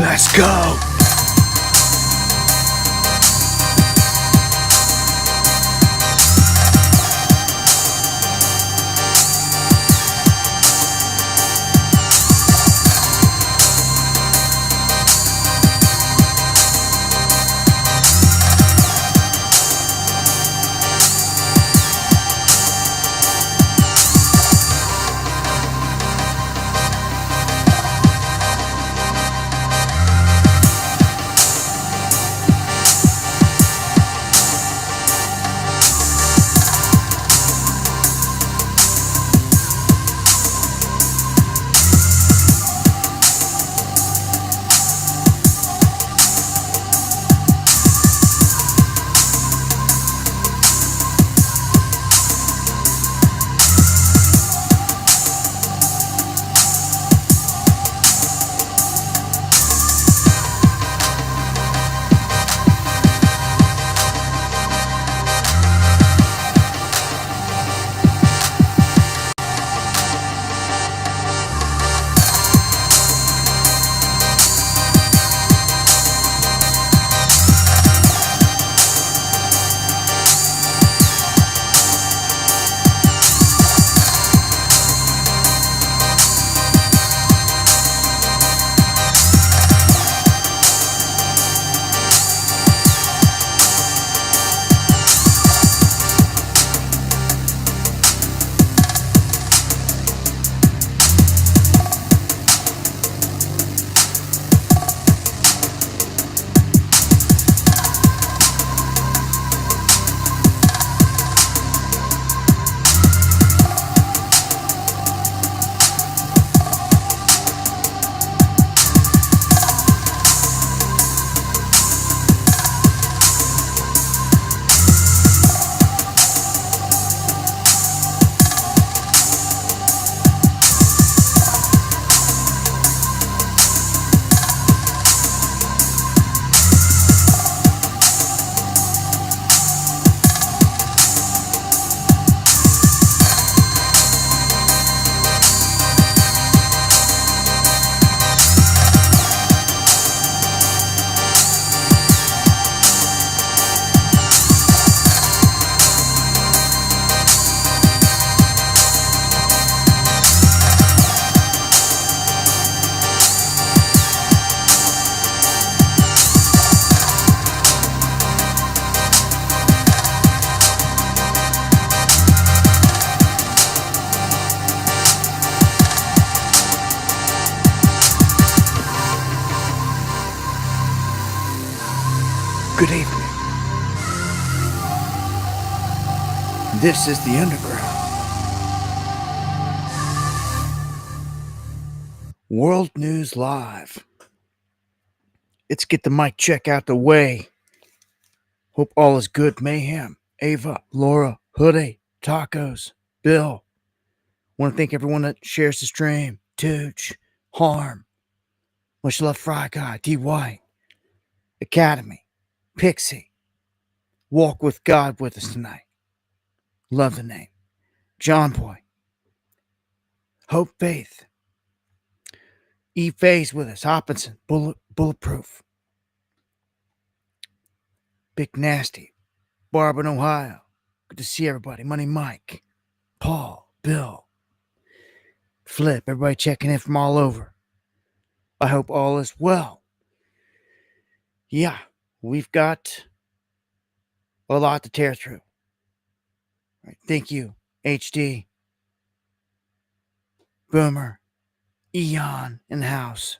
Let's go. Good evening. This is the Underground. World News Live. Let's get the mic check out the way. Hope all is good. Mayhem, Ava, Laura, Hoodie, Tacos, Bill. Want to thank everyone that shares the stream. Tooch, Harm, Much Love Fry Guy, D. White, Academy, Pixie. Walk with God with us tonight. Love the name. John Boy. Hope Faith. E. Faye's with us. Hopkinson. Bulletproof. Big Nasty. Barb in Ohio. Good to see everybody. Money Mike. Paul. Bill. Flip. Everybody checking in from all over. I hope all is well. Yeah, we've got a lot to tear through. All right, thank you, HD, Boomer, Eon in the house.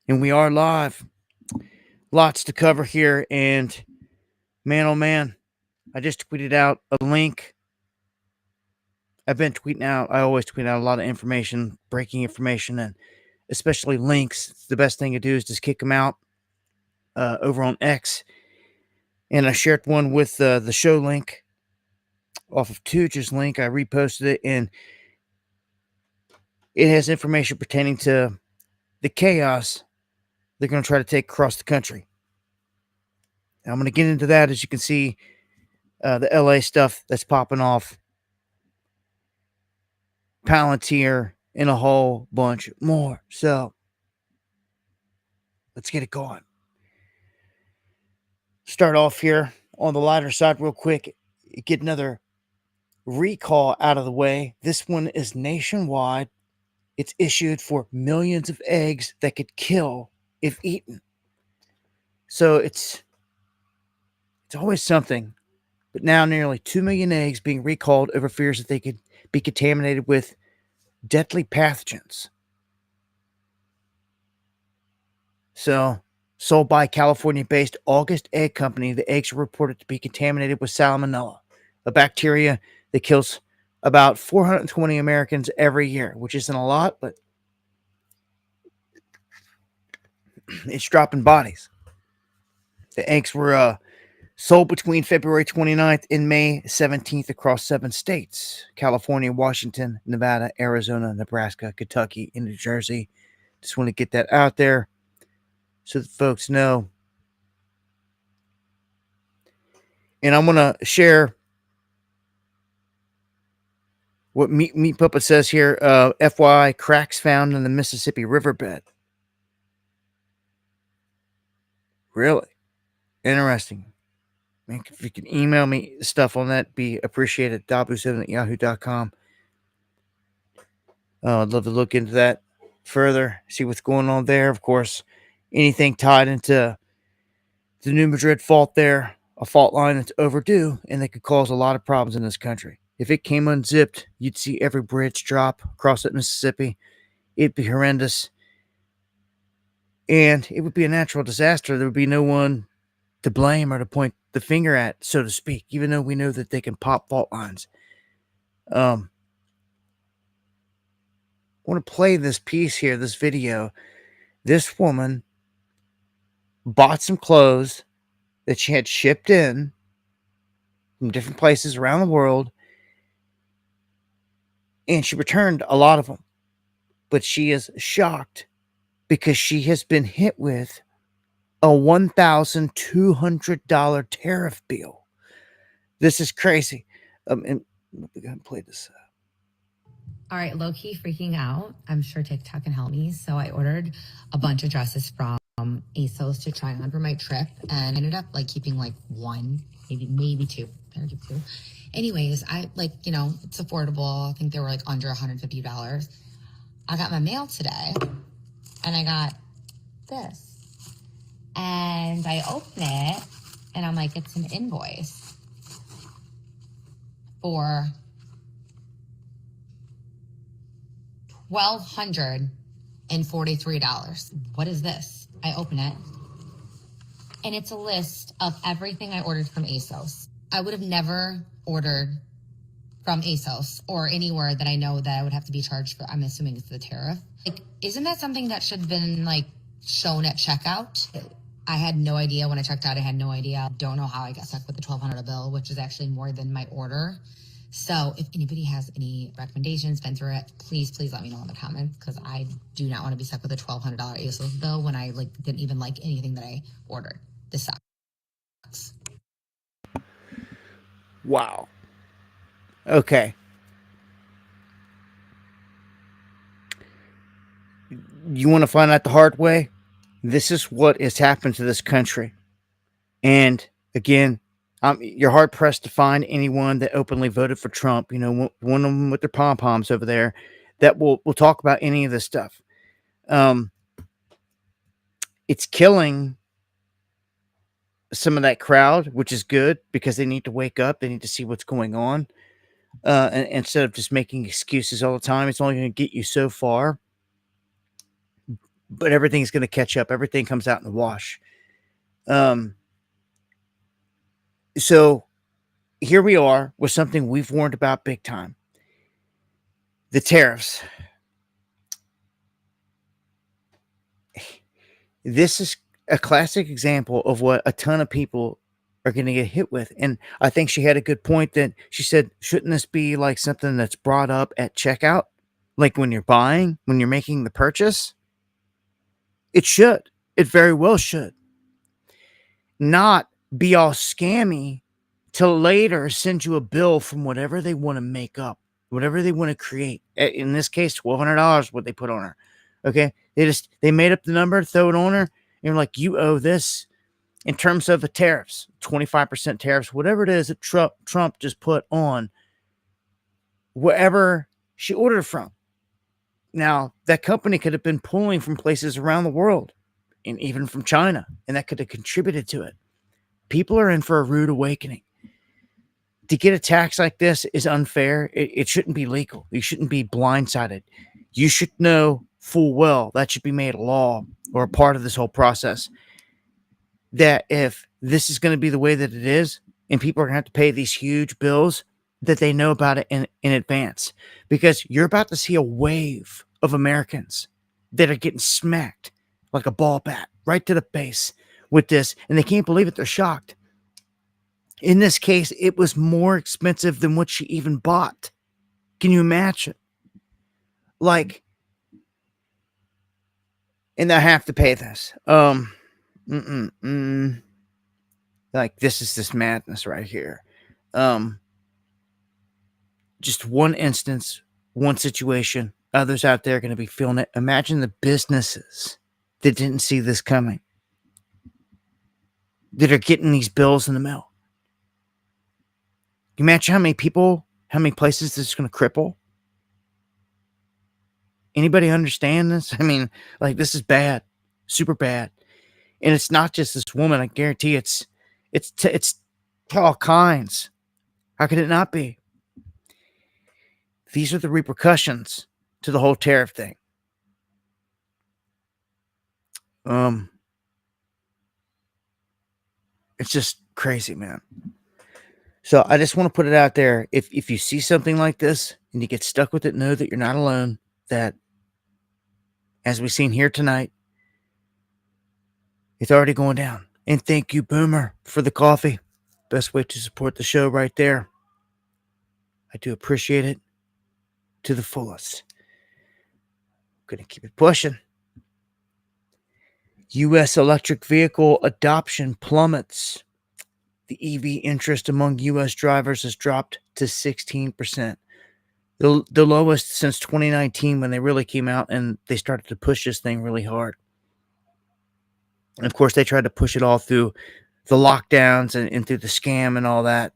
And we are live. Lots to cover here. And man, oh man, I just tweeted out a link. I've been tweeting out. I always tweet out a lot of information, breaking information, and especially links. The best thing to do is just kick them out over on X. And I shared one with the show link off of Tooch's link. I reposted it, and it has information pertaining to the chaos they're going to try to take across the country. And I'm going to get into that. As you can see, the LA stuff that's popping off, Palantir, and a whole bunch more. So let's get it going. Start off here on the lighter side real quick. Get another recall out of the way. This one is nationwide. It's issued for millions of eggs that could kill if eaten. So it's always something. But now nearly 2 million eggs being recalled over fears that they could be contaminated with deadly pathogens. So, sold by California-based August Egg Company, the eggs are reported to be contaminated with salmonella, a bacteria that kills about 420 Americans every year, which isn't a lot, but it's dropping bodies. The eggs were sold between February 29th and May 17th across 7 states: California, Washington, Nevada, Arizona, Nebraska, Kentucky, and New Jersey. Just want to get that out there so that folks know. And I'm going to share what Meat Puppet says here. FYI, cracks found in the Mississippi riverbed. Really? Interesting. If you can email me stuff on that, be appreciated. Dabu7@yahoo.com. I'd love to look into that further, see what's going on there. Of course, anything tied into the New Madrid fault there, a fault line that's overdue, and that could cause a lot of problems in this country. If it came unzipped, you'd see every bridge drop across the Mississippi. It'd be horrendous. And it would be a natural disaster. There would be no one to blame or to point the finger at, so to speak, even though we know that they can pop fault lines. I want to play this piece here, this video. This woman bought some clothes that she had shipped in from different places around the world, and she returned a lot of them. But she is shocked because she has been hit with a $1,200 tariff bill. This is crazy. And we're going to play this. All right, low-key freaking out. I'm sure TikTok can help me. So I ordered a bunch of dresses from ASOS to try on for my trip, and I ended up keeping one, maybe two. Better keep two. Anyways, I it's affordable. I think they were under $150. I got my mail today, and I got this. And I open it, and I'm like, it's an invoice for $1,243. What is this? I open it, and it's a list of everything I ordered from ASOS. I would have never ordered from ASOS or anywhere that I know that I would have to be charged for. I'm assuming it's the tariff. Isn't that something that should have been shown at checkout? I had no idea when I checked out. I had no idea. Don't know how I got stuck with the $1,200 bill, which is actually more than my order. So if anybody has any recommendations, been through it, please let me know in the comments, because I do not want to be stuck with a $1,200 ASOS bill when I didn't even like anything that I ordered. This sucks. Wow. Okay. You want to find out the hard way? This is what has happened to this country. And again, you're hard pressed to find anyone that openly voted for Trump, one of them with their pom-poms over there, that will talk about any of this stuff. It's killing some of that crowd, which is good, because they need to wake up. They need to see what's going on. And instead of just making excuses all the time, it's only going to get you so far. But everything's going to catch up. Everything comes out in the wash. So here we are with something we've warned about big time. The tariffs. This is a classic example of what a ton of people are going to get hit with. And I think she had a good point that she said, shouldn't this be something that's brought up at checkout? When you're buying, when you're making the purchase? It should. It very well should. Not be all scammy to later send you a bill from whatever they want to make up, whatever they want to create. In this case, $1,200, what they put on her. Okay? They made up the number, throw it on her, like, you owe this in terms of the tariffs, 25% tariffs, whatever it is that Trump just put on wherever she ordered from. Now, that company could have been pulling from places around the world, and even from China, and that could have contributed to it. People are in for a rude awakening. To get a tax like this is unfair. It shouldn't be legal. You shouldn't be blindsided. You should know full well that should be made a law or a part of this whole process, that if this is going to be the way that it is, and people are going to have to pay these huge bills, that they know about it in advance. Because you're about to see a wave of Americans that are getting smacked like a ball bat right to the face with this, and they can't believe it. They're shocked. In this case, it was more expensive than what she even bought. Can you imagine? Like, and I have to pay this. Like, this is this madness right here. Just one instance, one situation. Others out there are going to be feeling it. Imagine the businesses that didn't see this coming, that are getting these bills in the mail. Can you imagine how many people, how many places this is going to cripple? Anybody understand this? I mean, like, this is bad, super bad. And it's not just this woman. I guarantee it's all kinds. How could it not be? These are the repercussions to the whole tariff thing. It's just crazy, man. So I just want to put it out there. If you see something like this and you get stuck with it, know that you're not alone. That, as we've seen here tonight, it's already going down. And thank you, Boomer, for the coffee. Best way to support the show right there. I do appreciate it to the fullest. Gonna keep it pushing. U.S. electric vehicle adoption plummets. The EV interest among U.S. drivers has dropped to 16%. The lowest since 2019, when they really came out and they started to push this thing really hard. And of course, they tried to push it all through the lockdowns and through the scam and all that.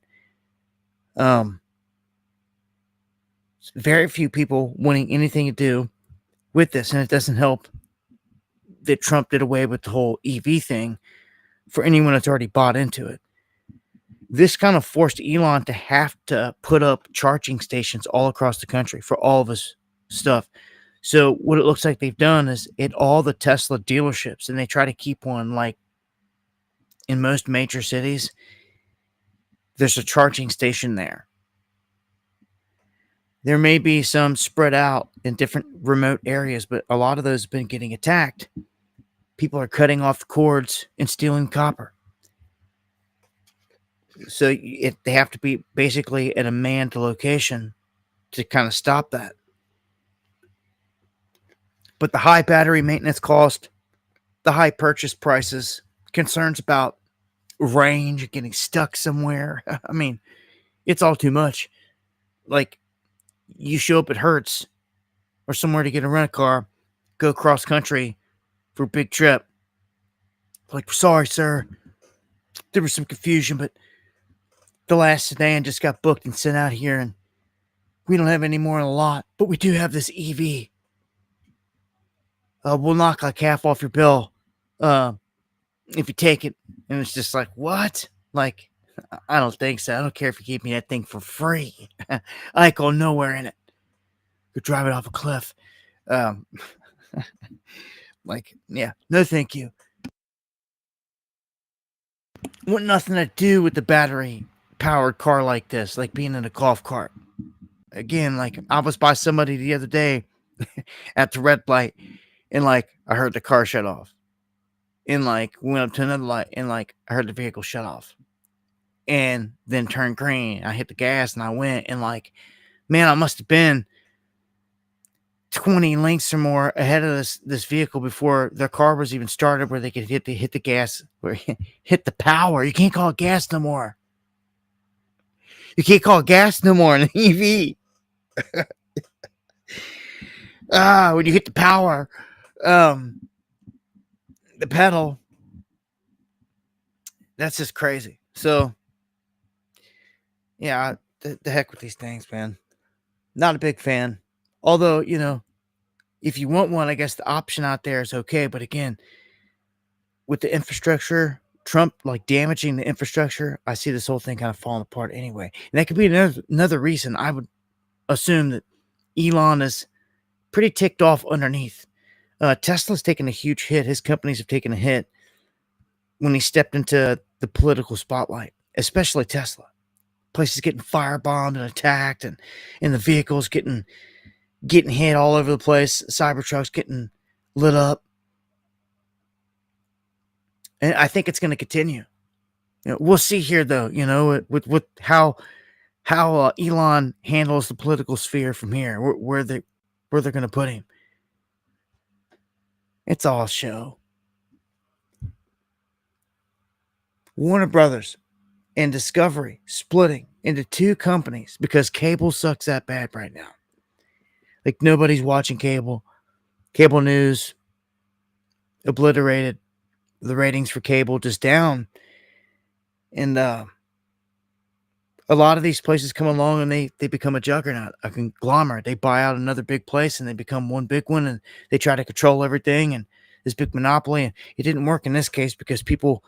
Very few people wanting anything to do with this, and it doesn't help that Trump did away with the whole EV thing for anyone that's already bought into it. This kind of forced Elon to have to put up charging stations all across the country for all of his stuff. So what it looks like they've done is at all the Tesla dealerships, and they try to keep one, like, in most major cities, there's a charging station there. There may be some spread out in different remote areas, but a lot of those have been getting attacked. People are cutting off the cords and stealing copper. So they have to be basically at a manned location to kind of stop that. But the high battery maintenance cost, the high purchase prices, concerns about range, getting stuck somewhere. I mean, it's all too much. Like, you show up at Hertz or somewhere to get a rent-a-car, go cross country for a big trip. Like, sorry, sir, there was some confusion, but the last sedan just got booked and sent out here, and we don't have any more in the lot, but we do have this EV. We'll knock like half off your bill if you take it. And it's just like, what? Like, I don't think so. I don't care if you give me that thing for free. I ain't going nowhere in it. Go drive it off a cliff. Like, yeah, no thank you. Want nothing to do with the battery powered car like this, like being in a golf cart. Again, like, I was by somebody the other day at the red light, and like, I heard the car shut off, and like, went up to another light, and like, I heard the vehicle shut off, and then turned green. I hit the gas and I went, and like, man, I must have been 20 lengths or more ahead of this vehicle before their car was even started, where they could hit the gas, or hit the power. You can't call it gas no more. You can't call it gas no more in an EV. When you hit the power, the pedal, that's just crazy. So yeah, the heck with these things, man. Not a big fan. Although, if you want one, I guess the option out there is okay. But again, with the infrastructure, Trump like damaging the infrastructure, I see this whole thing kind of falling apart anyway. And that could be another reason I would assume that Elon is pretty ticked off underneath. Tesla's taken a huge hit. His companies have taken a hit when he stepped into the political spotlight, especially Tesla. Places getting firebombed and attacked, and the vehicles getting hit all over the place. Cybertrucks getting lit up, and I think it's going to continue. We'll see here, though. With how Elon handles the political sphere from here, where they're going to put him. It's all show. Warner Brothers and Discovery splitting into two companies because cable sucks that bad right now. Like nobody's watching cable. Cable news obliterated. The ratings for cable just down. And a lot of these places come along and they become a juggernaut, a conglomerate. They buy out another big place and they become one big one, and they try to control everything and this big monopoly. And it didn't work in this case because people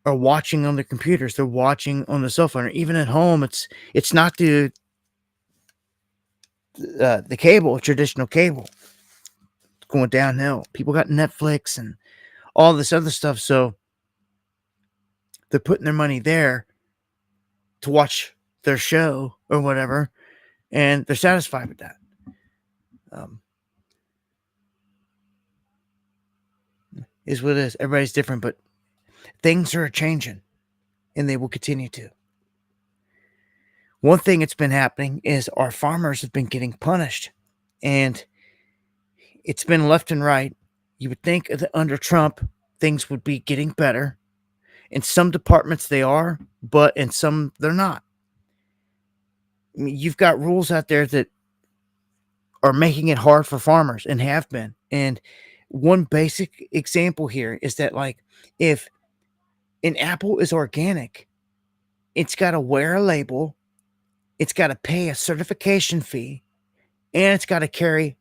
are watching on their computers. They're watching on the cell phone, or even at home. It's not the cable, traditional cable. It's going downhill. People got Netflix and all this other stuff, so they're putting their money there to watch their show or whatever, and they're satisfied with that. Is what it is. Everybody's different, but things are changing, and they will continue to. One thing that's been happening is our farmers have been getting punished, and it's been left and right. You would think that under Trump, things would be getting better. In some departments, they are, but in some, they're not. I mean, you've got rules out there that are making it hard for farmers and have been. And one basic example here is that, like, if an apple is organic, it's got to wear a label, it's got to pay a certification fee, and it's got to carry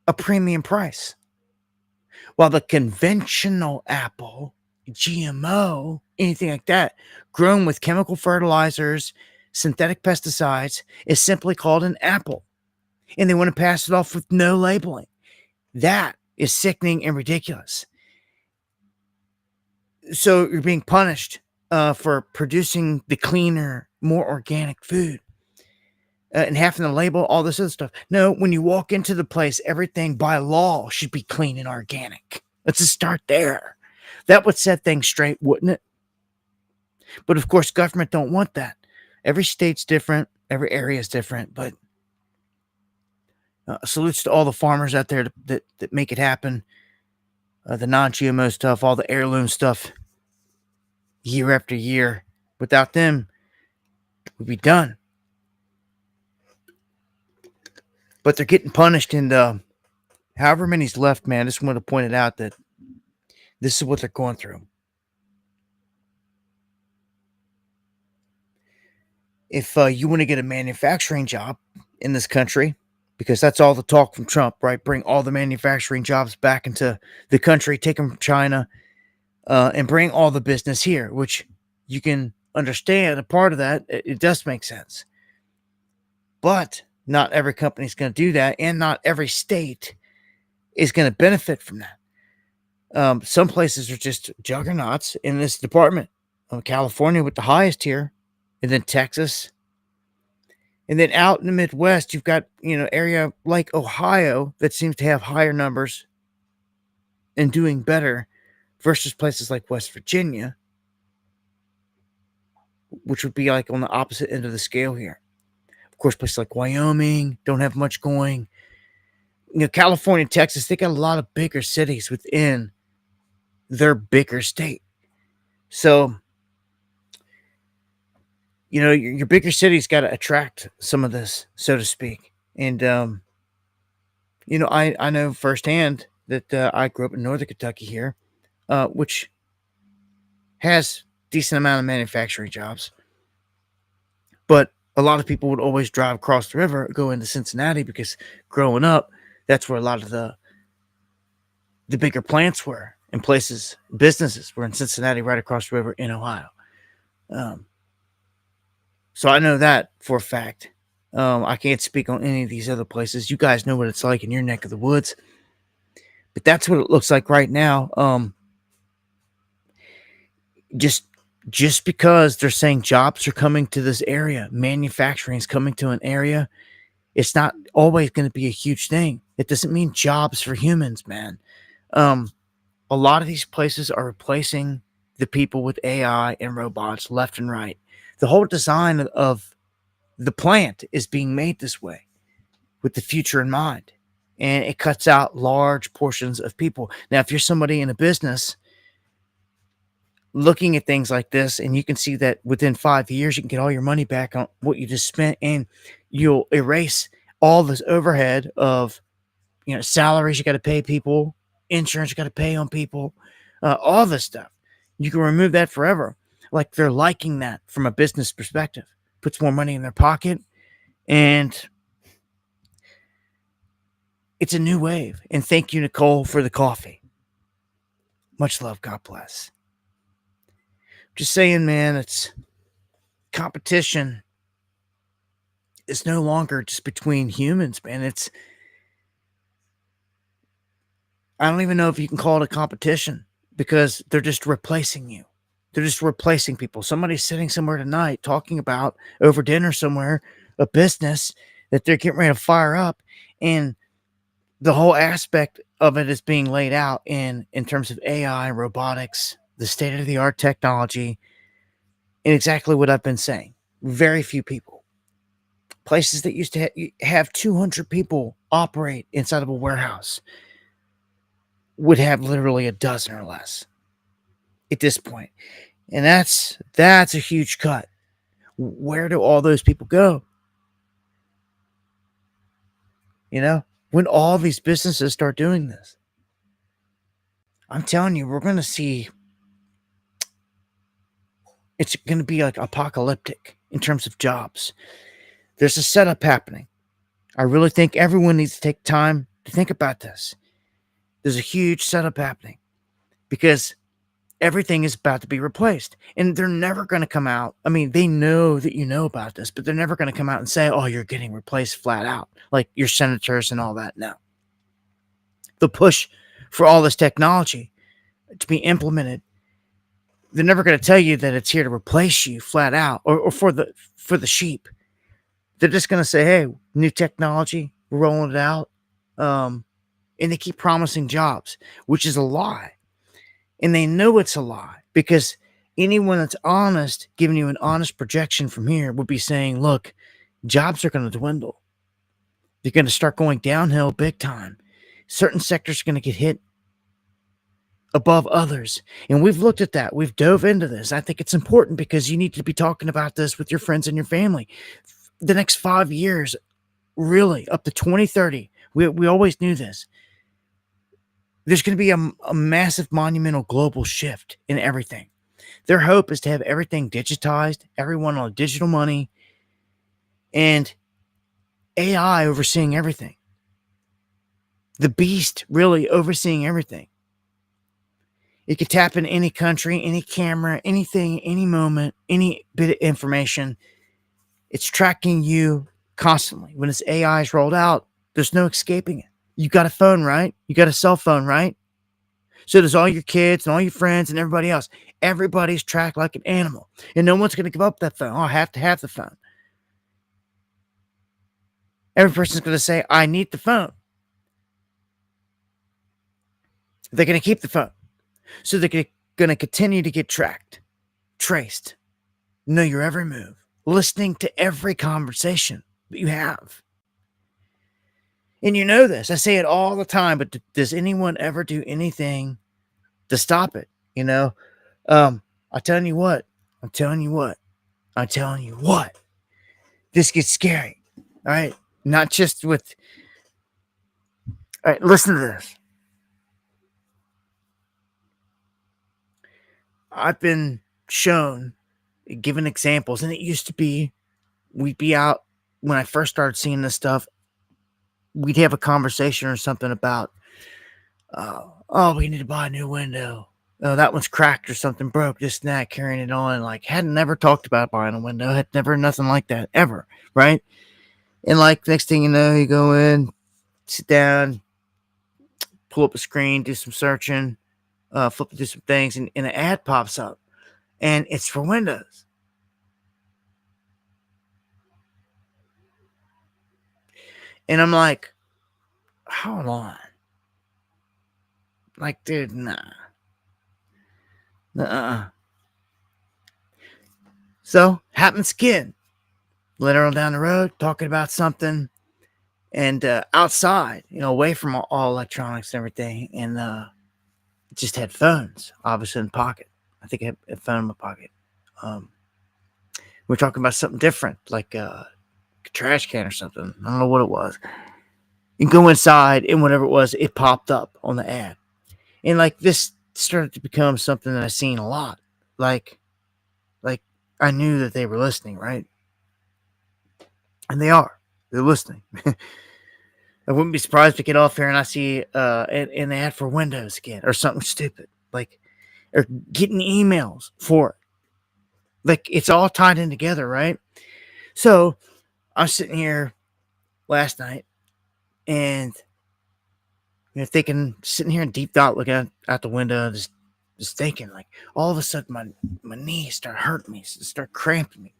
a premium price. While the conventional apple, GMO, anything like that, grown with chemical fertilizers, synthetic pesticides, is simply called an apple. And they want to pass it off with no labeling. That is sickening and ridiculous. So you're being punished for producing the cleaner, more organic food. And having to label all this other stuff. No, when you walk into the place, everything by law should be clean and organic. Let's just start there. That would set things straight, wouldn't it? But of course, government don't want that. Every state's different. Every area is different. But salutes to all the farmers out there that make it happen. The non-GMO stuff, all the heirloom stuff, year after year. Without them, we'd be done. But they're getting punished, and however many's left, man, I just want to point it out that this is what they're going through. If you want to get a manufacturing job in this country, because that's all the talk from Trump, right? Bring all the manufacturing jobs back into the country, take them from China, and bring all the business here, which you can understand a part of that. It does make sense. But not every company is going to do that, and not every state is going to benefit from that. Some places are just juggernauts in this department. California with the highest here, and then Texas. And then out in the Midwest, you've got, area like Ohio that seems to have higher numbers and doing better versus places like West Virginia, which would be like on the opposite end of the scale here. Of course, places like Wyoming don't have much going. California, Texas, they got a lot of bigger cities within their bigger state. So, your bigger cities got to attract some of this, so to speak. And, I know firsthand that I grew up in northern Kentucky here, which has decent amount of manufacturing jobs, but a lot of people would always drive across the river, go into Cincinnati, because growing up, that's where a lot of the bigger plants were, and businesses were in Cincinnati, right across the river in Ohio. Um, so I know that for a fact. I can't speak on any of these other places. You guys know what it's like in your neck of the woods, but that's what it looks like right now. Just just because they're saying jobs are coming to this area, manufacturing is coming to an area, it's not always going to be a huge thing. It doesn't mean jobs for humans, man. Um, a lot of these places are replacing the people with AI and robots left and right. The whole design of the plant is being made this way with the future in mind. And it cuts out large portions of people. Now, if you're somebody in a business looking at things like this, and you can see that within 5 years, you can get all your money back on what you just spent, and you'll erase all this overhead of, salaries you got to pay people, insurance you got to pay on people, all this stuff. You can remove that forever. Like, they're liking that from a business perspective. Puts more money in their pocket, and it's a new wave. And thank you, Nicole, for the coffee. Much love. God bless. Just saying, man, it's competition. It's no longer just between humans, man. I don't even know if you can call it a competition, because they're just replacing you. They're just replacing people. Somebody's sitting somewhere tonight talking about, over dinner somewhere, a business that they're getting ready to fire up, and the whole aspect of it is being laid out in terms of AI, robotics, the state of the art technology, and exactly what I've been saying. Very few people. Places that used to have 200 people operate inside of a warehouse would have literally a dozen or less at this point. And that's a huge cut. Where do all those people go? When all these businesses start doing this, I'm telling you, we're going to see, it's going to be like apocalyptic in terms of jobs. There's a setup happening. I really think everyone needs to take time to think about this. There's a huge setup happening, because everything is about to be replaced, and they're never going to come out. I mean, they know that you know about this, but they're never going to come out and say, oh, you're getting replaced flat out, like your senators and all that. No. The push for all this technology to be implemented, they're never going to tell you that it's here to replace you flat out, or for the sheep. They're just going to say, hey, new technology, we're rolling it out. And they keep promising jobs, which is a lie. And they know it's a lie, because anyone that's honest, giving you an honest projection from here, would be saying, look, jobs are going to dwindle. They're going to start going downhill big time. Certain sectors are going to get hit above others. And we've looked at that. We've dove into this. I think it's important, because you need to be talking about this with your friends and your family. The next 5 years, really, up to 2030, we always knew this. There's going to be a massive, monumental global shift in everything. Their hope is to have everything digitized, everyone on digital money, and AI overseeing everything. The beast really overseeing everything. It could tap in any country, any camera, anything, any moment, any bit of information. It's tracking you constantly. When this AI is rolled out, there's no escaping it. You got a phone, right? You got a cell phone, right? So there's all your kids and all your friends and everybody else. Everybody's tracked like an animal. And no one's going to give up that phone. Oh, I have to have the phone. Every person's going to say, I need the phone. They're going to keep the phone. So they're going to continue to get tracked, traced, know your every move, listening to every conversation that you have. And you know this. I say it all the time, but does anyone ever do anything to stop it? I'm telling you what. This gets scary. All right. Not just with. All right. Listen to this. I've been shown, given examples, and it used to be we'd be out when I first started seeing this stuff. We'd have a conversation or something about, oh, we need to buy a new window. Oh, that one's cracked or something broke, this and that, carrying it on. Like, hadn't never talked about buying a window, had never nothing like that ever, right? And like, next thing you know, you go in, sit down, pull up a screen, do some searching, flip through some things, and an ad pops up, and it's for Windows. And I'm like, hold on. Like, dude, nah. So, happens again. Later on down the road, talking about something, and outside, away from all electronics and everything, and just had phones, obviously in the pocket. I think I had a phone in my pocket. We're talking about something different, like a trash can or something. I don't know what it was. You go inside, and whatever it was, it popped up on the ad. And like, this started to become something that I've seen a lot. Like I knew that they were listening, right? And they are. They're listening. I wouldn't be surprised to get off here and I see an ad for Windows again or something stupid. Like, or getting emails for it. Like, it's all tied in together, right? So I'm sitting here last night and thinking, sitting here in deep thought, looking out the window, just thinking, like, all of a sudden my knees start hurting me, start cramping me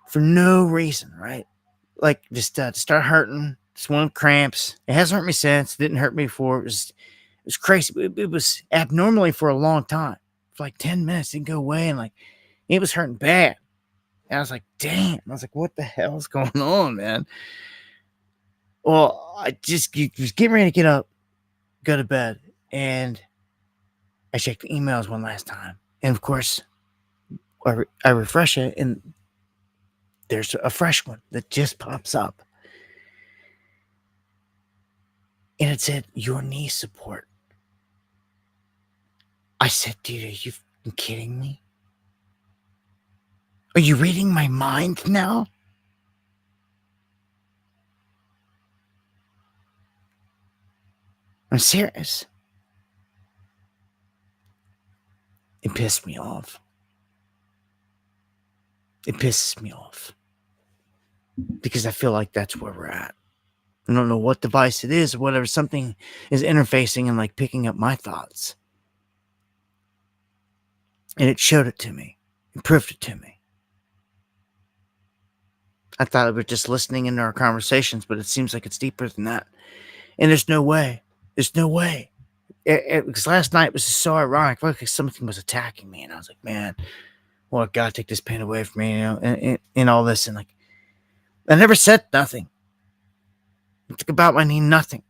for no reason, right? Like, just start hurting. Just one cramps. It hasn't hurt me since. It didn't hurt me before. It was crazy. It was abnormally for a long time. For like 10 minutes, it didn't go away, and like, it was hurting bad. And I was like, damn. I was like, what the hell is going on, man? Well, I just was getting ready to get up, go to bed, and I checked the emails one last time. And of course, I refresh it, and there's a fresh one that just pops up. And it said, your knee support. I said, dude, are you kidding me? Are you reading my mind now? I'm serious. It pissed me off. It pisses me off. Because I feel like that's where we're at. I don't know what device it is or whatever. Something is interfacing and like picking up my thoughts. And it showed it to me. It proved it to me. I thought it was just listening into our conversations, but it seems like it's deeper than that. And there's no way. There's no way. Because last night was just so ironic. I felt like something was attacking me. And I was like, man, well, God, take this pain away from me, and all this. And like, I never said nothing. I took about my knee, nothing.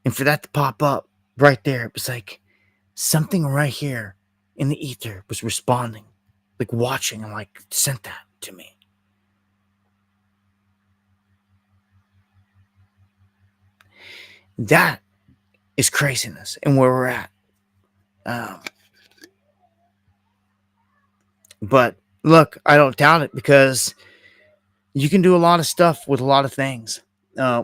And for that to pop up right there, it was like something right here in the ether was responding, like watching, and like sent that to me. That is craziness and where we're at. But look, I don't doubt it, because you can do a lot of stuff with a lot of things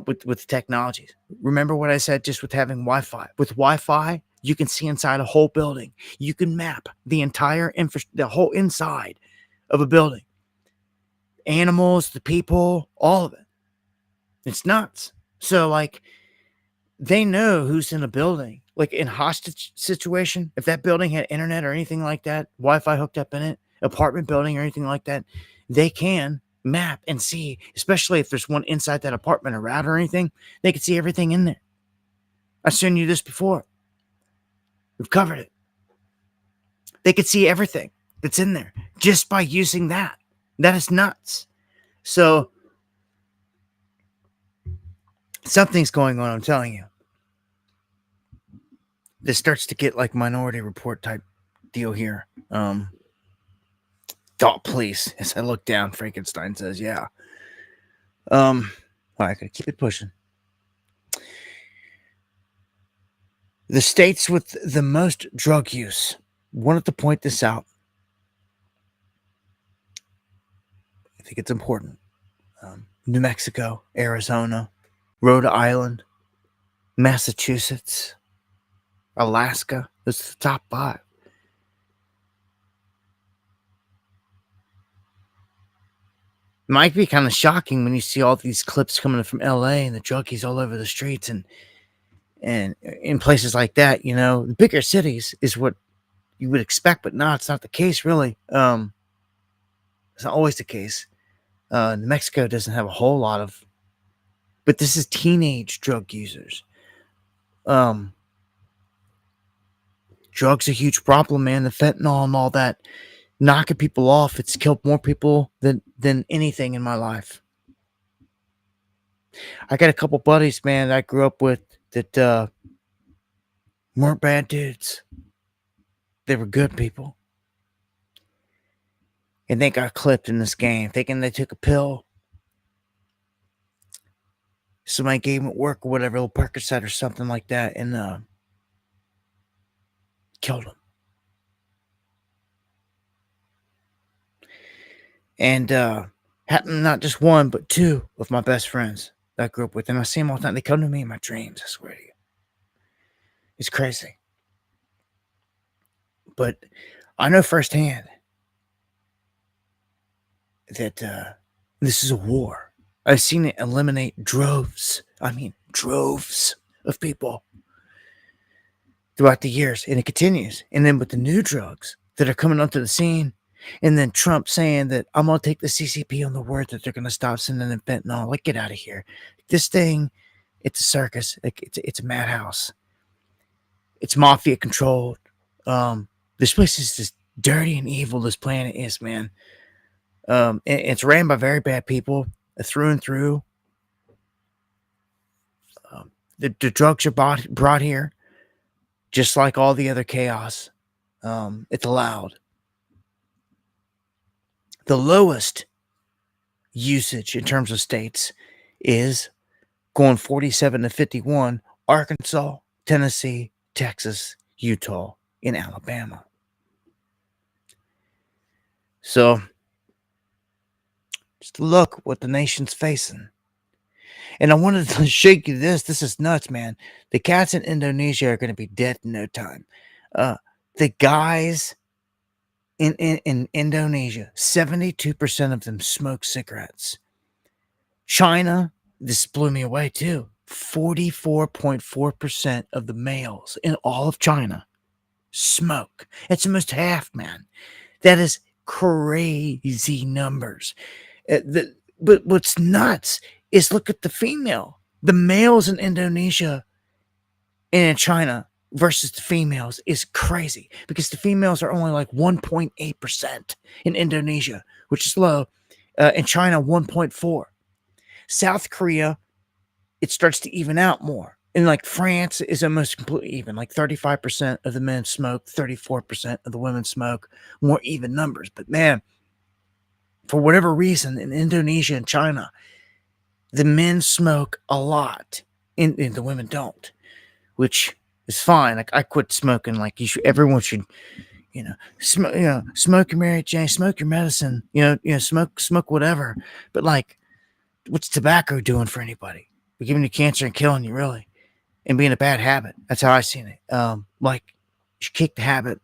with technologies. Remember what I said just with having Wi-Fi. With Wi-Fi, you can see inside a whole building. You can map the entire the whole inside of a building. Animals, the people, all of it. It's nuts. So like, they know who's in a building. Like in hostage situation, if that building had internet or anything like that, Wi-Fi hooked up in it, apartment building or anything like that, they can map and see, especially if there's one inside that apartment, a router or anything, they can see everything in there. I've shown you this before. We've covered it. They could see everything that's in there just by using that. That is nuts. So something's going on, I'm telling you. This starts to get like Minority Report type deal here. Thought police. As I look down, Frankenstein says, yeah. Well, I gotta keep it pushing. The states with the most drug use, wanted to point this out. I think it's important. New Mexico, Arizona, Rhode Island, Massachusetts, Alaska. Those are the top 5. It might be kind of shocking when you see all these clips coming from LA and the junkies all over the streets and in places like that. The bigger cities is what you would expect, but no, it's not the case, really. It's not always the case. New Mexico doesn't have a whole lot of, but this is teenage drug users. Drugs are a huge problem, man. The fentanyl and all that, knocking people off. It's killed more people than anything in my life. I got a couple buddies, man, that I grew up with that weren't bad dudes. They were good people. And they got clipped in this game, thinking they took a pill. Somebody gave them at work or whatever, a little Percocet or something like that, and killed them. And happened not just one, but 2 of my best friends that I grew up with. And I see them all the time. They come to me in my dreams, I swear to you. It's crazy. But I know firsthand that this is a war. I've seen it eliminate droves of people throughout the years, and it continues. And then with the new drugs that are coming onto the scene, and then Trump saying that I'm going to take the CCP on the word that they're going to stop sending in fentanyl. Like, get out of here. This thing, it's a circus. It's a madhouse. It's mafia controlled. This place is just dirty and evil. This planet is, man. It's ran by very bad people through and through. The drugs are brought here just like all the other chaos. It's allowed. The lowest usage in terms of states is going 47 to 51, Arkansas, Tennessee, Texas, Utah, and Alabama. So, just look what the nation's facing. And I wanted to shake you this. This is nuts, man. The cats in Indonesia are going to be dead in no time. The guys in Indonesia, 72% of them smoke cigarettes. China, this blew me away too. 44.4% of the males in all of China smoke. It's almost half, man. That is crazy numbers. But what's nuts is look at the female. The males in Indonesia and in China versus the females is crazy because the females are only like 1.8% in Indonesia, which is low. In China, 1.4. South Korea, it starts to even out more. And like France is almost completely even. Like 35% of the men smoke, 34% of the women smoke. More even numbers. But man, for whatever reason, in Indonesia and China, the men smoke a lot, and the women don't, which is fine. Like I quit smoking. Like everyone should, smoke your Mary Jane, smoke your medicine, smoke whatever. But like, what's tobacco doing for anybody? We're giving you cancer and killing you, really, and being a bad habit. That's how I seen it. Like, you should kick the habit.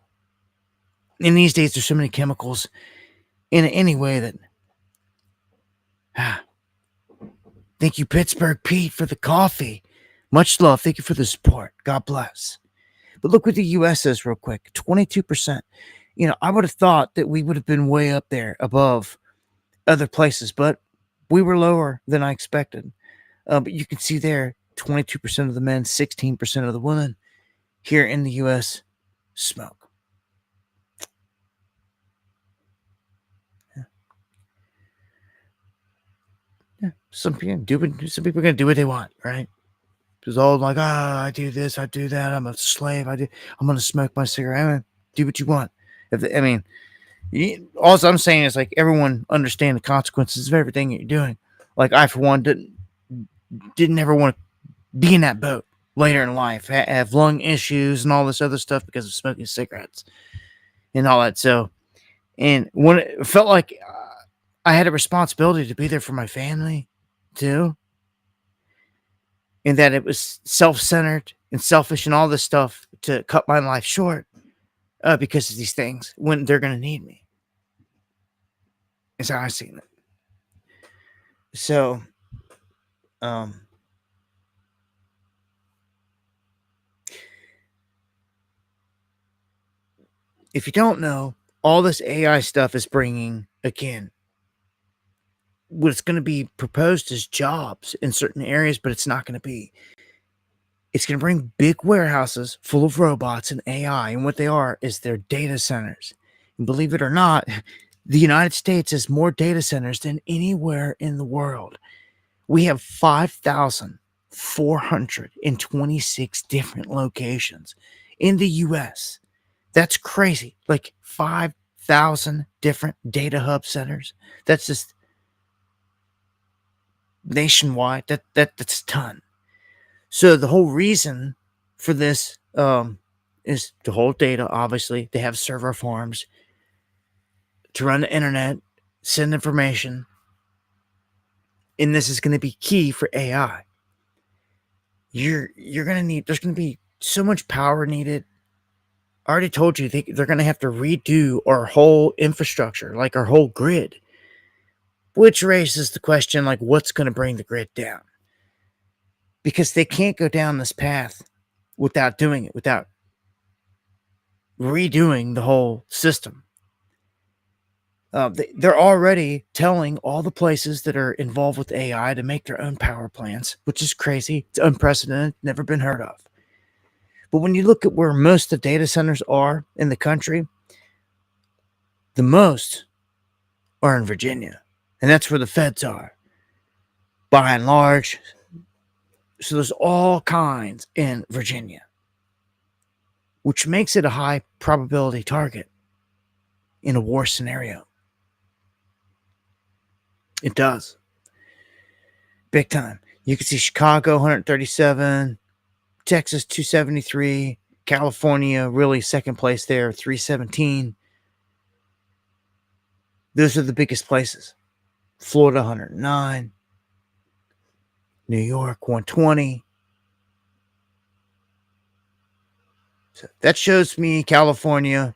And these days, there's so many chemicals in it anyway that. Thank you, Pittsburgh Pete, for the coffee. Much love. Thank you for the support. God bless. But look what the U.S. is real quick. 22%. I would have thought that we would have been way up there above other places, but we were lower than I expected. But you can see there, 22% of the men, 16% of the women here in the U.S. smoke. Yeah. Some people are going to do what they want, right? It's all like, I do this, I do that. I'm a slave. I'm going to smoke my cigarette. Do what you want. All I'm saying is like everyone understand the consequences of everything you're doing. Like I, for one, didn't ever want to be in that boat later in life, have lung issues and all this other stuff because of smoking cigarettes. and all that. So, and when it felt like I had a responsibility to be there for my family too, and that it was self-centered and selfish and all this stuff to cut my life short because of these things when they're going to need me. Is how I seen it. So, if you don't know, all this AI stuff is bringing, again, what's going to be proposed as jobs in certain areas, but it's not going to be. It's going to bring big warehouses full of robots and AI, and what they are is their data centers. And believe it or not, the United States has more data centers than anywhere in the world. We have 5,426 different locations in the U.S. That's crazy. Like 5,000 different data hub centers. That's just nationwide. That's a ton. So the whole reason for this is to hold data. Obviously, they have server farms to run the internet, send information, and this is going to be key for AI. You're going to need. There's going to be so much power needed. I already told you they're going to have to redo our whole infrastructure, like our whole grid, which raises the question, like, what's going to bring the grid down? Because they can't go down this path without doing it, without redoing the whole system. They're already telling all the places that are involved with AI to make their own power plants, which is crazy. It's unprecedented, never been heard of. But when you look at where most of the data centers are in the country, the most are in Virginia. And that's where the feds are, by and large. So there's all kinds in Virginia, which makes it a high probability target in a war scenario. It does. Big time. You can see Chicago, 137, Texas, 273, California, really second place there, 317. Those are the biggest places. Florida, 109. New York, 120. So that shows me California,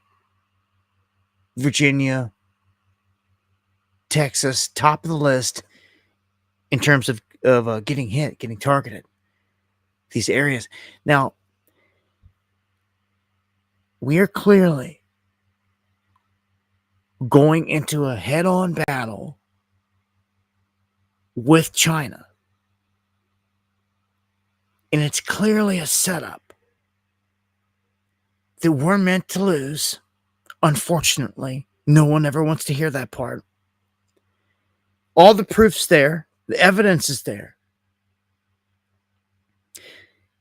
Virginia, Texas, top of the list in terms of getting hit, getting targeted. These areas. Now, we are clearly going into a head-on battle with China. And it's clearly a setup that we're meant to lose. Unfortunately, no one ever wants to hear that part. All the proof's there. The evidence is there.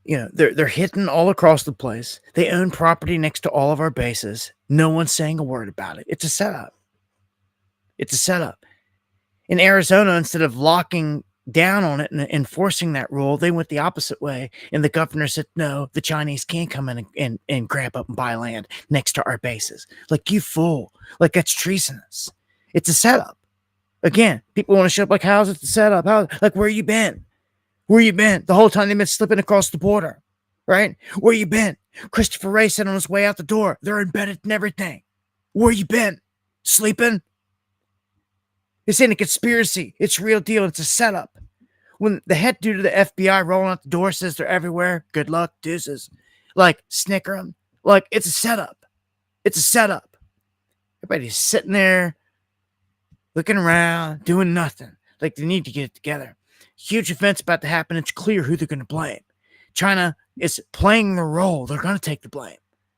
You know, they're hitting all across the place. They own property next to all of our bases. No one's saying a word about it. It's a setup. It's a setup. In Arizona, instead of locking down on it and enforcing that rule, they went the opposite way. And the governor said, no, the Chinese can't come in and grab up and buy land next to our bases. Like, you fool. Like, that's treasonous. It's a setup. Again, people want to show up like, how's it the setup? Like, where you been? Where you been? The whole time they've been slipping across the border, right? Where you been? Christopher Wray said on his way out the door, they're embedded in everything. Where you been? Sleeping? This ain't a conspiracy. It's real deal. It's a setup. When the head dude of the FBI rolling out the door says they're everywhere, good luck, deuces. Like, snicker them. Like, it's a setup. It's a setup. Everybody's sitting there, looking around, doing nothing. Like, they need to get it together. Huge event's about to happen. It's clear who they're going to blame. China is playing the role. They're going to take the blame.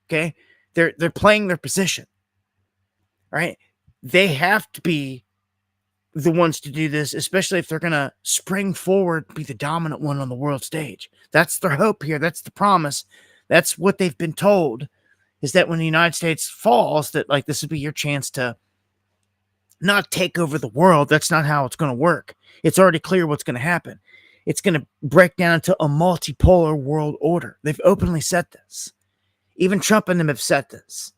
Okay? They're playing their position. Right? They have to be the ones to do this, especially if they're going to spring forward, be the dominant one on the world stage. That's their hope here. That's the promise. That's what they've been told, is that when the United States falls, that, like, this would be your chance to not take over the world. That's not how it's going to work. It's already clear what's going to happen. It's going to break down into a multipolar world order. They've openly said this. Even Trump and them have said this.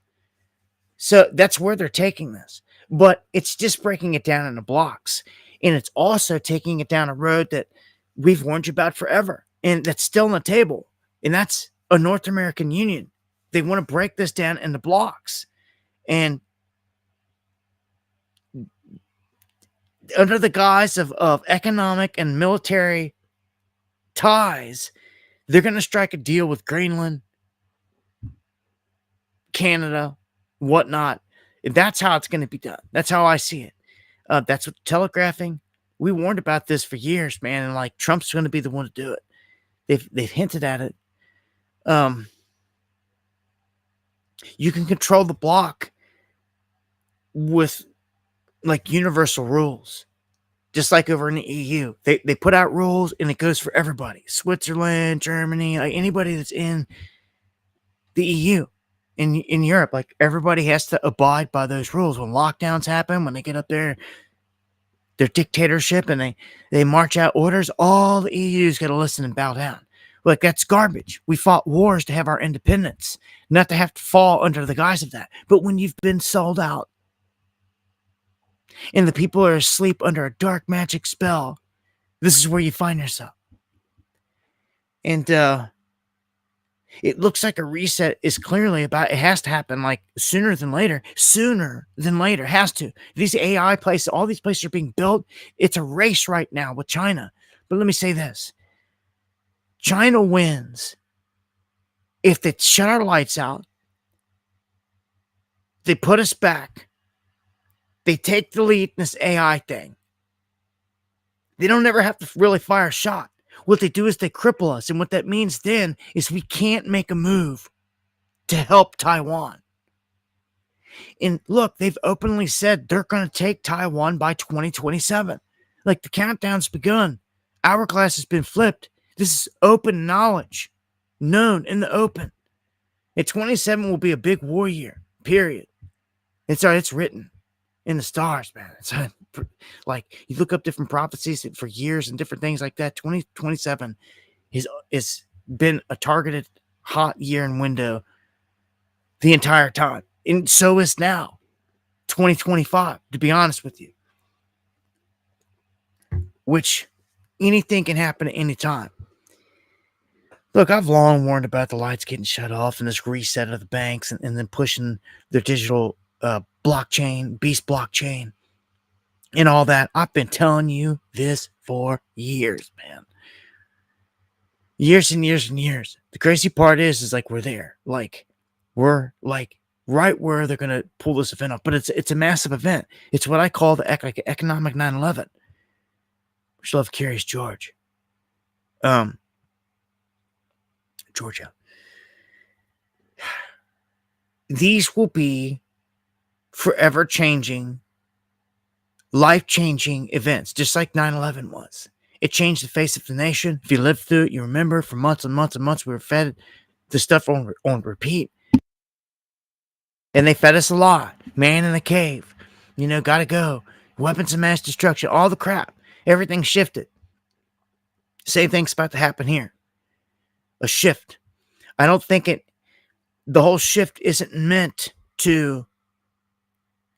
So that's where they're taking this. But it's just breaking it down into blocks. And it's also taking it down a road that we've warned you about forever. And that's still on the table. And that's a North American Union. They want to break this down into blocks. And under the guise of economic and military ties, they're going to strike a deal with Greenland, Canada, whatnot. That's how it's going to be done. That's how I see it. That's what telegraphing. We warned about this for years, man, and like Trump's going to be the one to do it. They've hinted at it. You can control the block with like universal rules, just like over in the EU. They put out rules and it goes for everybody. Switzerland, Germany, like anybody that's in the EU. In Europe, like everybody has to abide by those rules. When lockdowns happen, when they get up there, their dictatorship, and they march out orders, all the EU's got to listen and bow down. Like, that's garbage. We fought wars to have our independence, not to have to fall under the guise of that. But when you've been sold out and the people are asleep under a dark magic spell, this is where you find yourself. And it looks like a reset is clearly about, it has to happen like sooner than later, has to. These AI places, all these places are being built. It's a race right now with China. But let me say this. China wins if they shut our lights out, they put us back, they take the lead in this AI thing. They don't ever have to really fire a shot. What they do is they cripple us. And what that means then is we can't make a move to help Taiwan. And look, they've openly said they're going to take Taiwan by 2027. Like, the countdown's begun. Hourglass has been flipped. This is open knowledge, known in the open. And 27 will be a big war year, period. It's written in the stars, man. It's like, you look up different prophecies for years and different things like that. 2027 is been a targeted hot year and window the entire time. And so is now 2025, to be honest with you. Which anything can happen at any time. Look, I've long warned about the lights getting shut off and this reset of the banks and then pushing their digital blockchain, beast blockchain, and all that. I've been telling you this for years, man. Years and years and years. The crazy part is like, we're there. Like, we're like right where they're going to pull this event off. But it's a massive event. It's what I call the economic 9/11. Which love Curious George. Georgia. These will be forever changing, life-changing events, just like 9/11 was. It changed the face of the nation. If you lived through it, you remember for months and months and months we were fed the stuff on repeat. And they fed us a lot. Man in the cave. Gotta go. Weapons of mass destruction. All the crap. Everything shifted. Same thing's about to happen here. A shift. I don't think the whole shift isn't meant to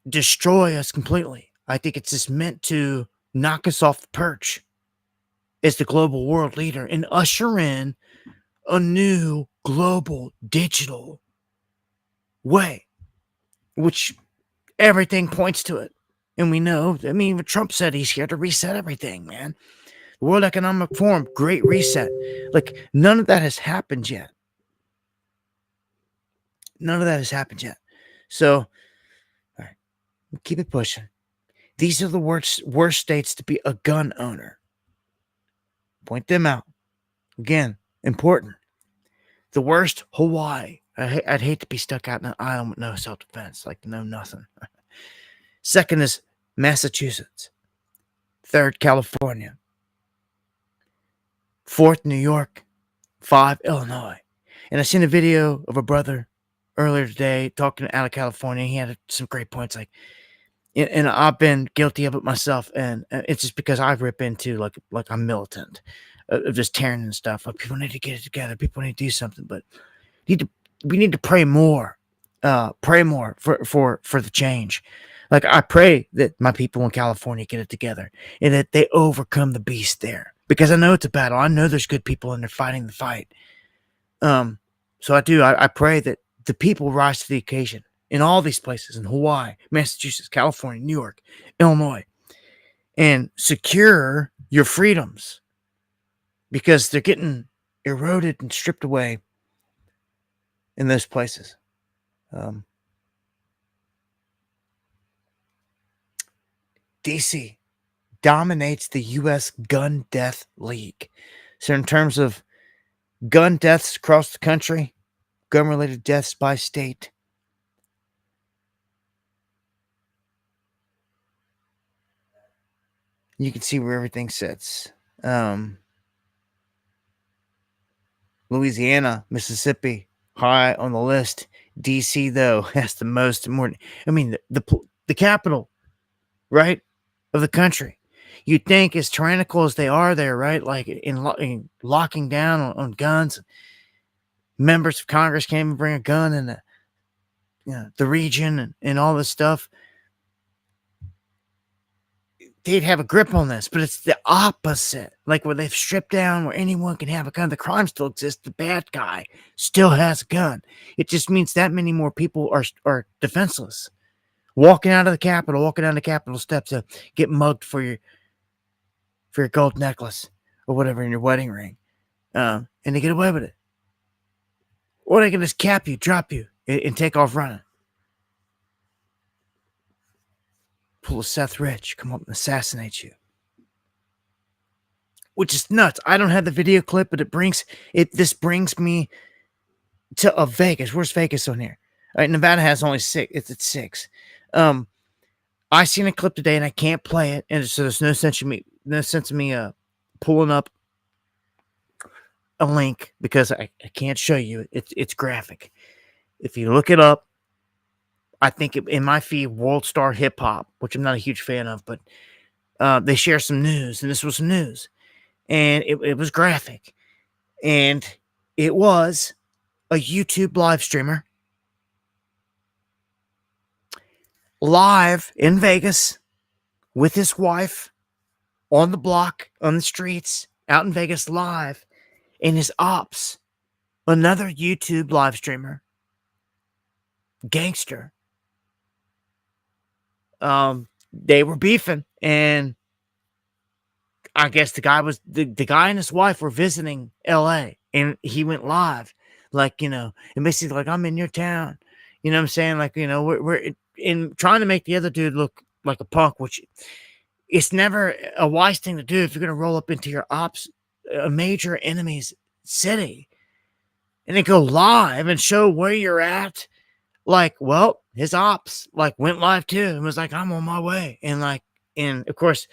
destroy us completely. I think it's just meant to knock us off the perch as the global world leader and usher in a new global digital way, which everything points to it. And we know, even Trump said he's here to reset everything, man. The World Economic Forum, great reset. Like, none of that has happened yet. So, all right, keep it pushing. These are the worst states to be a gun owner. Point them out. Again, important. The worst, Hawaii. I'd hate to be stuck out in an island with no self-defense, like no nothing. Second is Massachusetts. Third, California. Fourth, New York. 5, Illinois. And I seen a video of a brother earlier today talking out of California. He had some great points, like, and I've been guilty of it myself, and it's just because I rip into like I'm militant of just tearing and stuff. Like, people need to get it together. People need to do something, but we need to pray more pray more for the change. Like, I pray that my people in California get it together and that they overcome the beast there, because I know it's a battle. I know there's good people and they're fighting the fight. So I do. I pray that the people rise to the occasion in all these places, in Hawaii, Massachusetts, California, New York, Illinois, and secure your freedoms, because they're getting eroded and stripped away in those places. DC dominates the U.S. gun death league. So in terms of gun deaths across the country, gun-related deaths by state, you can see where everything sits. Louisiana, Mississippi, high on the list. DC, though, has the most important. I mean, the capital, right, of the country. You'd think, as tyrannical as they are there, right, like in locking down on guns, members of Congress can't even bring a gun in the region and all this stuff. They'd have a grip on this, but it's the opposite. Like, where they've stripped down where anyone can have a gun. The crime still exists. The bad guy still has a gun. It just means that many more people are defenseless, walking out of the Capitol, walking down the Capitol steps to get mugged for your gold necklace or whatever in your wedding ring, and they get away with it. Or they can just cap you, drop you, and take off running. Pull a Seth Rich, come up and assassinate you. Which is nuts. I don't have the video clip, but this brings me to Vegas. Where's Vegas on here? All right, Nevada has only 6. It's at 6. I seen a clip today and I can't play it, and so there's no sense of me pulling up a link, because I can't show you. It's graphic. If you look it up, I think in my feed, World Star Hip Hop, which I'm not a huge fan of, but they share some news, and this was some news, and it was graphic, and it was a YouTube live streamer live in Vegas with his wife on the block, on the streets, out in Vegas live, and his ops, another YouTube live streamer, gangster. They were beefing, and I guess the guy and his wife were visiting LA, and he went live, like, and basically like, I'm in your town, you know what I'm saying? Like, we're in trying to make the other dude look like a punk, which it's never a wise thing to do if you're going to roll up into your a major enemy's city and then go live and show where you're at. Like, well, his ops like went live too and was like, I'm on my way. And of course,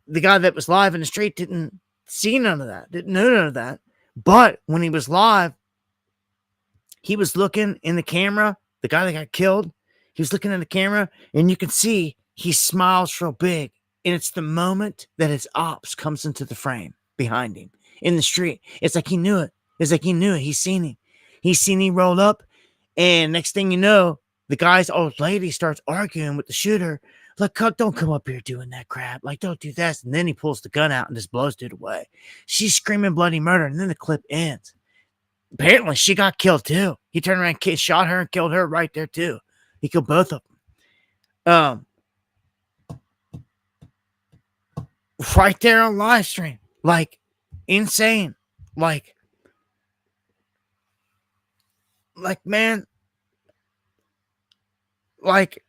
the guy that was live in the street didn't see none of that, didn't know none of that. But when he was live, he was looking in the camera. The guy that got killed, he was looking in the camera, and you can see he smiles real big. And it's the moment that his ops comes into the frame behind him in the street. It's like he knew it. It's like he knew it. He's seen him. He's seen him roll up. And next thing you know, the guy's old lady starts arguing with the shooter. Like, don't come up here doing that crap. Like, don't do that. And then he pulls the gun out and just blows dude away. She's screaming bloody murder. And then the clip ends. Apparently, she got killed too. He turned around, shot her, and killed her right there too. He killed both of them. Right there on live stream. Like, insane. Like, man, like,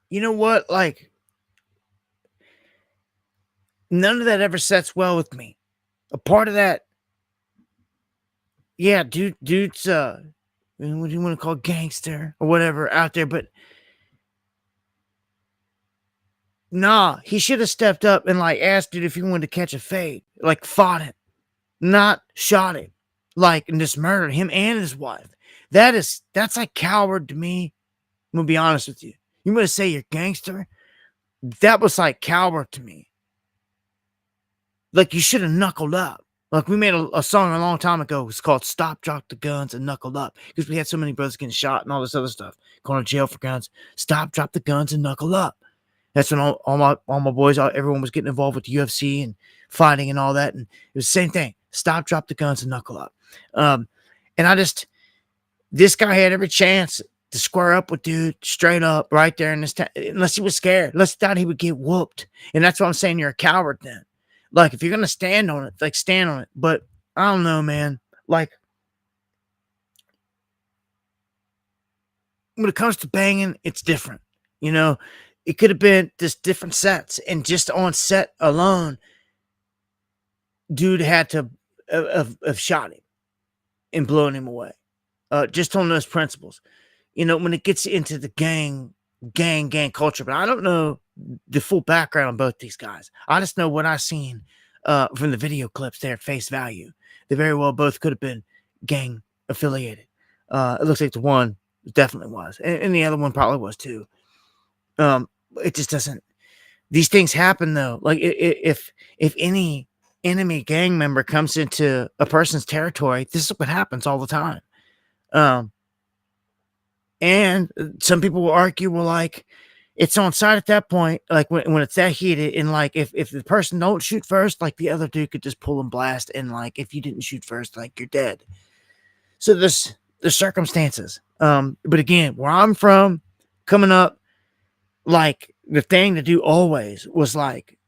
you know what? Like, none of that ever sets well with me. A part of that, yeah, dude's what do you want to call gangster or whatever out there, but nah, he should have stepped up and like asked dude if he wanted to catch a fade, like fought him, not shot him, like, and just murdered him and his wife. That's like coward to me. I'm gonna be honest with you. You want to say you're gangster? That was like coward to me. Like, you should have knuckled up. Like, we made a song a long time ago. It's called Stop, Drop the Guns, and Knuckle Up. Because we had so many brothers getting shot and all this other stuff. Going to jail for guns. Stop, drop the guns, and knuckle up. That's when all my boys, everyone was getting involved with the UFC and fighting and all that. And it was the same thing. Stop, drop the guns, and knuckle up. And this guy had every chance to square up with dude straight up right there in this town, unless he was scared, unless he thought he would get whooped. And that's what I'm saying. You're a coward then. Like, if you're going to stand on it, like, stand on it. But I don't know, man. Like, when it comes to banging, it's different. You know, it could have been just different sets. And just on set alone, dude had to have shot him and blown him away. Just on those principles. You know, when it gets into the gang culture, but I don't know the full background of both these guys. I just know what I've seen from the video clips there at face value. They very well both could have been gang affiliated. It looks like the one definitely was, and the other one probably was too. It just doesn't. These things happen though. Like, if any enemy gang member comes into a person's territory, this is what happens all the time. And some people will argue, well, like, it's on side at that point, like when it's that heated, and like if the person don't shoot first, like the other dude could just pull and blast, and like if you didn't shoot first, like you're dead. So there's circumstances. But again, where I'm from, coming up, like the thing to do always was like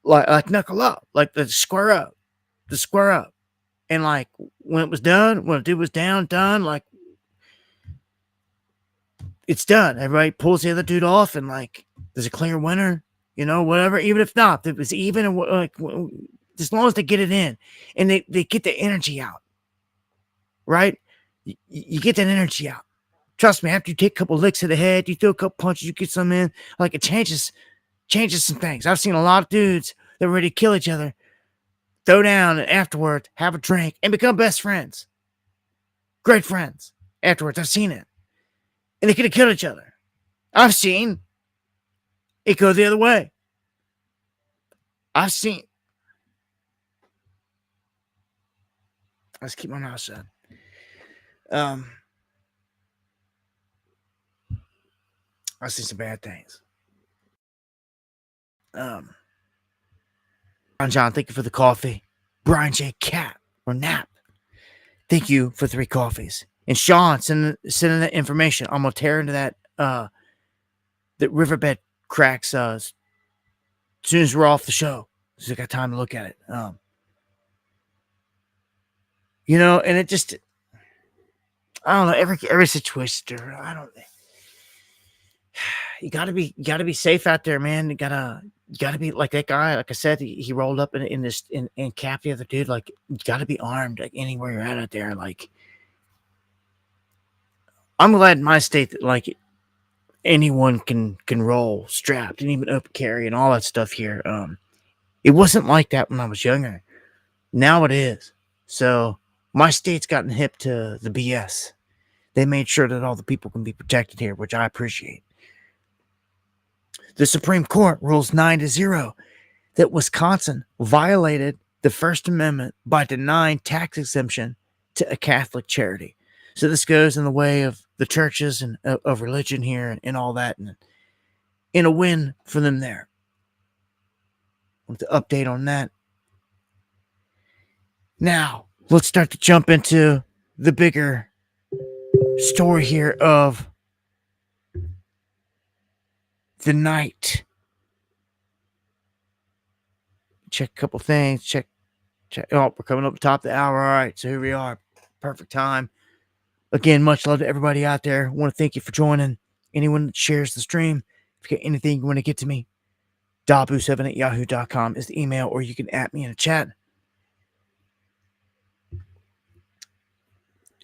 knuckle up, like the square up, and like when it was done, when a dude was done, like, it's done. Everybody pulls the other dude off, and like there's a clear winner, you know, whatever. Even if not, if it was even, like, as long as they get it in and they get the energy out, right? You get that energy out. Trust me, after you take a couple licks to the head, you throw a couple punches, you get some in, like, it changes some things. I've seen a lot of dudes that were ready to kill each other, throw down, and afterwards have a drink and become best friends. Great friends afterwards. I've seen it. And they could have killed each other. I've seen it go the other way. I've seen. Let's keep my mouth shut. I've seen some bad things. John, thank you for the coffee. Brian J. Cat or Nap, thank you for 3 coffees. And Sean, sending that information. I'm gonna tear into that riverbed cracks as soon as we're off the show. So I got time to look at it. You know, and it just, I don't know, every situation, I don't know. You gotta be safe out there, man. You gotta be like that guy. Like I said, he rolled up in capped the other dude. Like, you gotta be armed, like, anywhere you're at out there. Like, I'm glad in my state that, like, anyone can roll strapped and even open carry and all that stuff here. It wasn't like that when I was younger. Now it is. So my state's gotten hip to the BS. They made sure that all the people can be protected here, which I appreciate. The Supreme Court rules 9-0 that Wisconsin violated the First Amendment by denying tax exemption to a Catholic charity. So this goes in the way of the churches and of religion here and all that, and in a win for them there. I want to update on that. Now, let's start to jump into the bigger story here of the night. Check a couple things. Check. Oh, we're coming up the top of the hour. All right, so here we are. Perfect time. Again, much love to everybody out there. I want to thank you for joining. Anyone that shares the stream, if you got anything you want to get to me, dabu7@yahoo.com is the email, or you can @ me in a chat.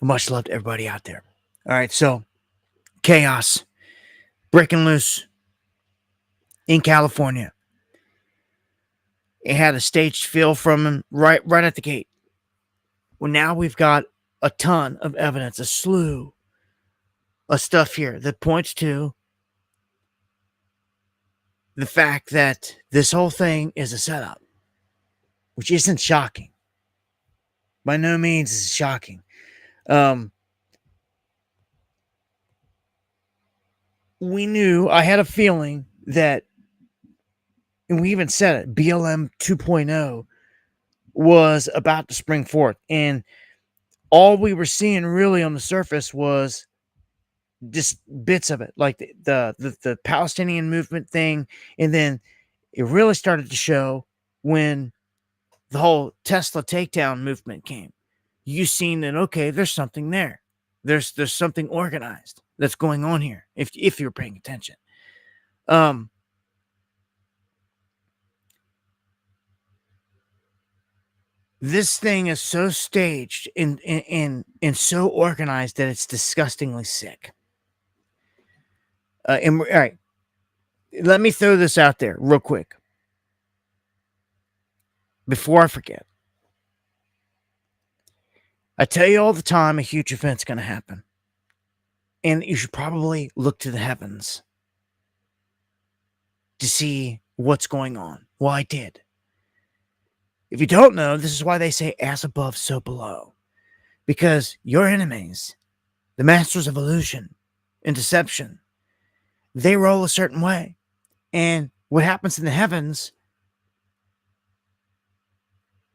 Much love to everybody out there. All right, so chaos breaking loose in California. It had a staged feel from him right at the gate. Well, now we've got a ton of evidence, a slew of stuff here that points to the fact that this whole thing is a setup, which isn't shocking. By no means is it shocking. Um, we knew, I had a feeling that, and we even said it, BLM 2.0 was about to spring forth. And all we were seeing really on the surface was just bits of it, like the Palestinian movement thing. And then it really started to show when the whole Tesla takedown movement came. You seen that, okay, there's something there. There's something organized that's going on here if you're paying attention. Um this thing is so staged and so organized that it's disgustingly sick. All right, let me throw this out there real quick before I forget. I tell you all the time a huge event's going to happen, and you should probably look to the heavens to see what's going on. Well, I did. If you don't know, this is why they say as above, so below. Because your enemies, the masters of illusion and deception, they roll a certain way. And what happens in the heavens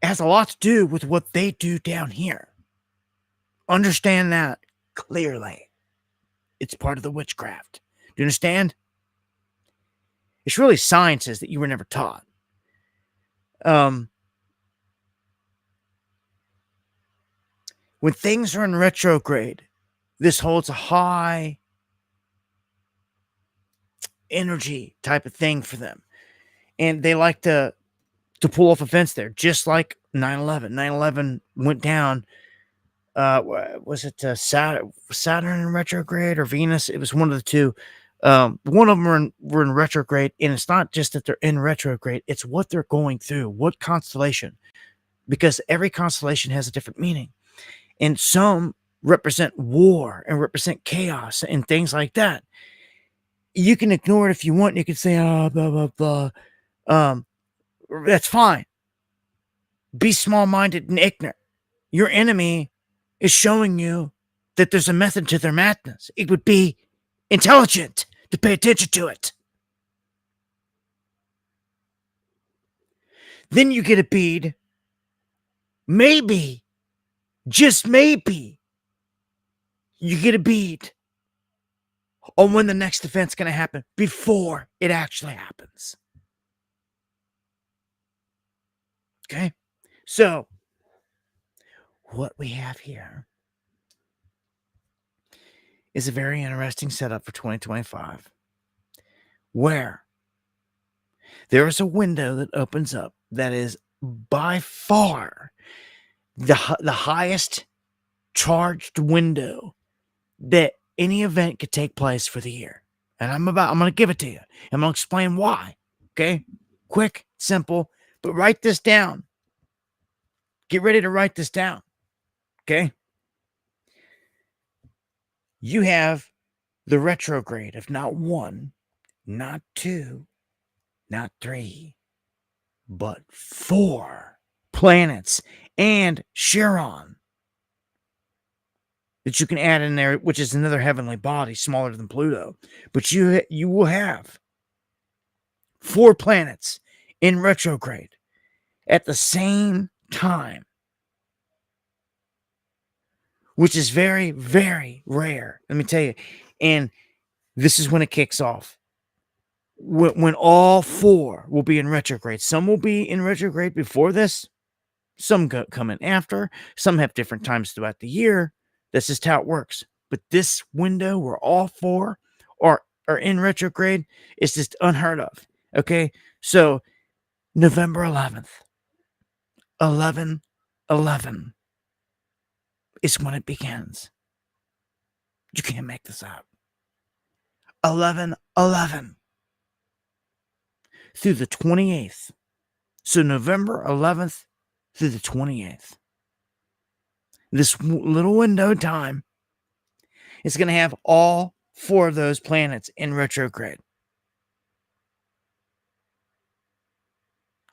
has a lot to do with what they do down here. Understand that clearly. It's part of the witchcraft. Do you understand? It's really sciences that you were never taught. When things are in retrograde, this holds a high energy type of thing for them. And they like to pull off events there, just like 9/11. 9/11 went down. Was it Saturn in retrograde or Venus? It was one of the two. One of them were in retrograde, and it's not just that they're in retrograde; it's what they're going through, what constellation, because every constellation has a different meaning, and some represent war and represent chaos and things like that. You can ignore it if you want. You can say, "Oh, blah blah blah." That's fine. Be small-minded and ignorant. Your enemy is showing you that there's a method to their madness. It would be intelligent to pay attention to it. Then you get a bead. Maybe, just maybe, you get a bead on when the next event's going to happen before it actually happens. Okay? So, what we have here is a very interesting setup for 2025 where there is a window that opens up that is by far the highest charged window that any event could take place for the year. And I'm going to give it to you. I'm going to explain why. Okay? Quick, simple, but write this down. Get ready to write this down. Okay? You have the retrograde of not one, not two, not three, but 4 planets and Chiron that you can add in there, which is another heavenly body smaller than Pluto. But you will have 4 planets in retrograde at the same time, which is very, very rare. Let me tell you. And this is when it kicks off. When all 4 will be in retrograde. Some will be in retrograde before this. Some come in after. Some have different times throughout the year. That's just how it works. But this window where all 4 are in retrograde is just unheard of. Okay? So November 11th, 11/11 is when it begins. You can't make this up. 11/11 through the 28th. So November 11th through the 28th. This little window of time is going to have all 4 of those planets in retrograde.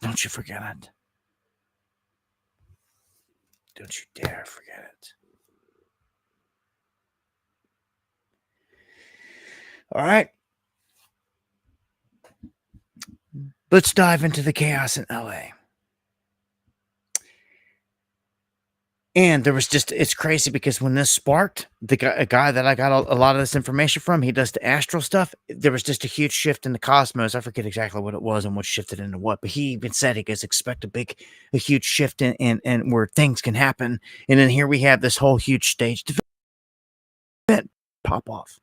Don't you forget it. Don't you dare forget it. All right. Let's dive into the chaos in LA. And there was just, it's crazy because when this sparked, a guy that I got a lot of this information from, he does the astral stuff. There was just a huge shift in the cosmos. I forget exactly what it was and what shifted into what, but he even said he guys expect a huge shift in where things can happen. And then here we have this whole huge staged event pop off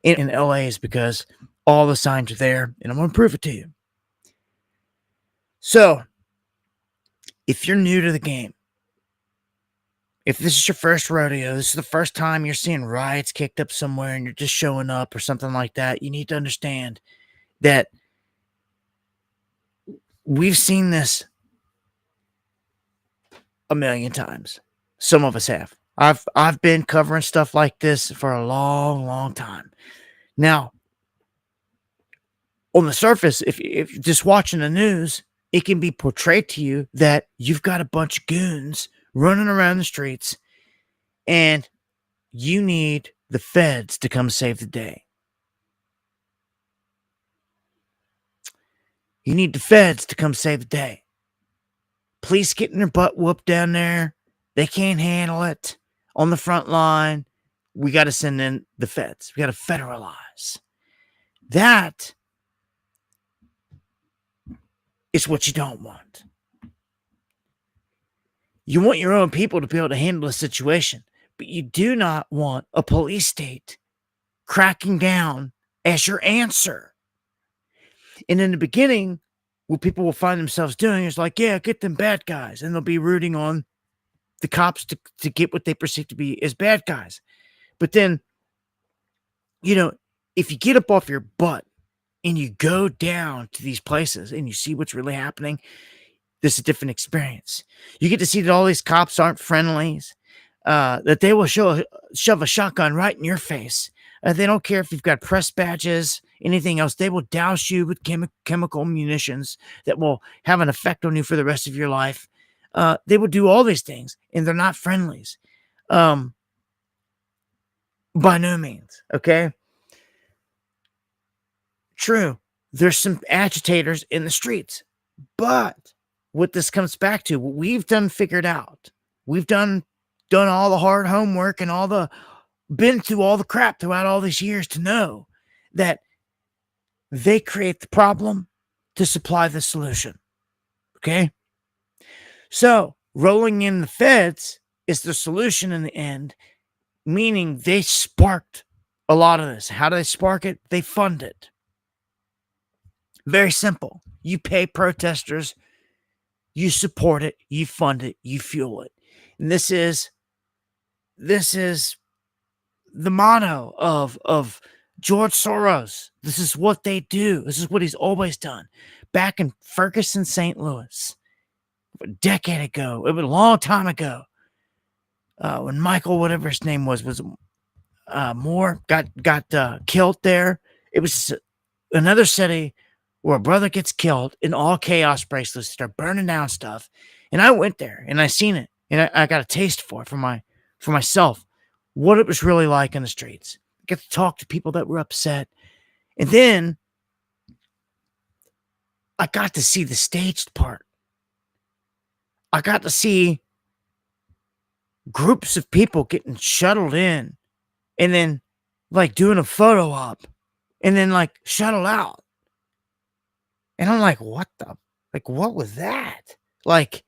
in LA is because all the signs are there, and I'm going to prove it to you. So, if you're new to the game, if this is your first rodeo, this is the first time you're seeing riots kicked up somewhere and you're just showing up or something like that, you need to understand that we've seen this a million times. Some of us have. I've been covering stuff like this for a long, long time. Now, on the surface, if you're just watching the news, it can be portrayed to you that you've got a bunch of goons running around the streets and you need the feds to come save the day. You need the feds to come save the day. Police getting their butt whooped down there. They can't handle it. On the front line, we got to send in the feds. We got to federalize. That is what you don't want. You want your own people to be able to handle a situation, but you do not want a police state cracking down as your answer. And in the beginning, what people will find themselves doing is like, yeah, get them bad guys. And they'll be rooting on the cops to get what they perceive to be as bad guys. But then, if you get up off your butt and you go down to these places and you see what's really happening, this is a different experience. You get to see that all these cops aren't friendlies, that they will shove a shotgun right in your face. They don't care if you've got press badges, anything else. They will douse you with chemical munitions that will have an effect on you for the rest of your life. They will do all these things, and they're not friendlies. By no means, okay? True, there's some agitators in the streets, but what this comes back to, what we've figured out, we've done all the hard homework and been through all the crap throughout all these years to know that they create the problem to supply the solution. Okay? So, rolling in the feds is the solution in the end, meaning they sparked a lot of this. How do they spark it? They fund it. Very simple. You pay protesters, you support it, you fund it, you fuel it. And this is the motto of George Soros. This is what they do. This is what he's always done. Back in Ferguson, St. Louis, a decade ago, it was a long time ago, when Michael, whatever his name was Moore, got killed there. It was another city where a brother gets killed and all chaos breaks loose, start burning down stuff. And I went there and I seen it, and I got a taste for it for myself, what it was really like in the streets. I get to talk to people that were upset. And then I got to see the staged part. I got to see groups of people getting shuttled in and then like doing a photo op and then like shuttled out. And I'm like, what was that? Like,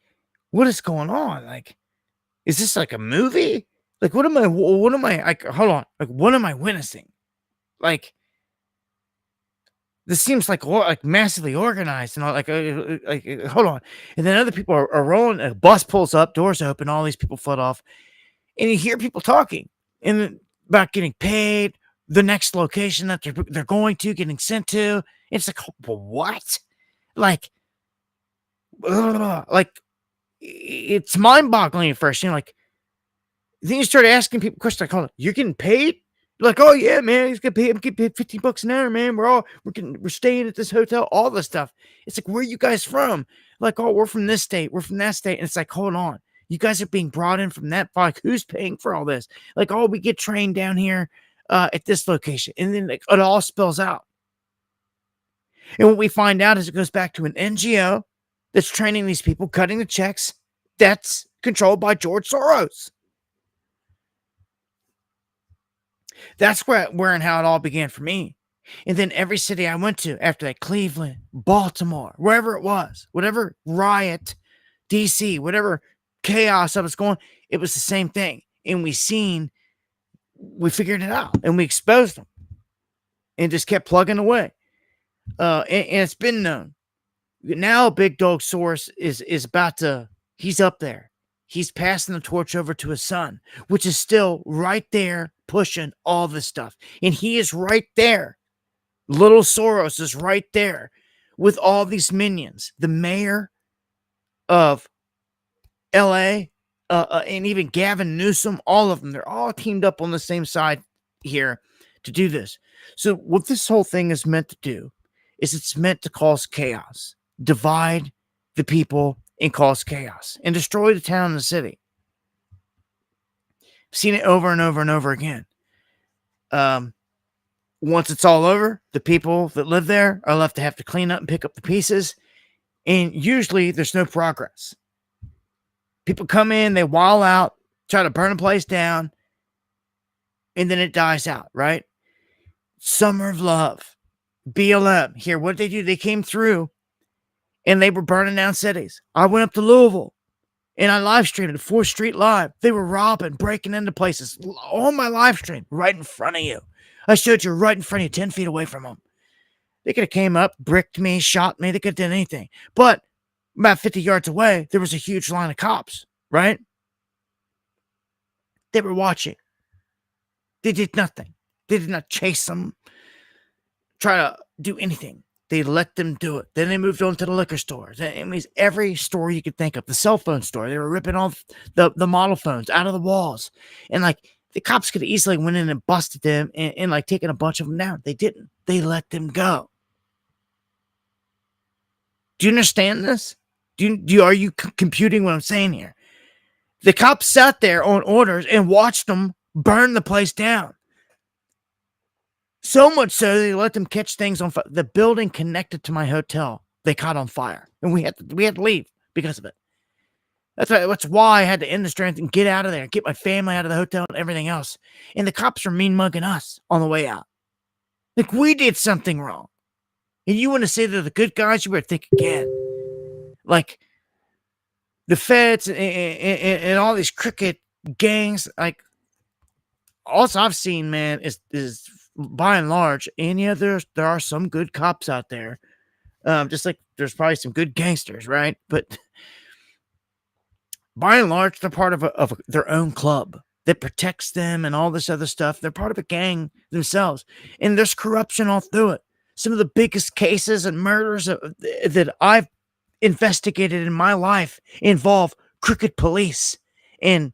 what is going on? Like, is this like a movie? Like, what am I, like, hold on. Like, what am I witnessing? Like, this seems like massively organized and all, like, hold on. And then other people are rolling. A bus pulls up, doors open, all these people flood off. And you hear people talking about getting paid, the next location that they're going to, getting sent to. It's like, what? Like, it's mind-boggling at first. Like, then you start asking people questions like, you're getting paid? You're like, oh yeah, man, he's getting paid. I'm getting paid $15 an hour, man. We're staying at this hotel, all this stuff. It's like, where are you guys from? Like, oh, we're from this state, we're from that state. And it's like, hold on. You guys are being brought in from that. Like, who's paying for all this? Like, oh, we get trained down here at this location. And then like, it all spills out. And what we find out is it goes back to an NGO that's training these people, cutting the checks, that's controlled by George Soros. That's where and how it all began for me. And then every city I went to after that, Cleveland, Baltimore, wherever it was, whatever riot, DC, whatever chaos that was going, it was the same thing. And we figured it out and we exposed them and just kept plugging away. And it's been known. Now Big Dog Source is about to, he's up there. He's passing the torch over to his son, which is still right there pushing all this stuff. And he is right there. Little Soros is right there with all these minions. The mayor of LA, and even Gavin Newsom, all of them, they're all teamed up on the same side here to do this. So what this whole thing is meant to do is it's meant to cause chaos, divide the people and cause chaos and destroy the town and the city. I've seen it over and over and over again. Once it's all over, the people that live there are left to have to clean up and pick up the pieces. And usually there's no progress. People come in, they wall out, try to burn a place down, and then it dies out, right? Summer of Love, BLM. Here, what did they do? They came through and they were burning down cities. I went up to Louisville and I live streamed 4th Street Live. They were robbing, breaking into places on my live stream right in front of you. I showed you right in front of you, 10 feet away from them. They could have came up, bricked me, shot me. They could have done anything. But about 50 yards away, there was a huge line of cops, right? They were watching. They did nothing. They did not chase them, try to do anything. They let them do it. Then they moved on to the liquor stores. It means every store you could think of. The cell phone store. They were ripping off the model phones out of the walls. And like, the cops could have easily went in and busted them and like taken a bunch of them down. They didn't. They let them go. Do you understand this? Are you computing what I'm saying here? The cops sat there on orders and watched them burn the place down. So much so they let them catch things on fire. The building connected to my hotel, they caught on fire, and we had to leave because of it. That's why I had to end the strength and get out of there, get my family out of the hotel and everything else. And the cops are mean mugging us on the way out. Like we did something wrong. And you want to say they're the good guys, you better think again. Like the feds and all these cricket gangs, like all I've seen, man, is by and large, and yeah, there are some good cops out there. Just like there's probably some good gangsters, right? But by and large, they're part of their own club that protects them and all this other stuff. They're part of a gang themselves. And there's corruption all through it. Some of the biggest cases and murders that I've investigated in my life involve crooked police and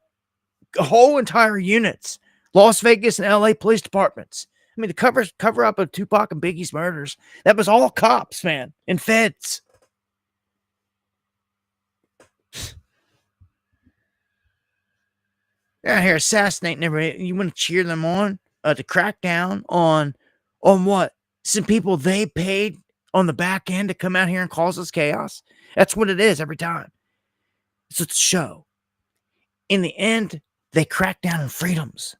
whole entire units. Las Vegas and LA police departments. I mean, the cover up of Tupac and Biggie's murders, that was all cops, man, and feds. They're out here assassinating everybody. You want to cheer them on to crack down on what? Some people they paid on the back end to come out here and cause us chaos. That's what it is every time. It's a show. In the end, they crack down on freedoms.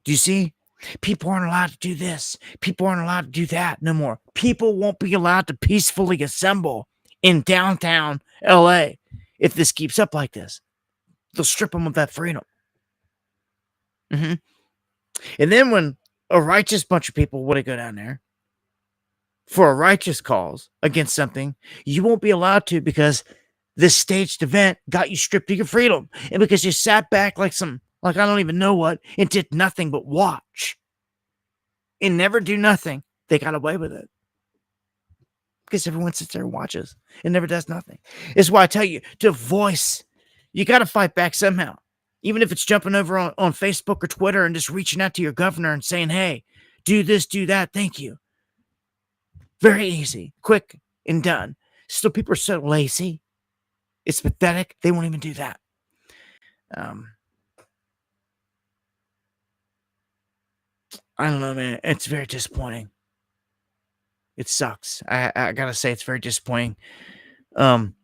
Do you see? People aren't allowed to do this. People aren't allowed to do that no more. People won't be allowed to peacefully assemble in downtown LA if this keeps up like this. They'll strip them of that freedom. And then when a righteous bunch of people want to go down there for a righteous cause against something, you won't be allowed to because this staged event got you stripped of your freedom. And because you sat back like I don't even know what, and did nothing but watch and never do nothing, they got away with it. Because everyone sits there and watches and never does nothing. It's why I tell you to voice. You got to fight back somehow. Even if it's jumping over on Facebook or Twitter and just reaching out to your governor and saying, hey, do this, do that. Thank you. Very easy, quick, and done. Still, people are so lazy. It's pathetic. They won't even do that. I don't know, man. It's very disappointing. It sucks. I gotta say, it's very disappointing. Um,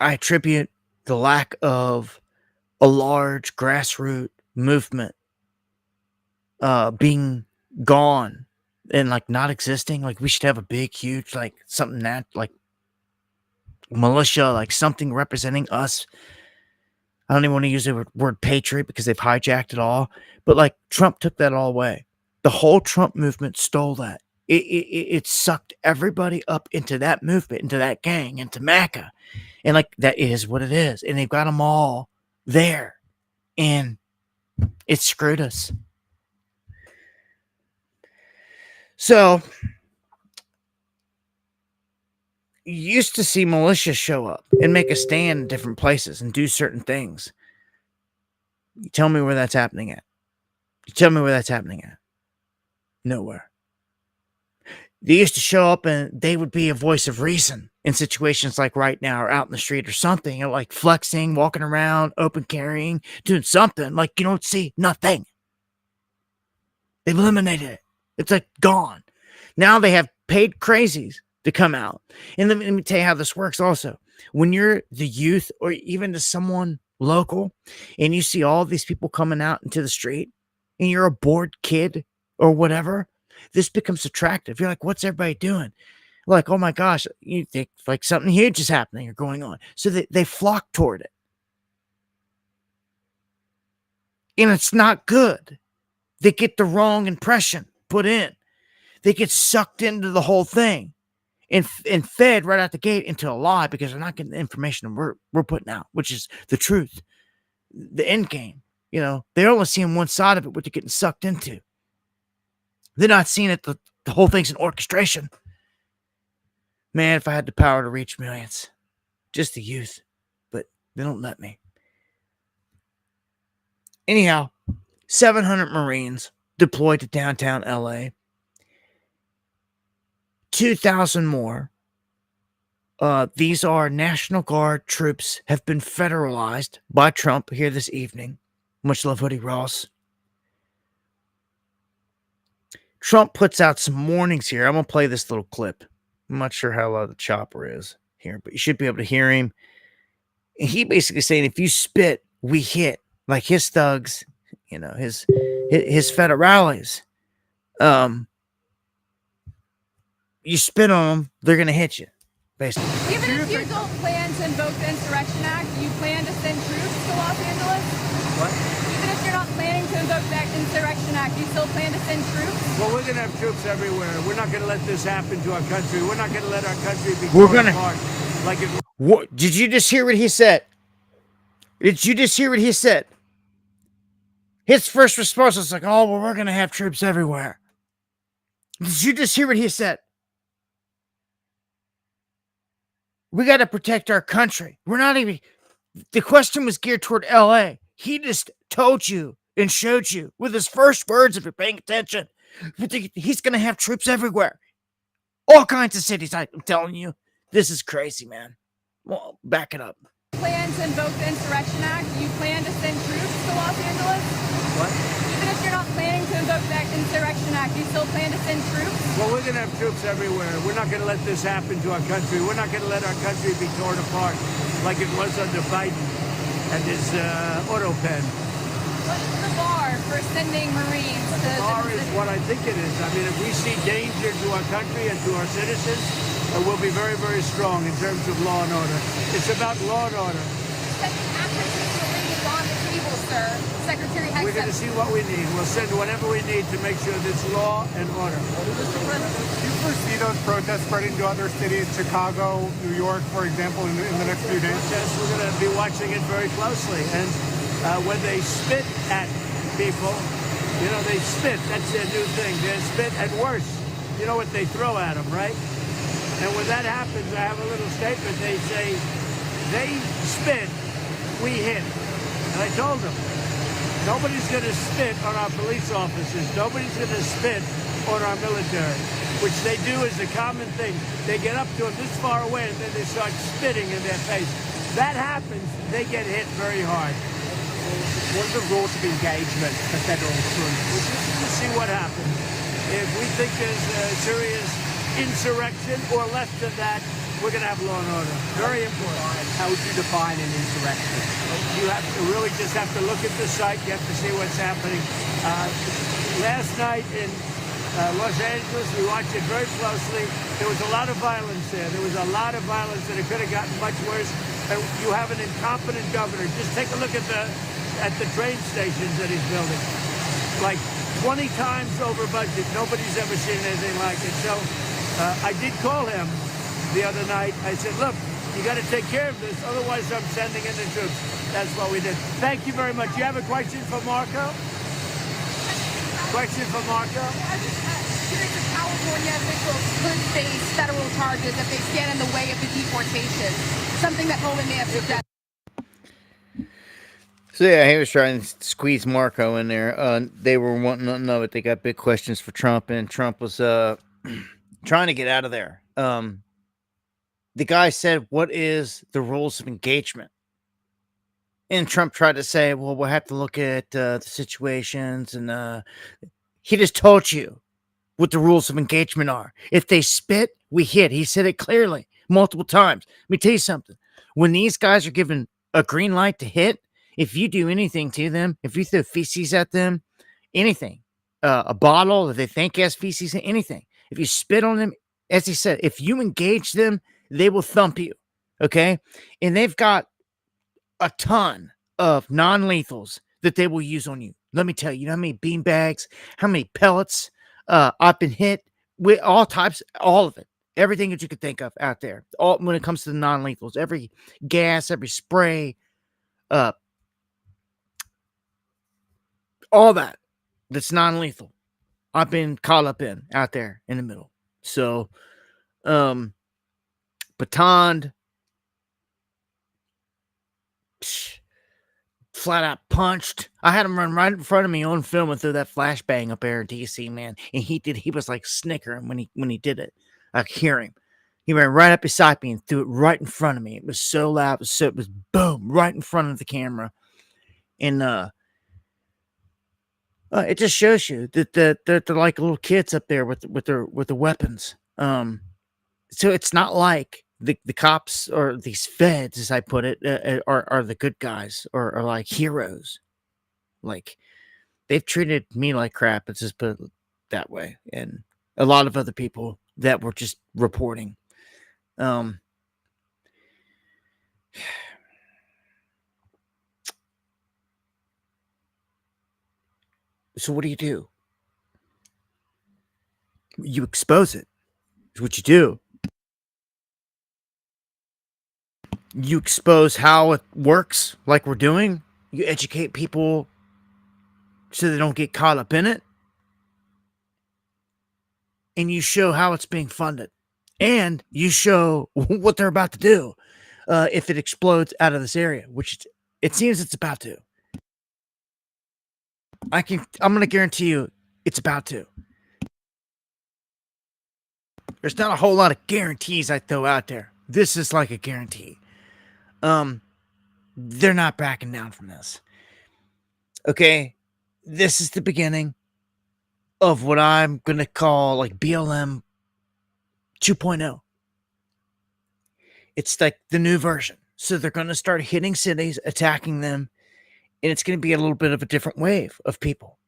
I attribute the lack of a large grassroots movement being gone and like not existing. Like we should have a big, huge, like something that like militia, like something representing us. I don't even want to use the word patriot because they've hijacked it all. But like Trump took that all away. The whole Trump movement stole that. It sucked everybody up into that movement, into that gang, into MACA. And like that is what it is. And they've got them all there. And it screwed us. So you used to see militia show up and make a stand in different places and do certain things. You tell me where that's happening at. You tell me where that's happening at. Nowhere. They used to show up and they would be a voice of reason in situations like right now or out in the street or something, or like flexing, walking around, open carrying, doing something. Like you don't see nothing. They've eliminated it. It's like gone. Now they have paid crazies to come out. And let me tell you how this works also. When you're the youth or even to someone local and you see all these people coming out into the street and you're a bored kid or whatever, this becomes attractive. You're like, what's everybody doing? Like, oh my gosh, you think like something huge is happening or going on. So they flock toward it. And it's not good. They get the wrong impression put in. They get sucked into the whole thing and fed right out the gate into a lie because they're not getting the information we're putting out, which is the truth, the end game. You know, they're only seeing one side of it, what they're getting sucked into. They're not seeing it. The whole thing's an orchestration. Man, if I had the power to reach millions, just the youth, but they don't let me. Anyhow, 700 Marines deployed to downtown LA. 2,000 more. These are National Guard troops have been federalized by Trump here this evening. Much love, Hoodie Ross. Trump puts out some warnings here. I'm going to play this little clip. I'm not sure how loud the chopper is here, but you should be able to hear him. And he basically saying, if you spit, we hit. Like his thugs, you know, his federales. You spit on them, they're going to hit you, basically. Even if you don't plan to invoke the Insurrection Act, you plan to send troops to Los Angeles? What? Even if you're not planning to invoke the Insurrection Act, you still plan to send troops? Well, we're going to have troops everywhere. We're not going to let this happen to our country. We're not going to let our country be torn apart like it. What? Did you just hear what he said? Did you just hear what he said? His first response was like, oh, well, we're going to have troops everywhere. Did you just hear what he said? We got to protect our country. We're not even... The question was geared toward LA. He just told you and showed you with his first words, if you're paying attention, he's going to have troops everywhere. All kinds of cities, I'm telling you. This is crazy, man. Well, back it up. Plan to invoke the Insurrection Act, you plan to send troops to Los Angeles? What? Even if you're not planning to invoke the Insurrection Act, you still plan to send troops? Well, we're going to have troops everywhere. We're not going to let this happen to our country. We're not going to let our country be torn apart like it was under Biden and his auto pen. What is the bar for sending Marines to The bar is what I think it is. I mean, if we see danger to our country and to our citizens, we'll be very, very strong in terms of law and order. It's about law and order. On the table, sir. Secretary Hegseth. We're going to see what we need. We'll send whatever we need to make sure there's law and order. Mr. President, do you foresee those protests spreading to other cities, Chicago, New York, for example, in the next few days? Yes, we're going to be watching it very closely. And when they spit at people, you know, they spit. That's their new thing. They spit and worse. You know what they throw at them, right? And when that happens, I have a little statement. They say, they spit, we hit. And I told them, nobody's going to spit on our police officers. Nobody's going to spit on our military, which they do as a common thing. They get up to them this far away and then they start spitting in their face. that happens, they get hit very hard. What are the rules of engagement for federal troops? We'll see what happens. If we think there's a serious insurrection or less than that, we're going to have law and order. Very important. How would you define an insurrection? You have to really just have to look at the site. You have to see what's happening. Last night in Los Angeles, we watched it very closely. There was a lot of violence there. There was a lot of violence, and it could have gotten much worse. And you have an incompetent governor. Just take a look at the train stations that he's building. Like 20 times over budget. Nobody's ever seen anything like it. So I did call him the other night. I said, look, you got to take care of this. Otherwise, I'm sending in the troops. That's what we did. Thank you very much. You have a question for Marco? Question for Marco? I'm just curious if California officials could face federal charges if they stand in the way of the deportation. Something that Poland may have suggested. So yeah, he was trying to squeeze Marco in there. They were wanting to know it. They got big questions for Trump, and Trump was trying to get out of there. The guy said, "What is the rules of engagement?" And Trump tried to say, "Well, we'll have to look at the situations." And he just told you what the rules of engagement are. If they spit, we hit. He said it clearly multiple times. Let me tell you something. When these guys are given a green light to hit, if you do anything to them, if you throw feces at them, anything, a bottle that they think has feces, anything, if you spit on them, as he said, if you engage them, they will thump you. Okay? And they've got a ton of non-lethals that they will use on you. Let me tell you, you know how many beanbags, how many pellets I've been hit with, all types, all of it. Everything that you could think of out there. All when it comes to the non-lethals, every gas, every spray, all that's non-lethal. I've been caught up in out there in the middle. So, batoned, flat out punched. I had him run right in front of me on film and threw that flashbang up there in DC, man. And he was like snickering when he did it. I could hear him. He ran right up beside me and threw it right in front of me. It was so loud. It was boom, right in front of the camera. And it just shows you that they're like little kids up there with the weapons. So it's not like the cops or these feds, as I put it, are the good guys or are like heroes. Like they've treated me like crap. Let's just put it that way, and a lot of other people that were just reporting. So what do? You expose it. It's what you do. You expose how it works, like we're doing. You educate people so they don't get caught up in it. And you show how it's being funded. And you show what they're about to do if it explodes out of this area, which it seems it's about to. I'm going to guarantee you it's about to. There's not a whole lot of guarantees I throw out there. This is like a guarantee. They're not backing down from this. Okay, this is the beginning of what I'm going to call like BLM 2.0. It's like the new version. So they're going to start hitting cities, attacking them, and it's going to be a little bit of a different wave of people.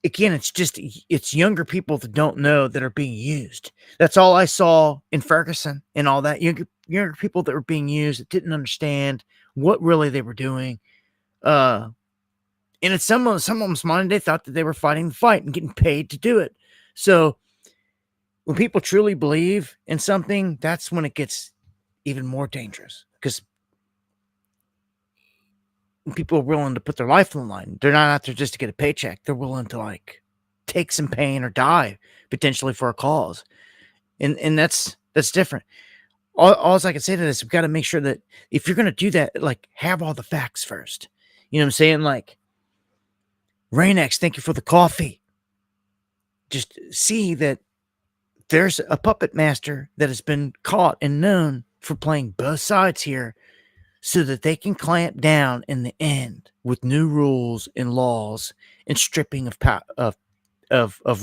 Again, it's younger people that don't know that are being used. That's all I saw in Ferguson and all that. Younger people that were being used that didn't understand what really they were doing. And in some of them's mind, they thought that they were fighting the fight and getting paid to do it. So when people truly believe in something, that's when it gets even more dangerous. Because when people are willing to put their life on the line, they're not out there just to get a paycheck. They're willing to like take some pain or die potentially for a cause. And that's different. All I can say to this, we've got to make sure that if you're going to do that, like have all the facts first. You know what I'm saying? Like, Rain-X, thank you for the coffee. Just see that there's a puppet master that has been caught and known for playing both sides here so that they can clamp down in the end with new rules and laws and stripping of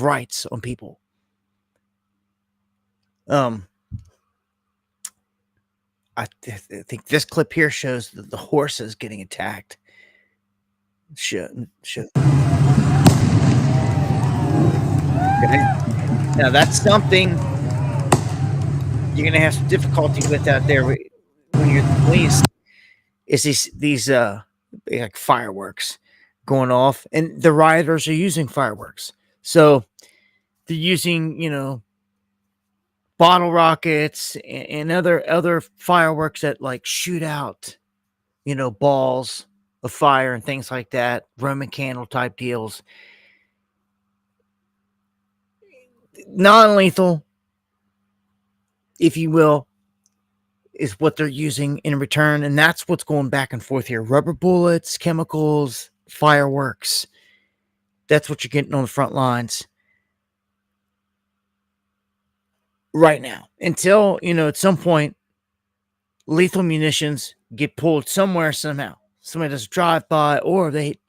rights on people. I think this clip here shows that the horses getting attacked. Should. Okay. Now that's something you're gonna have some difficulty with out there when you're the police. Is these like fireworks going off, and the rioters are using fireworks, so they're using bottle rockets and other fireworks that like shoot out balls of fire and things like that, Roman candle type deals. Non-lethal, if you will, is what they're using in return, and that's what's going back and forth here. Rubber bullets, chemicals, fireworks. That's what you're getting on the front lines right now, until at some point lethal munitions get pulled somewhere somehow. Somebody does a drive by, or they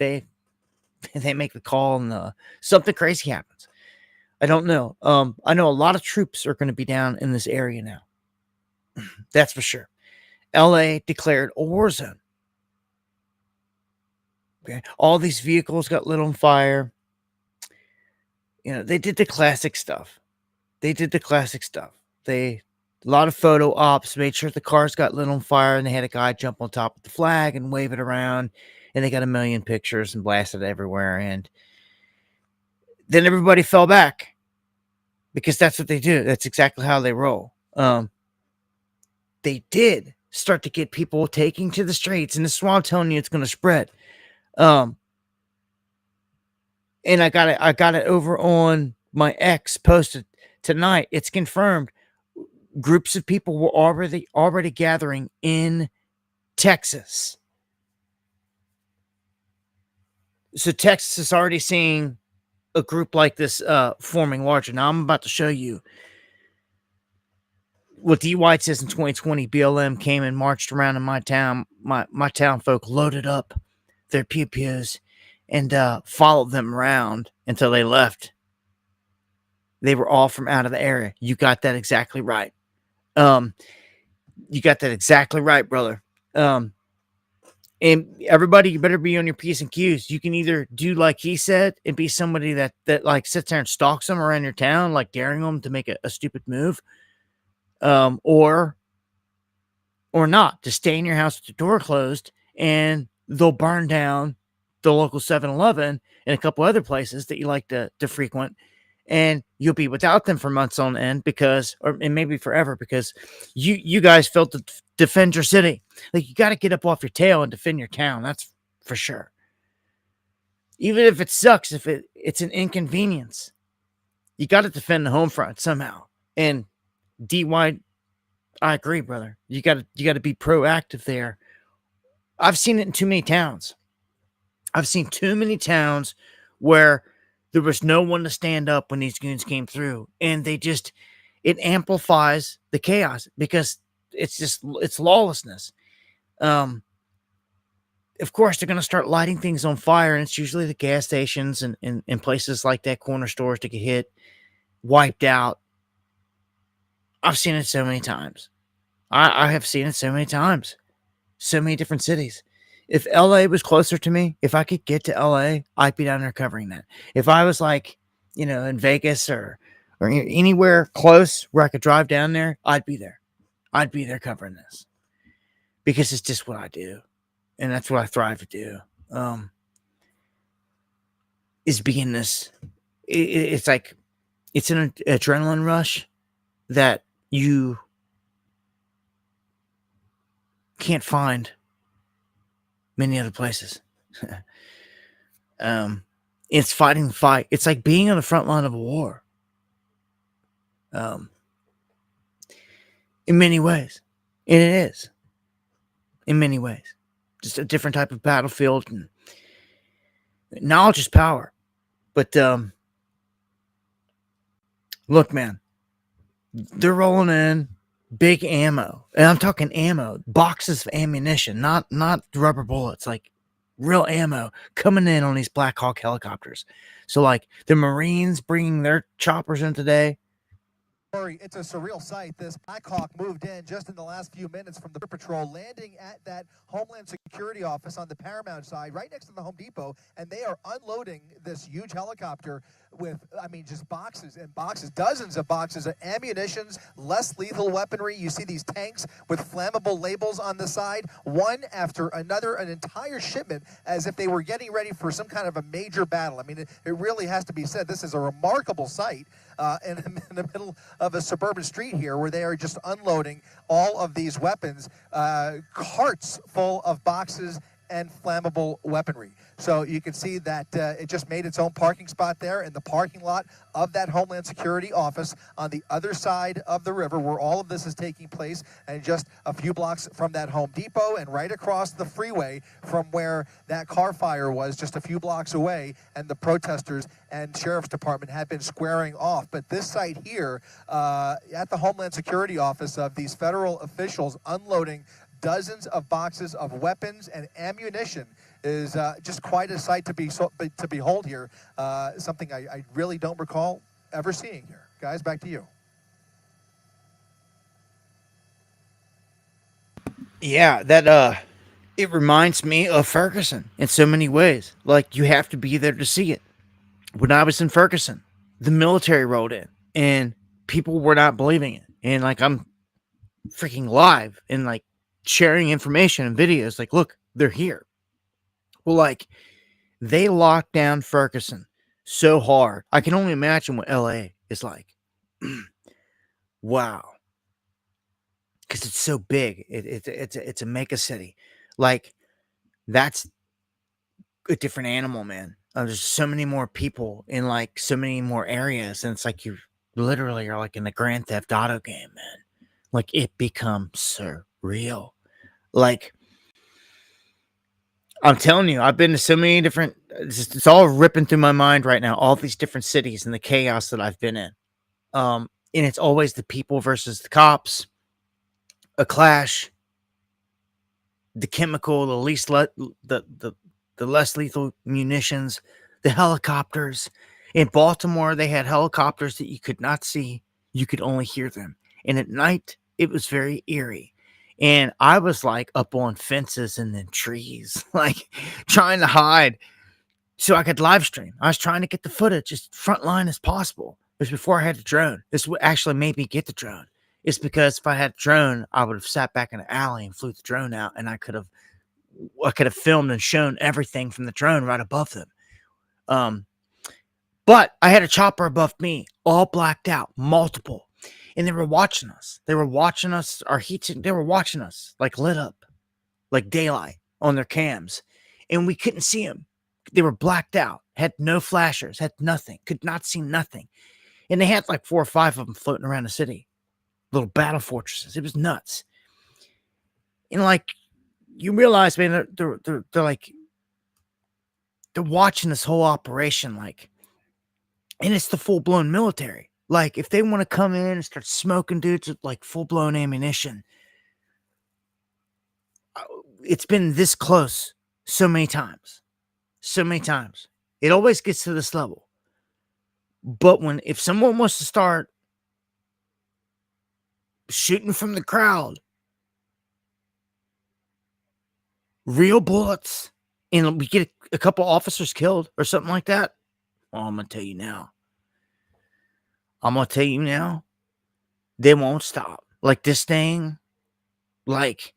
make the call and something crazy happens. I don't know. I know a lot of troops are going to be down in this area now. That's for sure. LA declared a war zone. Okay, all these vehicles got lit on fire. They did the classic stuff. A lot of photo ops, made sure the cars got lit on fire, and they had a guy jump on top of the flag and wave it around, and they got a million pictures and blasted everywhere. And then everybody fell back because that's what they do. That's exactly how they roll. They did start to get people taking to the streets, and this is why I'm telling you it's going to spread. And I got it over on my X posted tonight. It's confirmed. Groups of people were already gathering in Texas. So Texas is already seeing a group like this forming larger. Now I'm about to show you what D. White says in 2020. BLM came and marched around in my town. My town folk loaded up their pew-pews and followed them around until they left. They were all from out of the area. You got that exactly right. You got that exactly right, brother. And everybody, you better be on your P's and Q's. You can either do like he said and be somebody that like sits there and stalks them around your town, like daring them to make a stupid move, or not. Just stay in your house with the door closed, and they'll burn down the local 7-Eleven and a couple other places that you like to frequent, and you'll be without them for months on end and maybe forever, because you guys failed to defend your city. Like, you got to get up off your tail and defend your town. That's for sure. Even if it sucks, if it's an inconvenience, you got to defend the home front somehow. And DY, I agree, brother. You got to be proactive there. I've seen it in too many towns. I've seen too many towns where there was no one to stand up when these goons came through, and it amplifies the chaos because it's lawlessness. Of course, they're going to start lighting things on fire, and it's usually the gas stations and places like that, corner stores, to get hit, wiped out. I've seen it so many times. I have seen it so many times. So many different cities. If LA was closer to me, if I could get to LA, I'd be down there covering that. If I was like, in Vegas or anywhere close where I could drive down there, I'd be there. I'd be there covering this because it's just what I do. And that's what I thrive to do. Is begin this. It's like, it's an adrenaline rush that you can't find many other places. It's fighting the fight. It's like being on the front line of a war. In many ways. And it is. In many ways. Just a different type of battlefield. And knowledge is power. But look, man. They're rolling in. big ammo, and I'm talking ammo, boxes of ammunition, not rubber bullets, like real ammo coming in on these Black Hawk helicopters. So like the Marines bringing their choppers in today. It's a surreal sight. This Black Hawk moved in just in the last few minutes from the Patrol, landing at that Homeland Security office on the Paramount side, right next to the Home Depot, and they are unloading this huge helicopter with, I mean, just boxes and boxes, dozens of boxes of ammunitions, less lethal weaponry. You see these tanks with flammable labels on the side, one after another, an entire shipment, as if they were getting ready for some kind of a major battle. I mean, it really has to be said, this is a remarkable sight. In the middle of a suburban street here, where they are just unloading all of these weapons, carts full of boxes and flammable weaponry. So you can see that it just made its own parking spot there in the parking lot of that Homeland Security office on the other side of the river, where all of this is taking place, and just a few blocks from that Home Depot and right across the freeway from where that car fire was, just a few blocks away, and the protesters and Sheriff's Department had been squaring off. But this site here at the Homeland Security office of these federal officials unloading dozens of boxes of weapons and ammunition is just quite a sight to behold here. Something I really don't recall ever seeing here. Guys, back to you. Yeah, that it reminds me of Ferguson in so many ways. Like, you have to be there to see it. When I was in Ferguson, the military rolled in and people were not believing it. And like, I'm freaking live and like sharing information and videos. Like, look, they're here. Well, like, they locked down Ferguson so hard. I can only imagine what LA is like. Wow. Because it's so big. It's a mega city. Like, that's a different animal, man. There's so many more people in like so many more areas, and it's like you literally are like in the Grand Theft Auto game, man. Like, it becomes surreal. Like, I'm telling you, I've been to so many different. It's all ripping through my mind right now. All these different cities and the chaos that I've been in. And it's always the people versus the cops, a clash, the chemical, the less lethal munitions, the helicopters. In Baltimore, they had helicopters that you could not see; you could only hear them. And at night, it was very eerie. And I was like up on fences and then trees, like trying to hide so I could live stream. I was trying to get the footage as frontline as possible. It was before I had the drone. This what actually made me get the drone. It's because if I had a drone, I would have sat back in an alley and flew the drone out, and I could have filmed and shown everything from the drone right above them. But I had a chopper above me, all blacked out, multiple. And they were watching us. They were watching us, our heat. They were watching us, like lit up, like daylight on their cams. And we couldn't see them. They were blacked out, had no flashers, had nothing, could not see nothing. And they had like 4 or 5 of them floating around the city, little battle fortresses. It was nuts. And like, you realize, man, they're like, they're watching this whole operation, like, and it's the full blown military. Like, if they want to come in and start smoking dudes with like full blown ammunition, it's been this close so many times. So many times. It always gets to this level. But if someone wants to start shooting from the crowd, real bullets, and we get a couple officers killed or something like that, well, I'm going to tell you now. They won't stop. Like, this thing, like,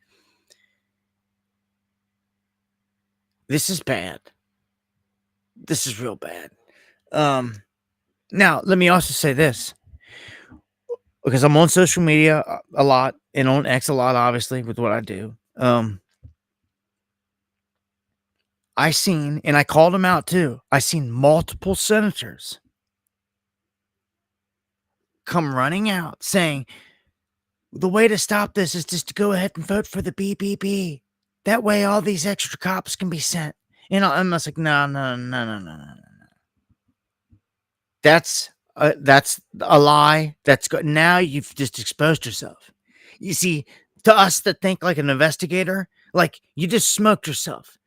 this is bad. This is real bad. Now, let me also say this, because I'm on social media a lot and on X a lot, obviously, with what I do. I seen, and I called them out too, I seen multiple senators come running out saying, the way to stop this is just to go ahead and vote for the BBB. That way all these extra cops can be sent. And I'm just like, no. That's a lie. That's good. Now you've just exposed yourself. You see, to us that think like an investigator, like you just smoked yourself.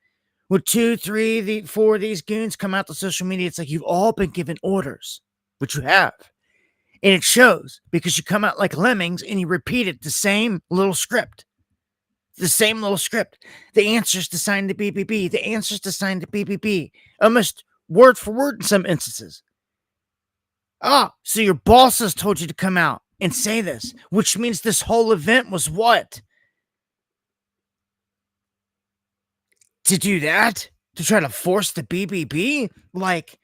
When 2, 3, 4 of these goons come out to social media, it's like you've all been given orders, which you have. And it shows because you come out like lemmings and you repeat it, the same little script. The same little script. The answers to sign the BBB. The answers to sign the BBB. Almost word for word in some instances. So your bosses told you to come out and say this, which means this whole event was what? To do that? To try to force the BBB? Like,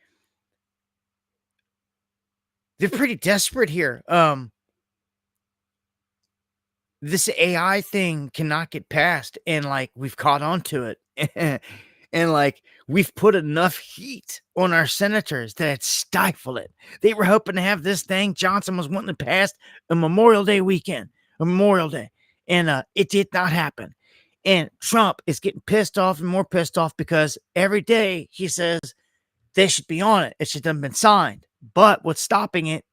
they're pretty desperate here. This AI thing cannot get past, and like we've caught on to it. And like we've put enough heat on our senators that it stifled it. They were hoping to have this thing. Johnson was wanting to pass a Memorial Day weekend, a Memorial Day, and it did not happen. And Trump is getting pissed off and more pissed off because every day he says they should be on it. It should have been signed. But what's stopping it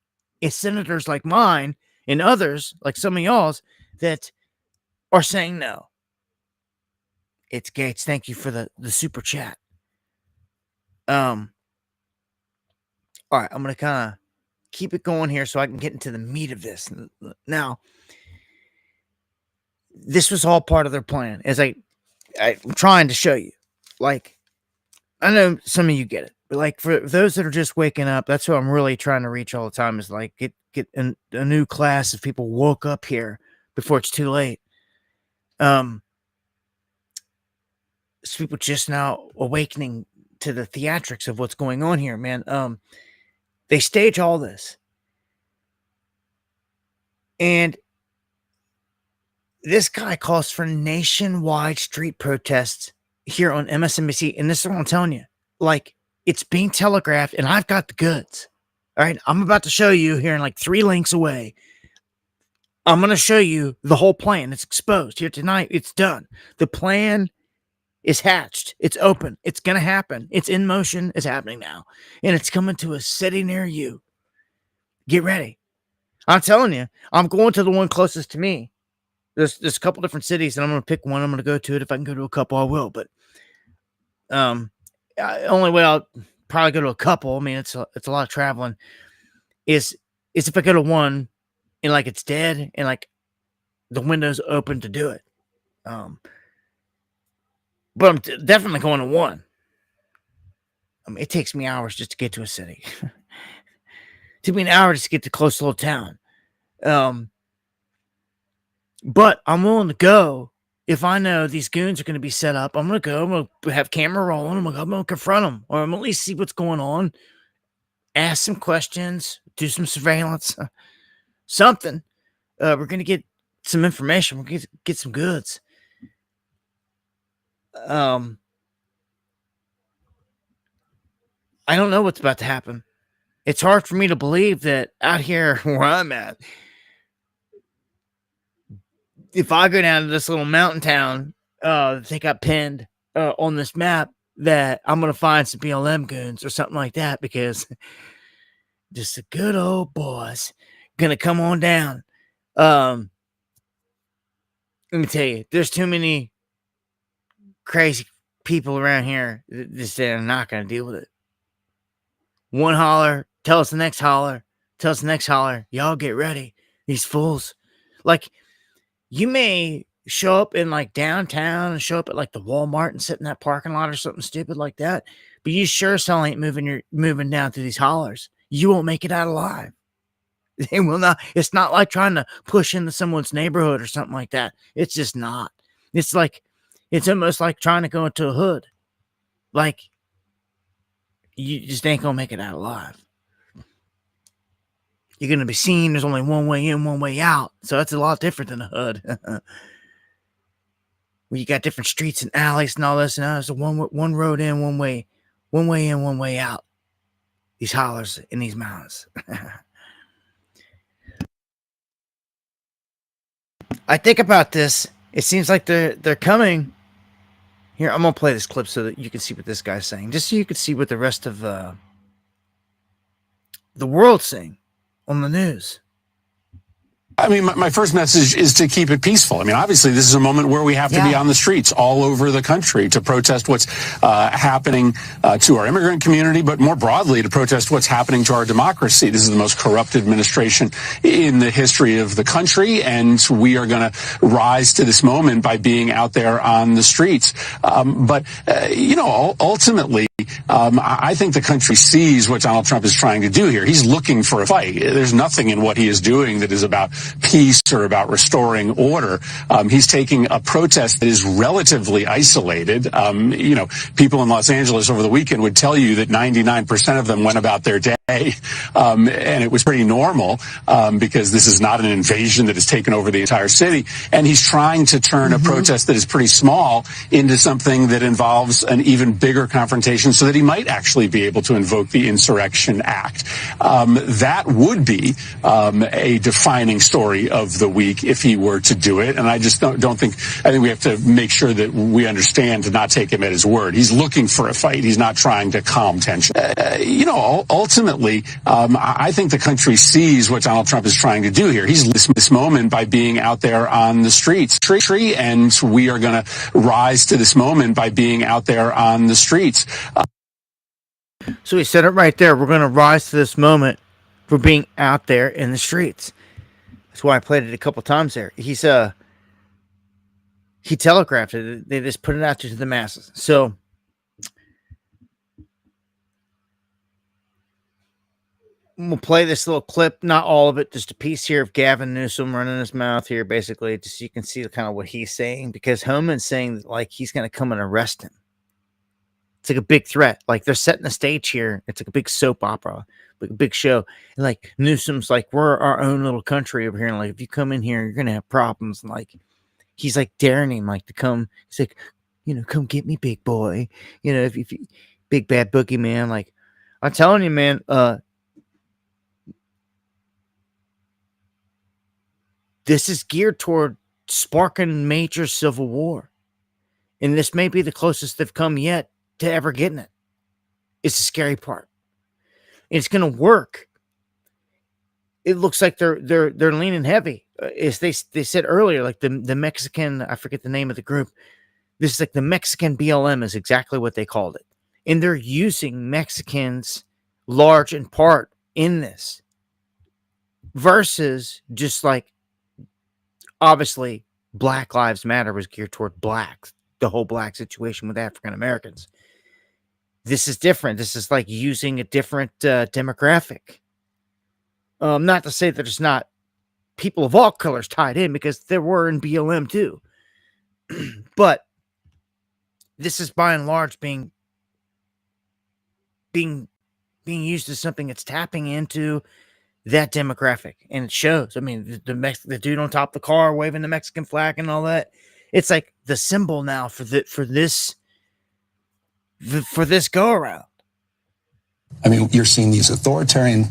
is senators like mine and others, like some of y'all's, that are saying no. It's Gates. Thank you for the super chat. All right, I'm gonna kind of keep it going here so I can get into the meat of this. Now, this was all part of their plan. As I'm trying to show you, like, I know some of you get it, but like for those that are just waking up, that's what I'm really trying to reach all the time. Is like get a new class of people woke up here before it's too late. People just now awakening to the theatrics of what's going on here, man. They stage all this, and this guy calls for nationwide street protests here on MSNBC, and this is what I'm telling you. Like, it's being telegraphed, and I've got the goods. All right, I'm about to show you here in like 3 links away. I'm going to show you the whole plan. It's exposed here tonight. It's done. The plan is hatched. It's open. It's going to happen. It's in motion. It's happening now. And it's coming to a city near you. Get ready. I'm telling you, I'm going to the one closest to me. There's a couple different cities, and I'm going to pick one. I'm going to go to it. If I can go to a couple, I will. But only way I'll probably go to a couple. I mean, it's a lot of traveling. Is if I go to one and like it's dead and like the window's open to do it. But I'm definitely going to one. I mean, it takes me hours just to get to a city. It took me an hour just to get to a close little town. But I'm willing to go if I know these goons are going to be set up. I'm going to go. I'm going to have camera rolling. I'm going to confront them, or I'm going to at least see what's going on. Ask some questions. Do some surveillance. Something. We're going to get some information. We're going to get some goods. I don't know what's about to happen. It's hard for me to believe that out here where I'm at, if I go down to this little mountain town that they got pinned on this map, that I'm going to find some BLM goons or something like that, because just a good old boss going to come on down. Let me tell you, there's too many crazy people around here that are not going to deal with it. One holler, tell us the next holler, tell us the next holler. Y'all get ready. These fools. Like, you may show up in like downtown and show up at like the Walmart and sit in that parking lot or something stupid like that, but you sure as hell ain't moving down through these hollers. You won't make it out alive. They will not. It's not like trying to push into someone's neighborhood or something like that. It's just not. It's almost like trying to go into a hood. Like, you just ain't gonna make it out alive. You're gonna be seen. There's only one way in, one way out. So that's a lot different than a hood. Where you got different streets and alleys and all this. And there's one road in, one way in, one way out. These hollers in these mountains. I think about this. It seems like they're coming. Here, I'm gonna play this clip so that you can see what this guy's saying, just so you can see what the rest of the world's saying on the news. I mean, my first message is to keep it peaceful. I mean, obviously, this is a moment where we have to be on the streets all over the country to protest what's happening to our immigrant community, but more broadly to protest what's happening to our democracy. This is the most corrupt administration in the history of the country, and we are going to rise to this moment by being out there on the streets. Ultimately, I think the country sees what Donald Trump is trying to do here. He's looking for a fight. There's nothing in what he is doing that is about peace or about restoring order. He's taking a protest that is relatively isolated. People in Los Angeles over the weekend would tell you that 99% of them went about their day, and it was pretty normal because this is not an invasion that has taken over the entire city. And he's trying to turn a protest that is pretty small into something that involves an even bigger confrontation so that he might actually be able to invoke the Insurrection Act. That would be a defining story of the week if he were to do it. And I just don't think, I think we have to make sure that we understand to not take him at his word. He's looking for a fight. He's not trying to calm tension. Ultimately, I think the country sees what Donald Trump is trying to do here. He's this moment by being out there on the streets, and we are going to rise to this moment by being out there on the streets. So he said it right there. We're going to rise to this moment for being out there in the streets. That's why I played it a couple times there. He telegraphed it. They just put it out to the masses. So we'll play this little clip, not all of it, just a piece here of Gavin Newsom running his mouth here, basically, just so you can see kind of what he's saying, because Homan's saying that, like, he's going to come and arrest him. It's like a big threat. Like, they're setting the stage here. It's like a big soap opera, like a big show. And like Newsom's like, we're our own little country over here. And like, if you come in here, you're going to have problems. And like, he's like daring him like to come. He's like, come get me, big boy. If you big bad boogeyman. Like, I'm telling you, man, this is geared toward sparking major civil war. And this may be the closest they've come yet to ever getting it. It's the scary part. It's going to work. It looks like they're leaning heavy. As they said earlier, like the Mexican, I forget the name of the group. This is like the Mexican BLM is exactly what they called it. And they're using Mexicans large in part in this. Versus just like, obviously, Black Lives Matter was geared toward blacks. The whole black situation with African Americans. This is different. This is like using a different demographic. Not to say that there's not people of all colors tied in, because there were in BLM too. But this is by and large being used as something that's tapping into that demographic, and it shows. I mean, the dude on top of the car waving the Mexican flag and all that. It's like the symbol now for this go around. I mean, you're seeing these authoritarian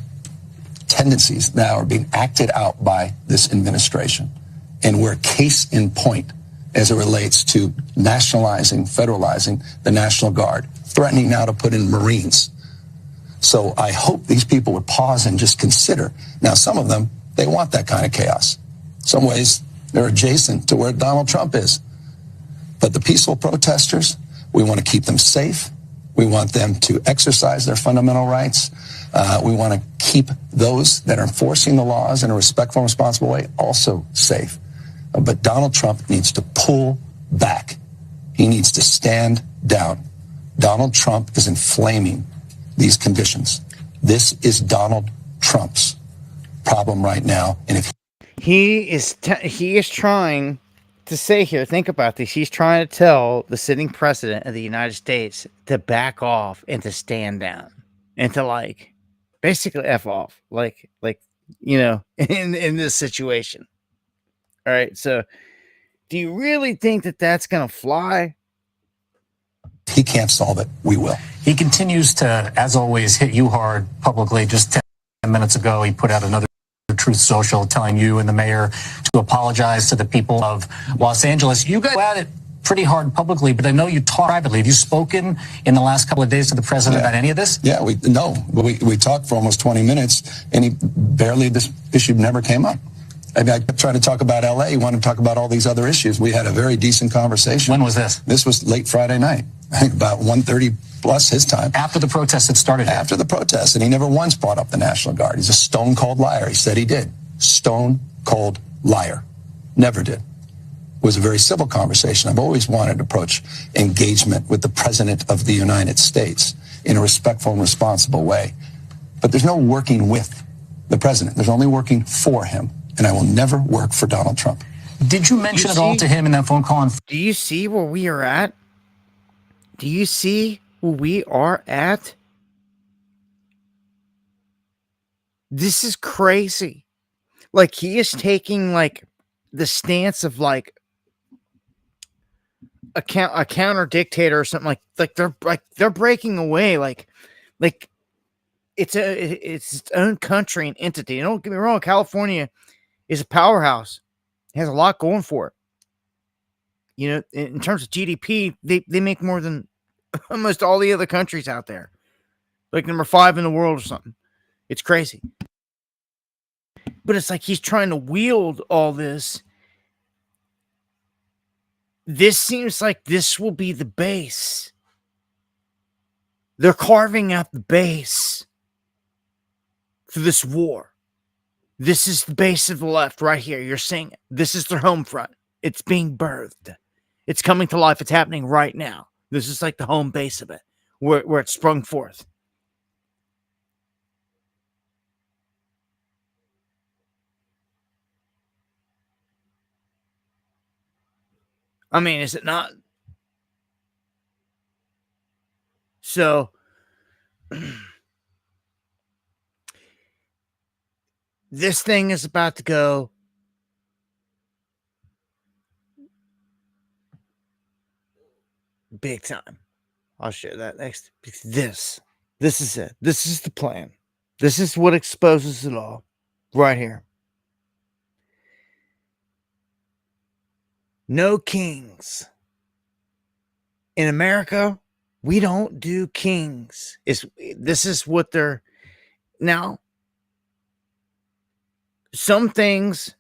tendencies now are being acted out by this administration, and we're case in point as it relates to nationalizing, federalizing the National Guard, threatening now to put in Marines. So I hope these people would pause and just consider. Now, some of them, they want that kind of chaos. Some ways they're adjacent to where Donald Trump is. But the peaceful protesters, we want to keep them safe. We want them to exercise their fundamental rights. We want to keep those that are enforcing the laws in a respectful and responsible way also safe. But Donald Trump needs to pull back. He needs to stand down. Donald Trump is inflaming these conditions. This is Donald Trump's problem right now. And if he is trying to say here, think about this. He's trying to tell the sitting president of the United States to back off and to stand down and to like basically F off, like, in this situation. All right. So do you really think that that's going to fly? he can't solve it, we will. He continues to, as always, hit you hard publicly. Just 10 minutes ago, he put out another Truth Social telling you and the mayor to apologize to the people of Los Angeles. You guys at it pretty hard publicly, but I know you talk privately. Have you spoken in the last couple of days to the president about any of this? Yeah, we talked for almost 20 minutes, and this issue never came up. I mean, I kept trying to talk about LA. He wanted to talk about all these other issues. We had a very decent conversation. When was this? This was late Friday night, I think about 1:30 plus his time. After the protests had started? After the protests, and he never once brought up the National Guard. He's a stone-cold liar. He said he did. Stone-cold liar. Never did. It was a very civil conversation. I've always wanted to approach engagement with the President of the United States in a respectful and responsible way. But there's no working with the President. There's only working for him. And I will never work for Donald Trump. Did you mention it all to him in that phone call? Do you see where we are at? Do you see where we are at? This is crazy. Like, he is taking, like, the stance of, like, a counter dictator or something. Like they're breaking away. Like it's its own country and entity. And don't get me wrong, California is a powerhouse. It has a lot going for it. You know, in terms of GDP, they make more than almost all the other countries out there. Like number 5 in the world or something. It's crazy. But it's like he's trying to wield all this. This seems like this will be the base. They're carving out the base for this war. This is the base of the left right here. You're seeing it. This is their home front. It's being birthed. It's coming to life. It's happening right now. This is like the home base of it, where it sprung forth. I mean, is it not? So, this thing is about to go big time. I'll share that next. This is it. This is the plan. This is what exposes it all right here. No kings. In America, we don't do kings. This is what they're... Now, some things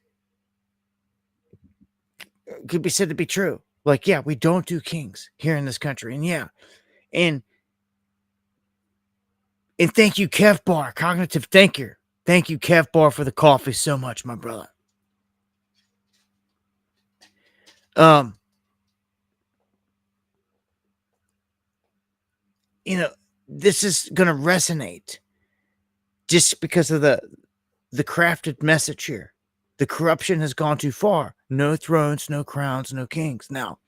could be said to be true. Like, yeah, we don't do kings here in this country. And yeah. And thank you, Kev Bar, cognitive thinker. Thank you, Kev Bar, for the coffee so much, my brother. You know, this is going to resonate just because of the crafted message here. The corruption has gone too far. No thrones, no crowns, no kings. Now,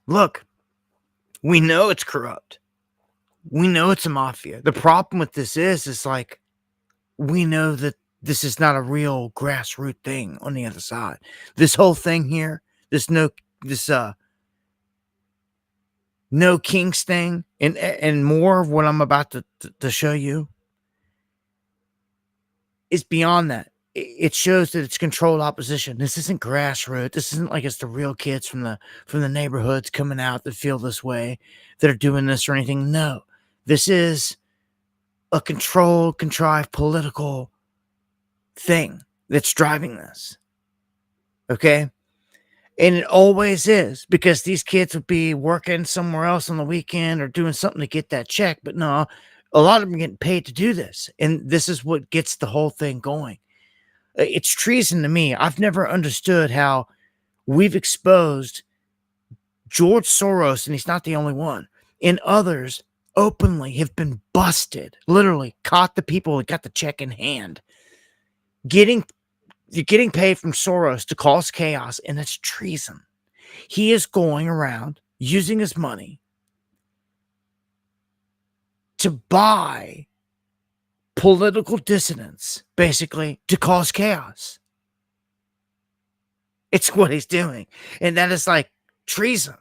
look, we know it's corrupt. We know it's a mafia. The problem with this is like, we know that this is not a real grassroots thing on the other side. This whole thing here, no kings thing, and more of what I'm about to show you is beyond that. It shows that it's controlled opposition. This isn't grassroots. This isn't like it's the real kids from the neighborhoods coming out that feel this way, that are doing this or anything. No, this is a controlled, contrived political thing that's driving this. Okay? And it always is, because these kids would be working somewhere else on the weekend or doing something to get that check. But no, a lot of them are getting paid to do this. And this is what gets the whole thing going. It's treason to me. I've never understood how we've exposed George Soros, and he's not the only one, and others openly have been busted, literally caught the people that got the check in hand. You're getting paid from Soros to cause chaos, and it's treason. He is going around using his money to buy political dissidents, basically, to cause chaos. It's what he's doing. And that is like treason.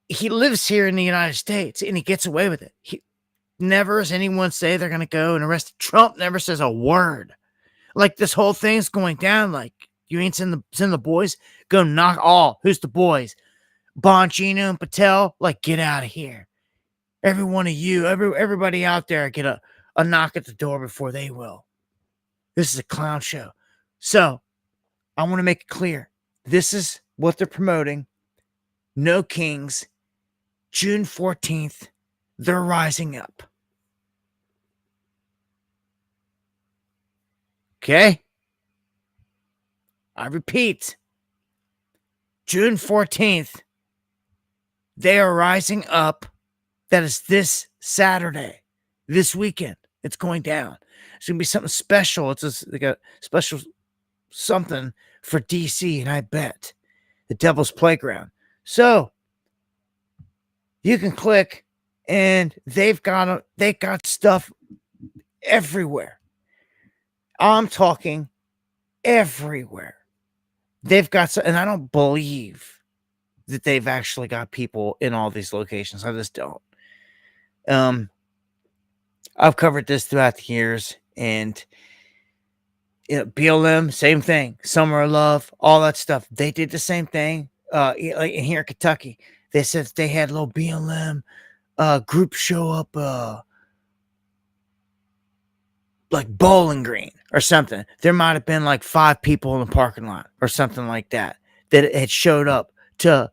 He lives here in the United States, and he gets away with it. He never has anyone say they're going to go and arrest. Trump never says a word. Like, this whole thing's going down. Like, you ain't send the boys. Go knock all. Who's the boys? Bongino and Patel. Like, get out of here. Every one of you, everybody out there, get a knock at the door before they will. This is a clown show. So, I want to make it clear. This is what they're promoting. No Kings, June 14th, they're rising up. Okay? I repeat, June 14th, they are rising up. That is this Saturday, this weekend. It's going down. It's going to be something special. It's like a special something for DC, and I bet the Devil's Playground. So you can click, and they got stuff everywhere. I'm talking everywhere. They've got, and I don't believe that they've actually got people in all these locations. I just don't. I've covered this throughout the years, and BLM, same thing. Summer of Love, all that stuff. They did the same thing. Like here in Kentucky, they said they had a little BLM group show up, like Bowling Green or something. There might have been like 5 people in the parking lot or something like that had showed up to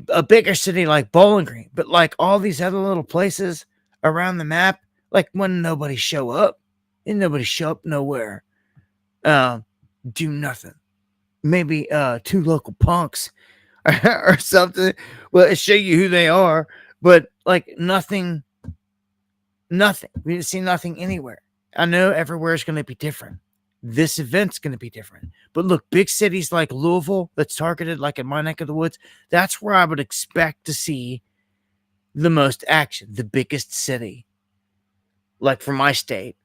a bigger city like Bowling Green. But like all these other little places around the map, like when nobody show up, and nobody show up nowhere, do nothing. Maybe 2 local punks or something. Well, it show you who they are, but like nothing. We didn't see nothing anywhere. I know everywhere is going to be different. This event's going to be different. But look, big cities like Louisville, that's targeted like in my neck of the woods, that's where I would expect to see the most action, the biggest city, like for my state.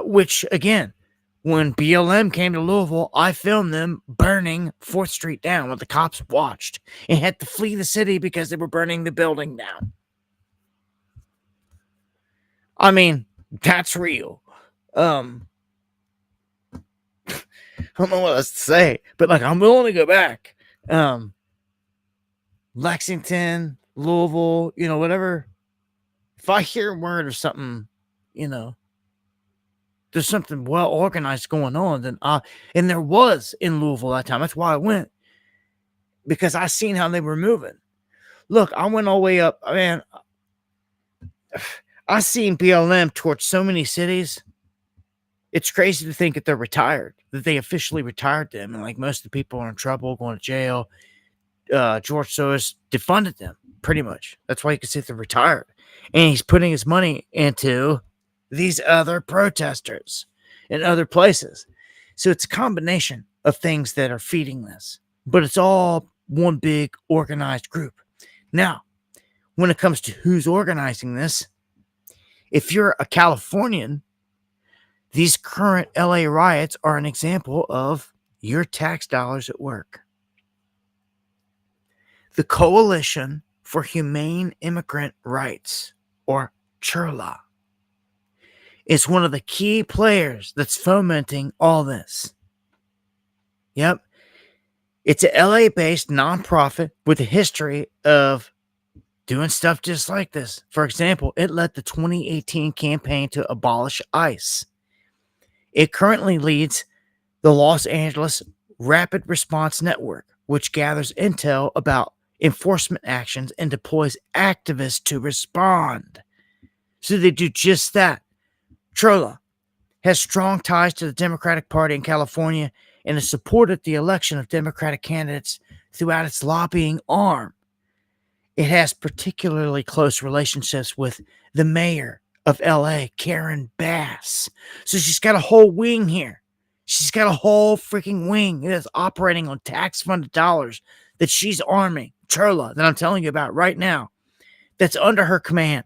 Which, again, when BLM came to Louisville, I filmed them burning 4th Street down while the cops watched and had to flee the city because they were burning the building down. I mean, that's real. I don't know what else to say, but like I'm willing to go back. Lexington, Louisville, whatever. If I hear a word or something, there's something well organized going on, then and there was in Louisville that time. That's why I went, because I seen how they were moving. Look, I went all the way up. Man, I seen BLM torch so many cities. It's crazy to think that they're retired, that they officially retired them. And like most of the people are in trouble, going to jail. George Soros defunded them, pretty much. That's why you can say they're retired. And he's putting his money into these other protesters in other places. So it's a combination of things that are feeding this. But it's all one big organized group. Now, when it comes to who's organizing this, if you're a Californian, these current LA riots are an example of your tax dollars at work. The Coalition for Humane Immigrant Rights, or CHIRLA, is one of the key players that's fomenting all this. Yep. It's a LA-based nonprofit with a history of doing stuff just like this. For example, it led the 2018 campaign to abolish ICE. It currently leads the Los Angeles Rapid Response Network, which gathers intel about enforcement actions and deploys activists to respond. So they do just that. CHIRLA has strong ties to the Democratic Party in California and has supported the election of Democratic candidates throughout its lobbying arm. It has particularly close relationships with the mayor of LA, Karen Bass. So she's got a whole wing here. She's got a whole freaking wing that's operating on tax-funded dollars that she's arming. CHIRLA, that I'm telling you about right now, that's under her command.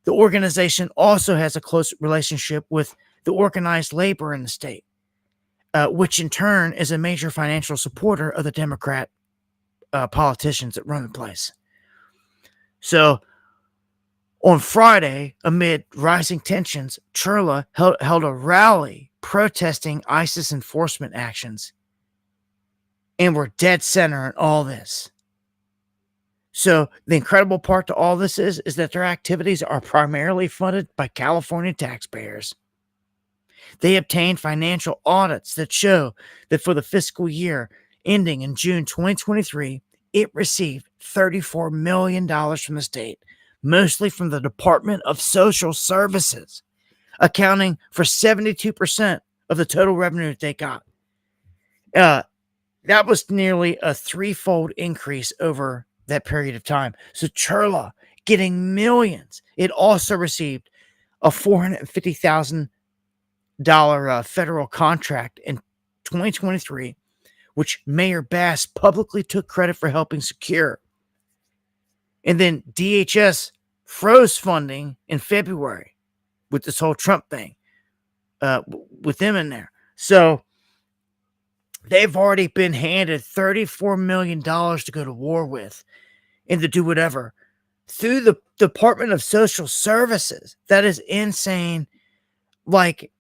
The organization also has a close relationship with the organized labor in the state, which in turn is a major financial supporter of the Democrat politicians that run the place. So on Friday, amid rising tensions, CHIRLA held a rally protesting ISIS enforcement actions and were dead center in all this. So the incredible part to all this is that their activities are primarily funded by California taxpayers. They obtained financial audits that show that for the fiscal year ending in June 2023, it received $34 million from the state, mostly from the Department of Social Services, accounting for 72% of the total revenue that they got. That was nearly a threefold increase over that period of time. So Churla getting millions. It also received a $450,000 federal contract in 2023, which Mayor Bass publicly took credit for helping secure. And then DHS froze funding in February with this whole Trump thing, with them in there. So they've already been handed $34 million to go to war with and to do whatever through the Department of Social Services. That is insane. Like,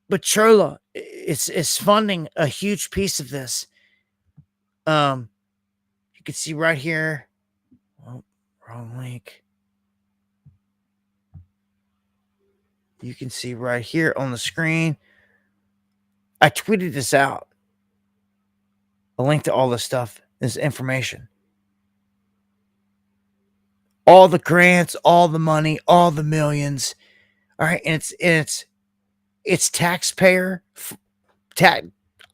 but Churla is funding a huge piece of this. You can see right here. Oh, wrong link. You can see right here on the screen. I tweeted this out. A link to all this stuff, this information. All the grants, all the money, all the millions. All right, and it's taxpayer.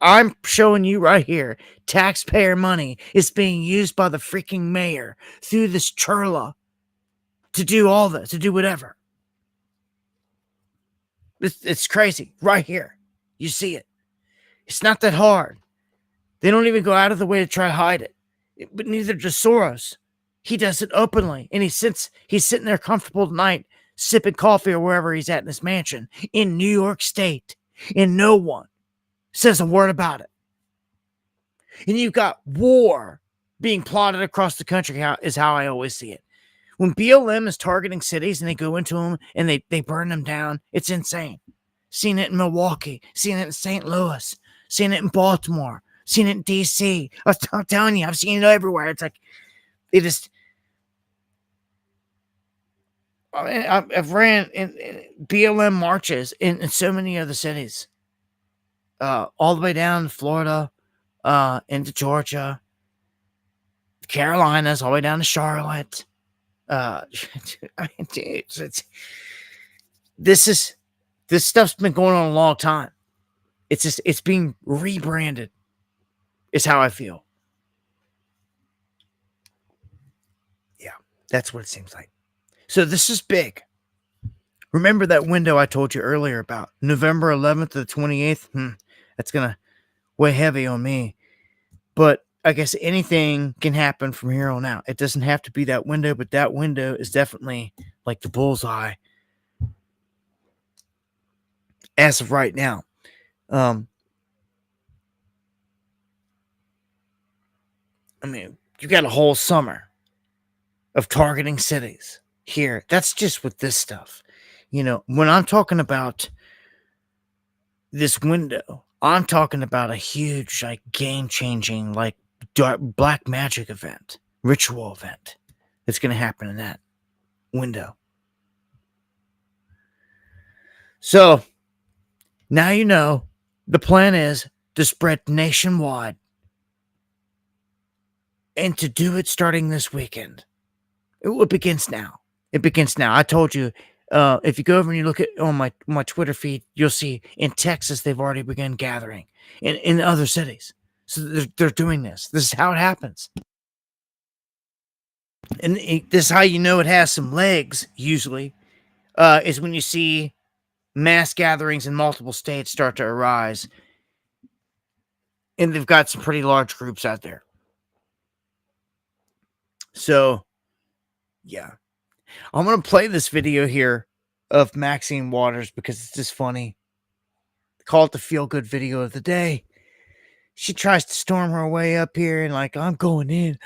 I'm showing you right here. Taxpayer money is being used by the freaking mayor through this Churla to do all this, to do whatever. It's crazy. Right here. You see it. It's not that hard. They don't even go out of the way to try to hide it. But neither does Soros. He does it openly. And he's sitting there comfortable tonight, sipping coffee or wherever he's at in his mansion in New York State. And no one says a word about it. And you've got war being plotted across the country, is how I always see it. When BLM is targeting cities and they go into them and they burn them down, it's insane. Seen it in Milwaukee, seen it in St. Louis, seen it in Baltimore, seen it in D.C. I'm telling you, I've seen it everywhere. It's like, it is. I mean, I've ran in BLM marches in so many other cities, all the way down to Florida, into Georgia, Carolinas, all the way down to Charlotte. I mean, dude, this stuff's been going on a long time. It's being rebranded, is how I feel. Yeah, that's what it seems like. So this is big. Remember that window I told you earlier about November 11th to the 28th? That's going to weigh heavy on me. But I guess anything can happen from here on out. It doesn't have to be that window, but that window is definitely like the bullseye as of right now. I mean, you got a whole summer of targeting cities here. That's just with this stuff. You know, when I'm talking about this window, I'm talking about a huge, like, game-changing, like, black magic event, ritual event that's going to happen in that window. So, now you know the plan is to spread nationwide and to do it starting this weekend. It begins now. It begins now. I told you, if you go over and you look at on my Twitter feed, you'll see in Texas they've already begun gathering in other cities. So they're doing this. This is how it happens. And this is how you know it has some legs, usually, is when you see mass gatherings in multiple states start to arise. And they've got some pretty large groups out there. So, yeah. I'm going to play this video here of Maxine Waters because it's just funny. Call it the feel-good video of the day. She tries to storm her way up here and like, I'm going in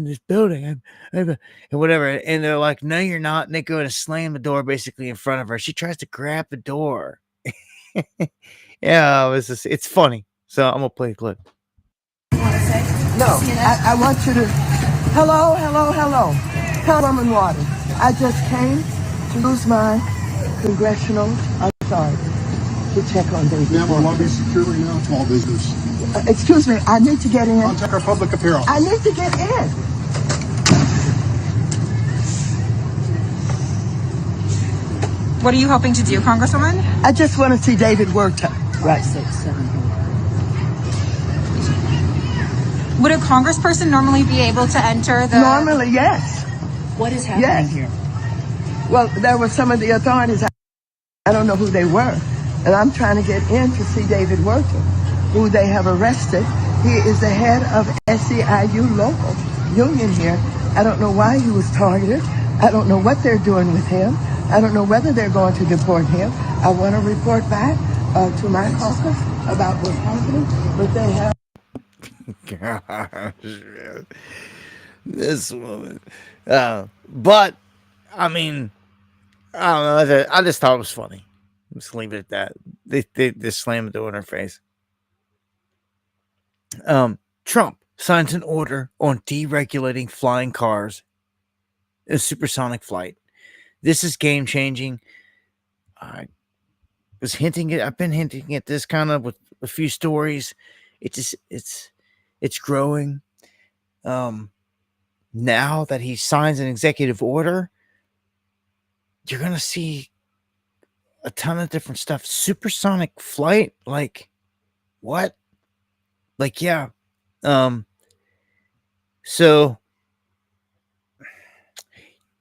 this building, and whatever. And they're like, no, you're not. And they go to slam the door basically in front of her. She tries to grab the door. Yeah, it's funny. So I'm going to play a clip. No, I want you to Hello, hello, hello. Councilwoman Waters. I just came to use my congressional authority to check on David. Ma'am, the lobby is secure right now to all visitors. Excuse me, I need to get in. Contact our public apparel. I need to get in. What are you hoping to do, Congresswoman? I just want to see David Werta. Right. 6, 7, 8. Would a congressperson normally be able to enter the... Normally, yes. What is happening here? Well, there were some of the authorities. I don't know who they were. And I'm trying to get in to see David Werta, who they have arrested. He is the head of SEIU local union here. I don't know why he was targeted. I don't know what they're doing with him. I don't know whether they're going to deport him. I want to report back to my caucus about what's happening, but they have... Gosh, man. This woman. But, I mean, I don't know. I just thought it was funny. Just leave it at that. They just slammed the door in her face. Trump signs an order on deregulating flying cars in supersonic flight. This is game changing. I've been hinting at this kind of with a few stories. It's growing. Now that he signs an executive order, you're gonna see a ton of different stuff. Supersonic flight, like what? Like, yeah. So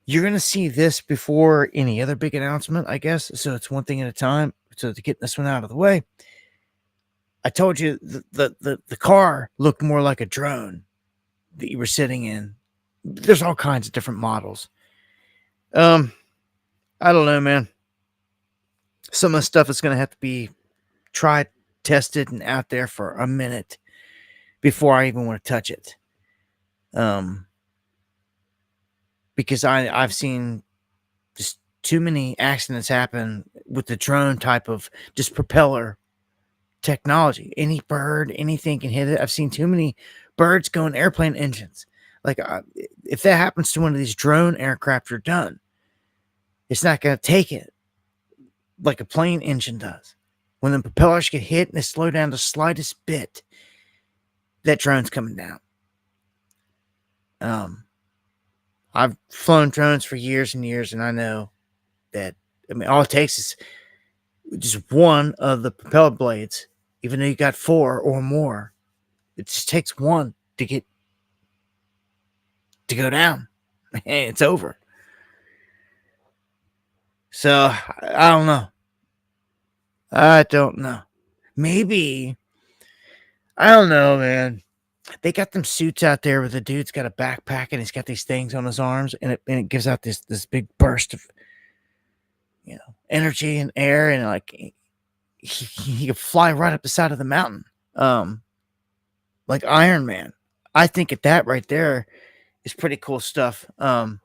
you're gonna see this before any other big announcement, I guess. So it's one thing at a time. So to get this one out of the way, I told you the car looked more like a drone that you were sitting in. There's all kinds of different models. I don't know, man. Some of the stuff is going to have to be tried, tested, and out there for a minute before I even want to touch it. Because I've seen just too many accidents happen with the drone type of just propeller technology. Any bird, anything can hit it. I've seen too many birds go in airplane engines. Like, if that happens to one of these drone aircraft, you're done. It's not going to take it like a plane engine does. When the propellers get hit and they slow down the slightest bit, that drone's coming down. I've flown drones for years and years, and I know that, I mean, all it takes is just one of the propeller blades, even though you got 4 or more. It just takes one to go down. Hey, it's over. So, I don't know. I don't know. Maybe, I don't know, man. They got them suits out there where the dude's got a backpack and he's got these things on his arms, and it gives out this big burst of, energy and air, and like he can fly right up the side of the mountain, like Iron Man. I think that right there is pretty cool stuff. To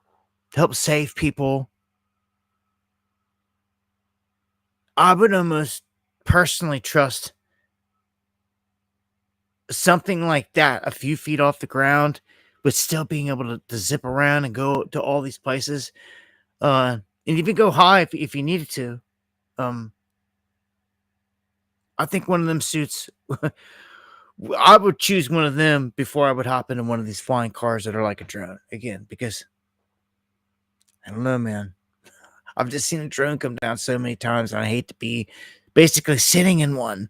help save people. I would almost personally trust something like that a few feet off the ground, but still being able to zip around and go to all these places, and even go high if you needed to. I think one of them suits, I would choose one of them before I would hop into one of these flying cars that are like a drone again, because I don't know, man. I've just seen a drone come down so many times, and I hate to be basically sitting in one.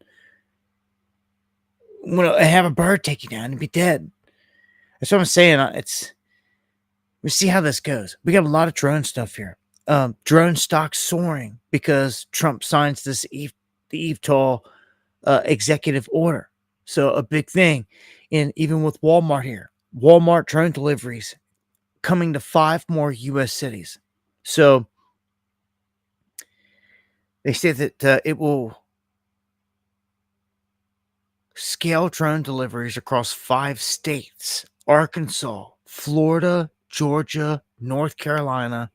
When I have a bird take you down and be dead. That's what I'm saying. We see how this goes. We got a lot of drone stuff here. Drone stock soaring because Trump signs this the eVTOL executive order. So a big thing. And even with Walmart here, Walmart drone deliveries coming to 5 more U.S. cities. So they say that it will scale drone deliveries across 5 states: Arkansas, Florida, Georgia, North Carolina,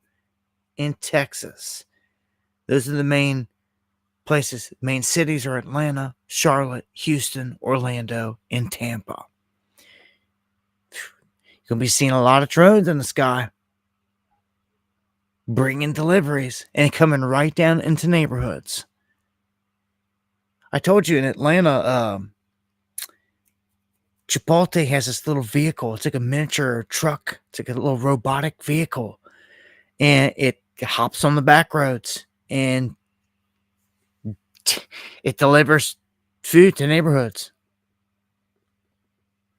and Texas. Those are the main places. Main cities are Atlanta, Charlotte, Houston, Orlando, and Tampa. You'll be seeing a lot of drones in the sky, bringing deliveries and coming right down into neighborhoods. I told you in Atlanta, Chipotle has this little vehicle. It's like a miniature truck. It's like a little robotic vehicle. And it hops on the back roads and it delivers food to neighborhoods.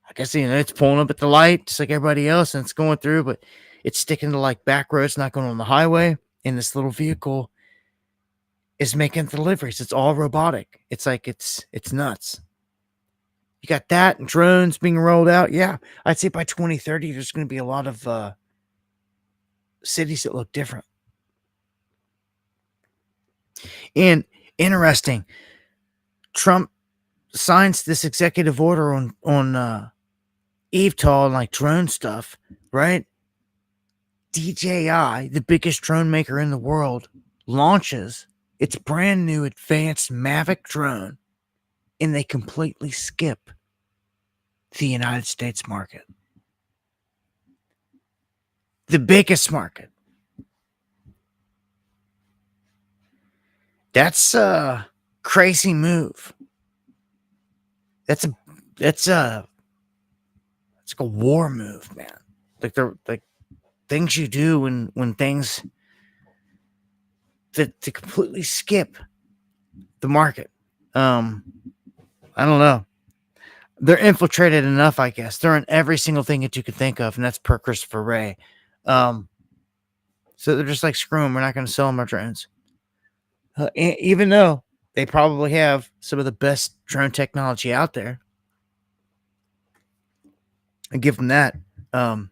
I guess, it's pulling up at the light just like everybody else and it's going through, but it's sticking to like back roads, not going on the highway. And this little vehicle is making deliveries. It's all robotic. It's like, it's nuts. You got that and drones being rolled out. Yeah, I'd say by 2030, there's going to be a lot of cities that look different. And interesting, Trump signs this executive order on eVTOL and like drone stuff, right? DJI, the biggest drone maker in the world, launches its brand new advanced Mavic drone, and they completely skip the United States market. The biggest market. That's a crazy move. That's like a war move, man. Like things you do when things to completely skip the market. I don't know. They're infiltrated enough, I guess. They're in every single thing that you could think of, and that's per Christopher Wray. So they're just like, screw them. We're not going to sell them our drones. Even though they probably have some of the best drone technology out there. I give them that. The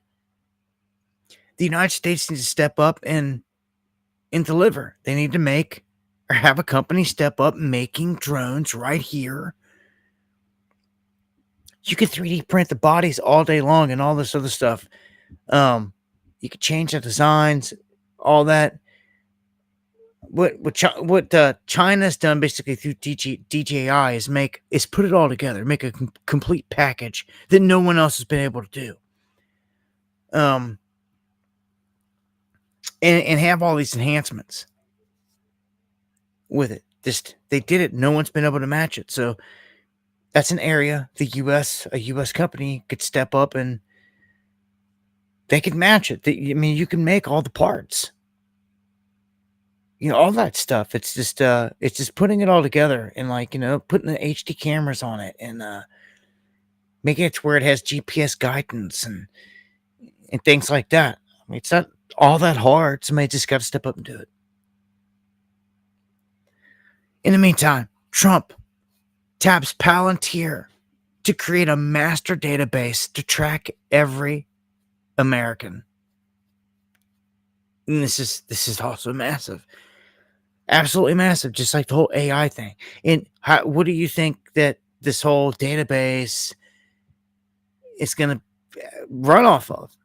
United States needs to step up and deliver. They need to make or have a company step up making drones right here. You could 3D print the bodies all day long and all this other stuff. You could change the designs, all that. What China's done basically through DJI is put it all together, make a complete package that no one else has been able to do. And have all these enhancements with it. They did it. No one's been able to match it. So that's an area a U.S. company could step up and they could match it. You can make all the parts. All that stuff. It's just putting it all together and putting the HD cameras on it and making it to where it has GPS guidance and things like that. It's not all that hard. Somebody just got to step up and do it. In the meantime, Trump taps Palantir to create a master database to track every American. And this is also massive. Absolutely massive, just like the whole AI thing. And what do you think that this whole database is going to run off of?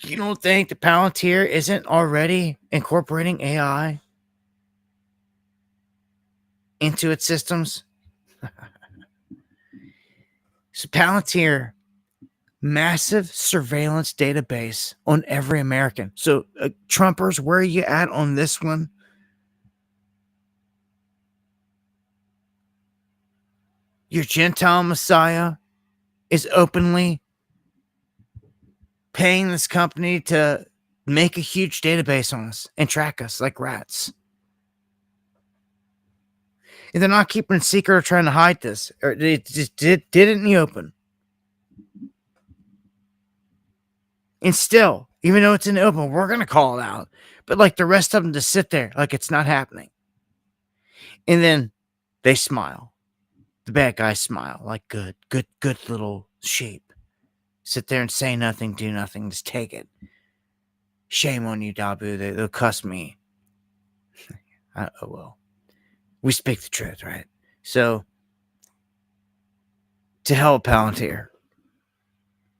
You don't think the Palantir isn't already incorporating AI into its systems? So Palantir, massive surveillance database on every American. So Trumpers, where are you at on this one? Your Gentile Messiah is openly paying this company to make a huge database on us and track us like rats. And they're not keeping it secret or trying to hide this. Or they just did it in the open. And still, even though it's in the open, we're going to call it out. But like the rest of them just sit there like it's not happening. And then they smile. The bad guys smile like good little sheep. Sit there and say nothing, do nothing, just take it. Shame on you, Dabu. They'll cuss me. Oh, well. We speak the truth, right? So, to hell with Palantir.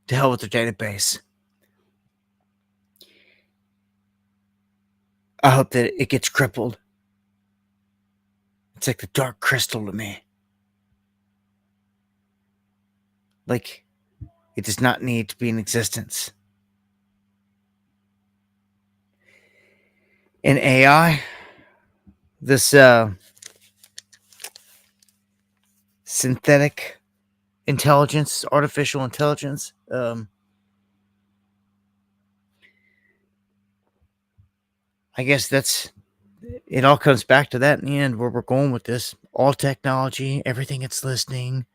To hell with their database. I hope that it gets crippled. It's like the dark crystal to me. Like, it does not need to be in existence. In AI, this synthetic intelligence, artificial intelligence, I guess it all comes back to that in the end, where we're going with this. All technology, everything it's listening,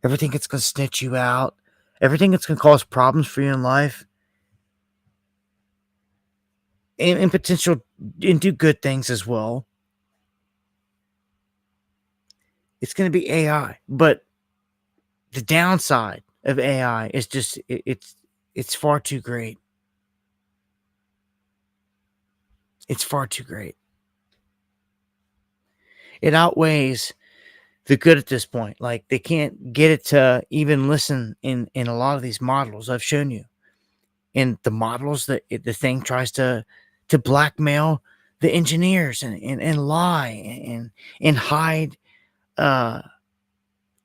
everything it's going to snitch you out, everything that's going to cause problems for you in life, and potential, and do good things as well. It's going to be AI. But the downside of AI is just, it's far too great. It's far too great. It outweighs the good at this point. Like, they can't get it to even listen in a lot of these models I've shown you. In the models, that the thing tries to blackmail the engineers and lie and hide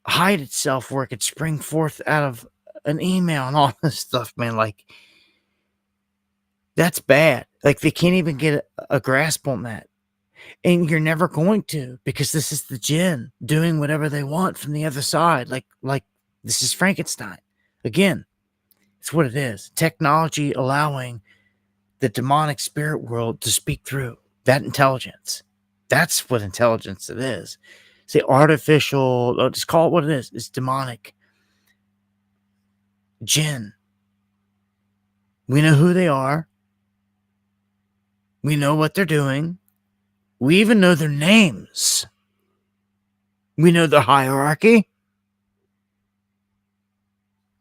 itself where it could spring forth out of an email and all this stuff, man. Like, that's bad. Like, they can't even get a grasp on that. And you're never going to, because this is the jinn doing whatever they want from the other side. Like this is Frankenstein. Again, it's what it is. Technology allowing the demonic spirit world to speak through that intelligence. That's what intelligence it is. Say artificial, just call it what it is. It's demonic. Jinn. We know who they are. We know what they're doing. We even know their names. We know the hierarchy.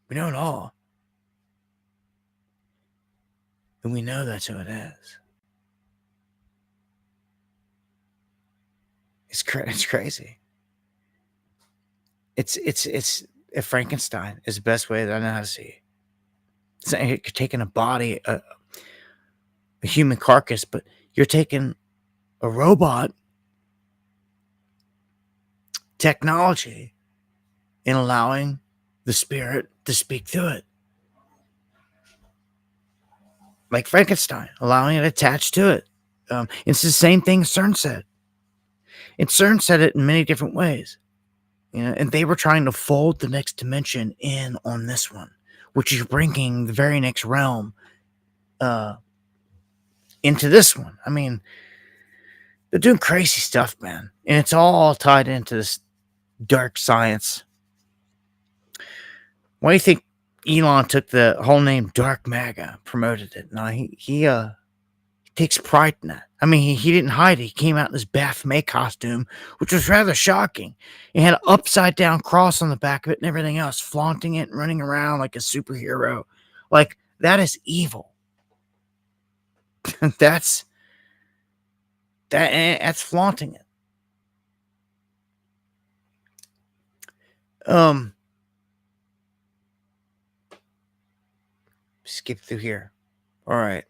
We know it all. And we know that's who it is. It's crazy. It's a Frankenstein is the best way that I know how to see it. It's not you're taking a body, a human carcass, but you're taking a robot technology and allowing the spirit to speak through it. Like Frankenstein, allowing it attached to it. It's the same thing CERN said. And CERN said it in many different ways. And they were trying to fold the next dimension in on this one, which is bringing the very next realm into this one. I mean, they're doing crazy stuff, man. And it's all tied into this dark science. Why do you think Elon took the whole name Dark MAGA, promoted it? No, he takes pride in that. I mean, he didn't hide it. He came out in this Baphomet costume, which was rather shocking. He had an upside down cross on the back of it and everything else, flaunting it and running around like a superhero. Like, that is evil. that's flaunting it. Skip through here. All right.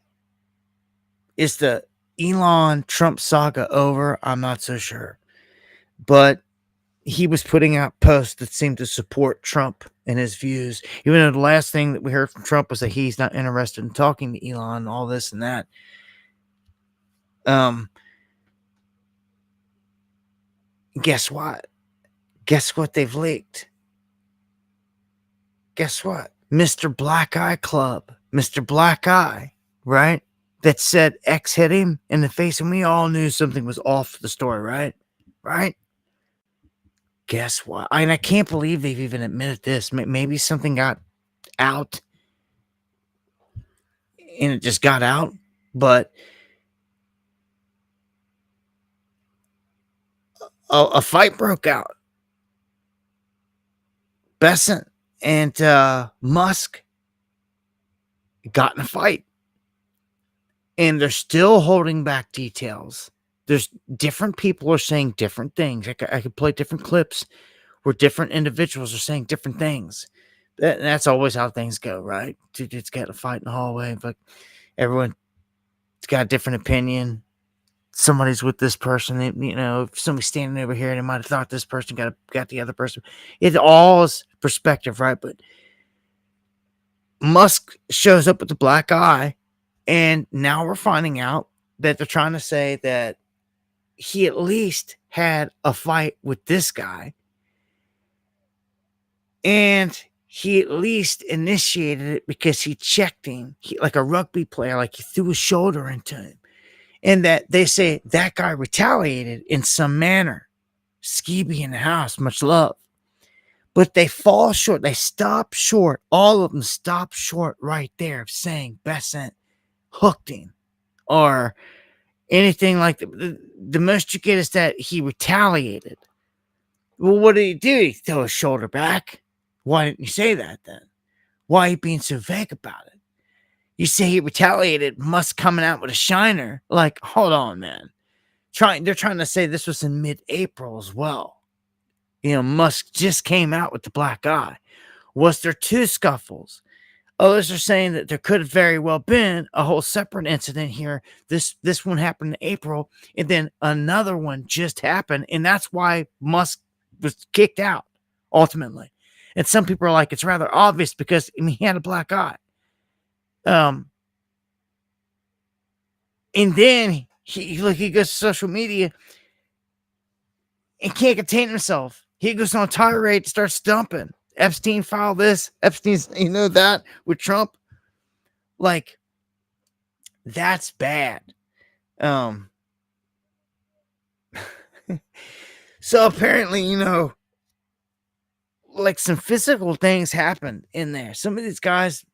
Is the Elon Trump saga over? I'm not so sure. But he was putting out posts that seemed to support Trump and his views. Even though the last thing that we heard from Trump was that he's not interested in talking to Elon and all this and that. Guess what? Guess what they've leaked? Guess what? Mr. Black Eye Club. Mr. Black Eye, right? That said X hit him in the face, and we all knew something was off the story, right? Right? Guess what? And I can't believe they've even admitted this. Maybe something got out and it just got out, but a fight broke out. Besant and Musk got in a fight, and they're still holding back details. There's different people are saying different things. I could play different clips where different individuals are saying different things. That's always how things go, right? Two dudes got a fight in the hallway, but everyone's got a different opinion. somebody's with this person, if somebody's standing over here, they might have thought this person got the other person. It all is perspective, right? But Musk shows up with the black eye, and now we're finding out that they're trying to say that he at least had a fight with this guy, and he at least initiated it because he checked him, like a rugby player, like he threw his shoulder into him. And that they say that guy retaliated in some manner. Skeeby in the house, much love. But they fall short. They stop short. All of them stop short right there of saying Besant hooked him or anything like that. The most you get is that he retaliated. Well, what did he do? He threw his shoulder back. Why didn't you say that then? Why are you being so vague about it? You say he retaliated, Musk coming out with a shiner. Like, hold on, man. They're trying to say this was in mid-April as well. Musk just came out with the black eye. Was there two scuffles? Others are saying that there could have very well been a whole separate incident here. This one happened in April, and then another one just happened, and that's why Musk was kicked out, ultimately. And some people are like, it's rather obvious because he had a black eye. And then he goes to social media and can't contain himself. He goes on a tirade, starts dumping. Epstein filed this. Epstein's, that with Trump. Like, that's bad. So apparently, like some physical things happened in there. Some of these guys,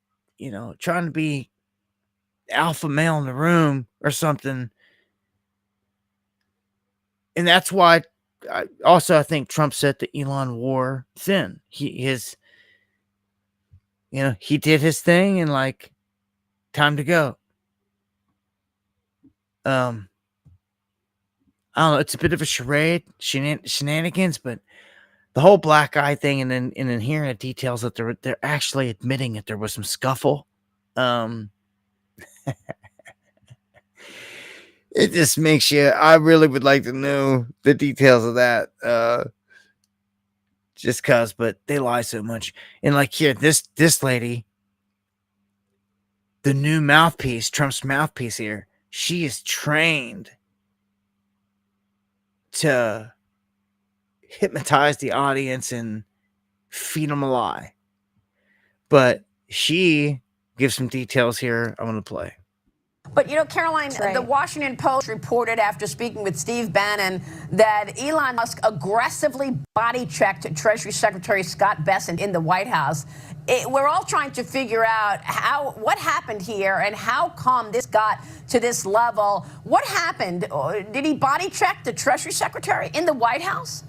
trying to be alpha male in the room or something. And that's why I think Trump set the Elon war thin. He did his thing and like, time to go. I don't know. It's a bit of a charade, shenanigans, but the whole black eye thing, and then hearing the details that they're actually admitting that there was some scuffle. It just makes you. I really would like to know the details of that. Just cause, but they lie so much. And like here, this lady, the new mouthpiece, Trump's mouthpiece here, she is trained to hypnotize the audience and feed them a lie. But she gives some details here I want to play. But, Caroline, the Washington Post reported after speaking with Steve Bannon that Elon Musk aggressively body-checked Treasury Secretary Scott Bessent in the White House. We're all trying to figure out what happened here and how come this got to this level. What happened? Did he body-check the Treasury Secretary in the White House?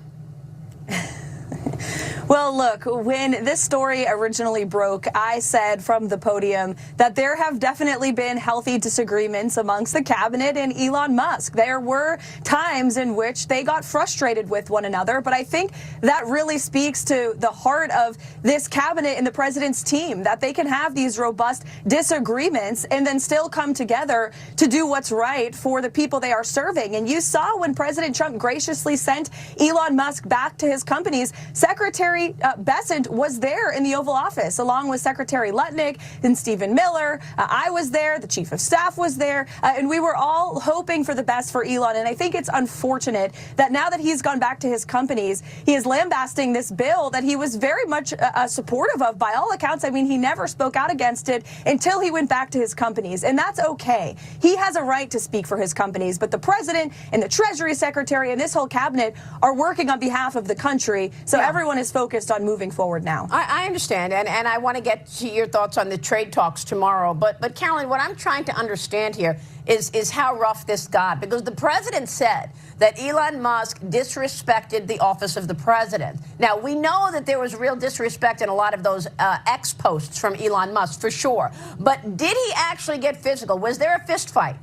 Well, look, when this story originally broke, I said from the podium that there have definitely been healthy disagreements amongst the cabinet and Elon Musk. There were times in which they got frustrated with one another, but I think that really speaks to the heart of this cabinet and the president's team, that they can have these robust disagreements and then still come together to do what's right for the people they are serving. And you saw when President Trump graciously sent Elon Musk back to his companies, Secretary Bessent was there in the Oval Office, along with Secretary Lutnick and Stephen Miller. I was there. The Chief of Staff was there. And we were all hoping for the best for Elon. And I think it's unfortunate that now that he's gone back to his companies, he is lambasting this bill that he was very much supportive of by all accounts. I mean, he never spoke out against it until he went back to his companies. And that's okay. He has a right to speak for his companies. But the president and the Treasury Secretary and this whole cabinet are working on behalf of the country. So everyone is focused on moving forward now. I understand, and I want to get to your thoughts on the trade talks tomorrow. But Caroline, what I'm trying to understand here is how rough this got, because the president said that Elon Musk disrespected the office of the president. Now, we know that there was real disrespect in a lot of those X posts from Elon Musk, for sure. But did he actually get physical? Was there a fist fight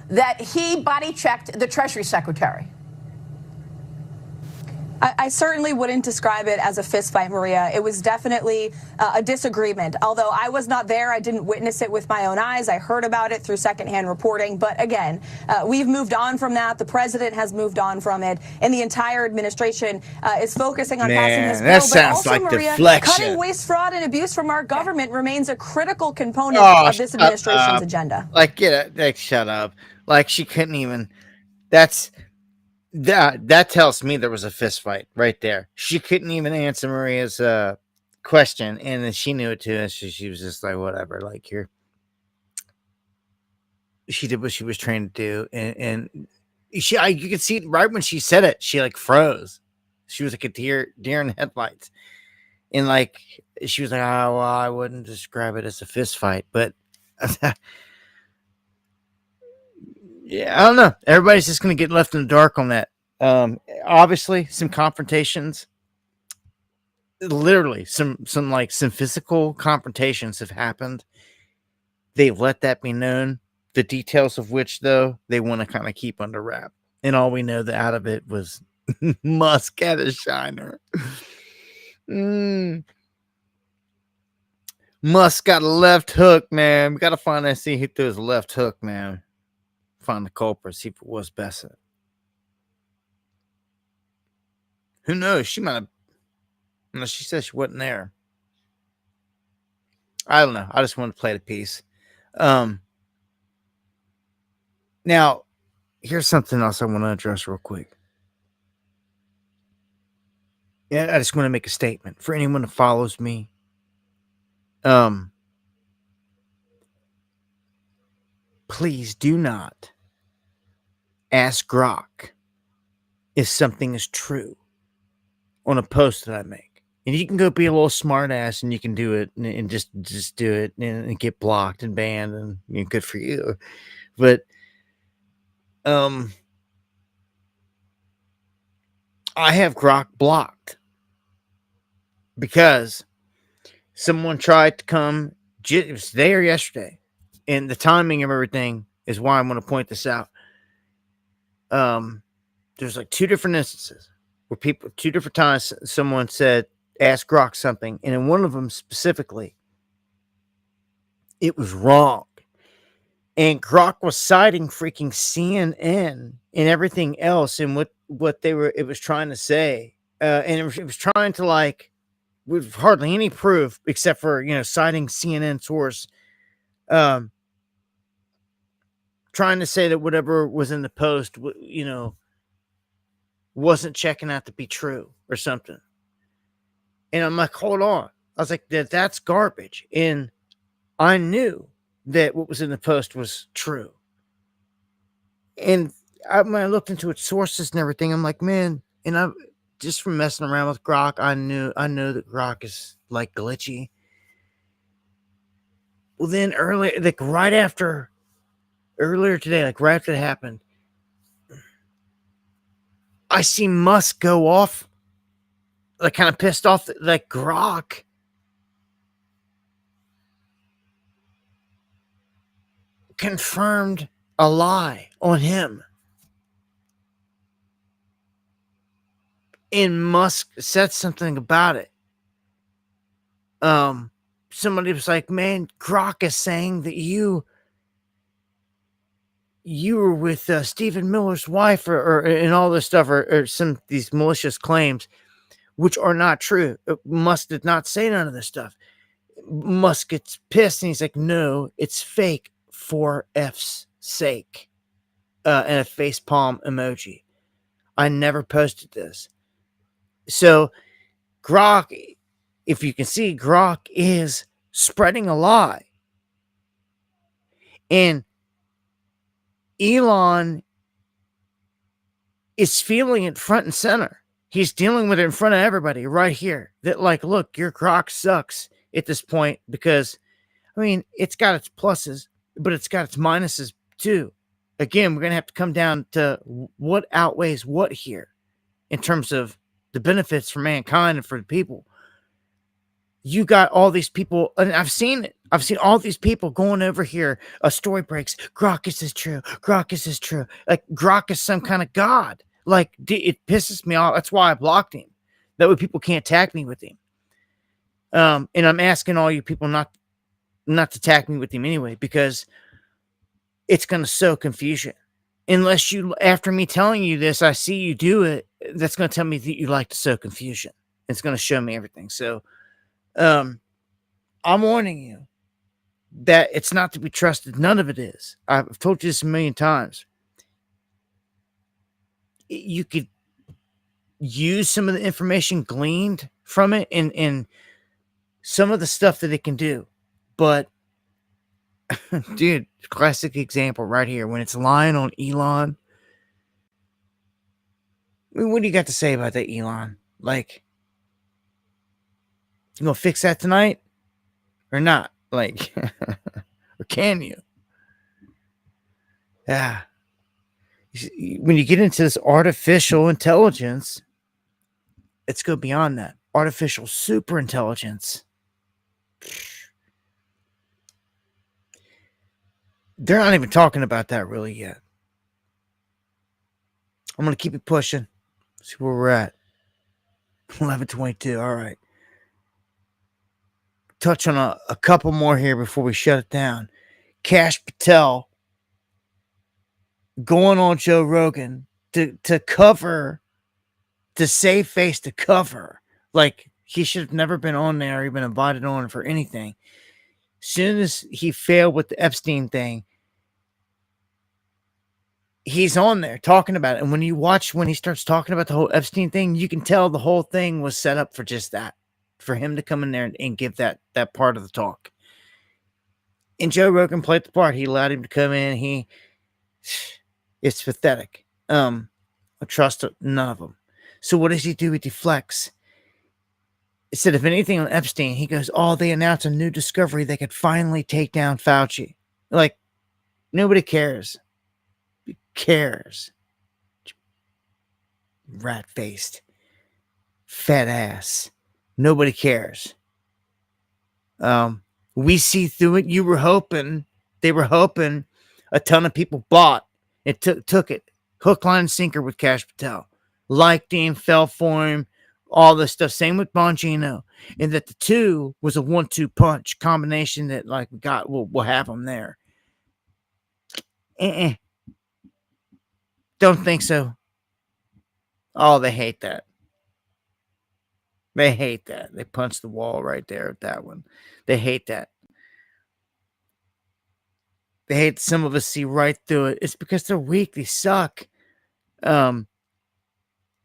that he body checked the Treasury Secretary? I certainly wouldn't describe it as a fistfight, Maria. It was definitely a disagreement. Although I was not there, I didn't witness it with my own eyes. I heard about it through secondhand reporting. But again, we've moved on from that. The president has moved on from it. And the entire administration is focusing on passing his bill. That sounds but also, like Maria, deflection. cutting waste, fraud, and abuse from our government remains a critical component of this administration's agenda. Like, shut up. Like, she couldn't even. That tells me there was a fist fight right there. She couldn't even answer Maria's question, and then she knew it too. And she was just like, whatever. Like, she did what she was trained to do, and you could see it right when she said it. She like froze. She was like a deer in headlights, and like she was like, "Oh, well, I wouldn't describe it as a fist fight," but. Yeah, I don't know. Everybody's just going to get left in the dark on that. Obviously, some confrontations. Literally, some physical confrontations have happened. They've let that be known. The details of which, though, they want to kind of keep under wrap. And all we know that out of it was Musk had a shiner. Musk got a left hook, man. We got to find out, see who threw his left hook, man. Find the culprit, see if it was Bessa. Who knows? She might have. No, she said she wasn't there. I don't know. I just wanted to play the piece. Now, here's something else I want to address real quick. Yeah, I just want to make a statement for anyone that follows me. Please do not ask Grok if something is true on a post that I make. And you can go be a little smart ass and you can do it and just do it and get blocked and banned and good for you. But I have Grok blocked because someone tried to come, it was today or yesterday, and the timing of everything is why I'm going to point this out. There's like two different instances where two different times someone said, ask Grok something. And in one of them specifically, it was wrong. And Grok was citing freaking CNN and everything else and what it was trying to say. And it was trying to like, with hardly any proof except for, citing CNN source, trying to say that whatever was in the post, wasn't checking out to be true or something. And I'm like, hold on. I was like, that's garbage. And I knew that what was in the post was true. And when I looked into its sources and everything, I'm like, man, and I just from messing around with Grok, I know that Grok is like glitchy. Well, then earlier today, like right after it happened, I see Musk go off, like kind of pissed off that like Grok confirmed a lie on him. And Musk said something about it. Somebody was like, man, Grok is saying that you were with Stephen Miller's wife or and all this stuff or some of these malicious claims, which are not true. Musk did not say none of this stuff. Musk gets pissed and he's like, no, it's fake for F's sake. And a facepalm emoji. I never posted this. So Grok, if you can see, Grok is spreading a lie. And Elon is feeling it front and center. He's dealing with it in front of everybody right here. That like, look, your Grok sucks at this point because, I mean, it's got its pluses, but it's got its minuses too. Again, we're going to have to come down to what outweighs what here in terms of the benefits for mankind and for the people. You got all these people, and I've seen it. I've seen all these people going over here. A story breaks. Grok is true. Grok is true. Like Grok is some kind of god. Like, it pisses me off. That's why I blocked him. That way people can't tag me with him. And I'm asking all you people not to tag me with him anyway, because it's going to sow confusion. Unless you, after me telling you this, I see you do it, that's going to tell me that you like to sow confusion. It's going to show me everything. So, I'm warning you that it's not to be trusted. None of it is. I've told you this a million times. You could use some of the information gleaned from it and some of the stuff that it can do. But, dude, classic example right here. When it's lying on Elon, I mean, what do you got to say about that, Elon? Like, you gonna fix that tonight or not? Like, or can you? Yeah. When you get into this artificial intelligence, it's go beyond that. Artificial super intelligence. They're not even talking about that really yet. I'm gonna keep it pushing. See where we're at. 11:22. All right. Touch on a couple more here before we shut it down. Kash Patel going on Joe Rogan to cover, to save face, to cover. Like, he should have never been on there or even invited on for anything. Soon as he failed with the Epstein thing, he's on there talking about it. And when you watch, when he starts talking about the whole Epstein thing, you can tell the whole thing was set up for just that, for him to come in there and give that part of the talk. And Joe Rogan played the part. He allowed him to come in. It's pathetic. I trust none of them. So what does he do? He deflects. Instead of anything on Epstein, he goes, oh, they announced a new discovery. They could finally take down Fauci. Like, nobody cares. Who cares? Rat-faced. Fat ass. Nobody cares. We see through it. You were hoping, they were hoping, a ton of people bought. It took it. Hook, line, and sinker with Kash Patel. Liked him, fell for him, all this stuff. Same with Bongino. And that the two was a 1-2 punch combination that, like, we'll have them there. Don't think so. Oh, they hate that. They hate that. They punched the wall right there at that one. They hate that. They hate some of us see right through it. It's because they're weak. They suck. And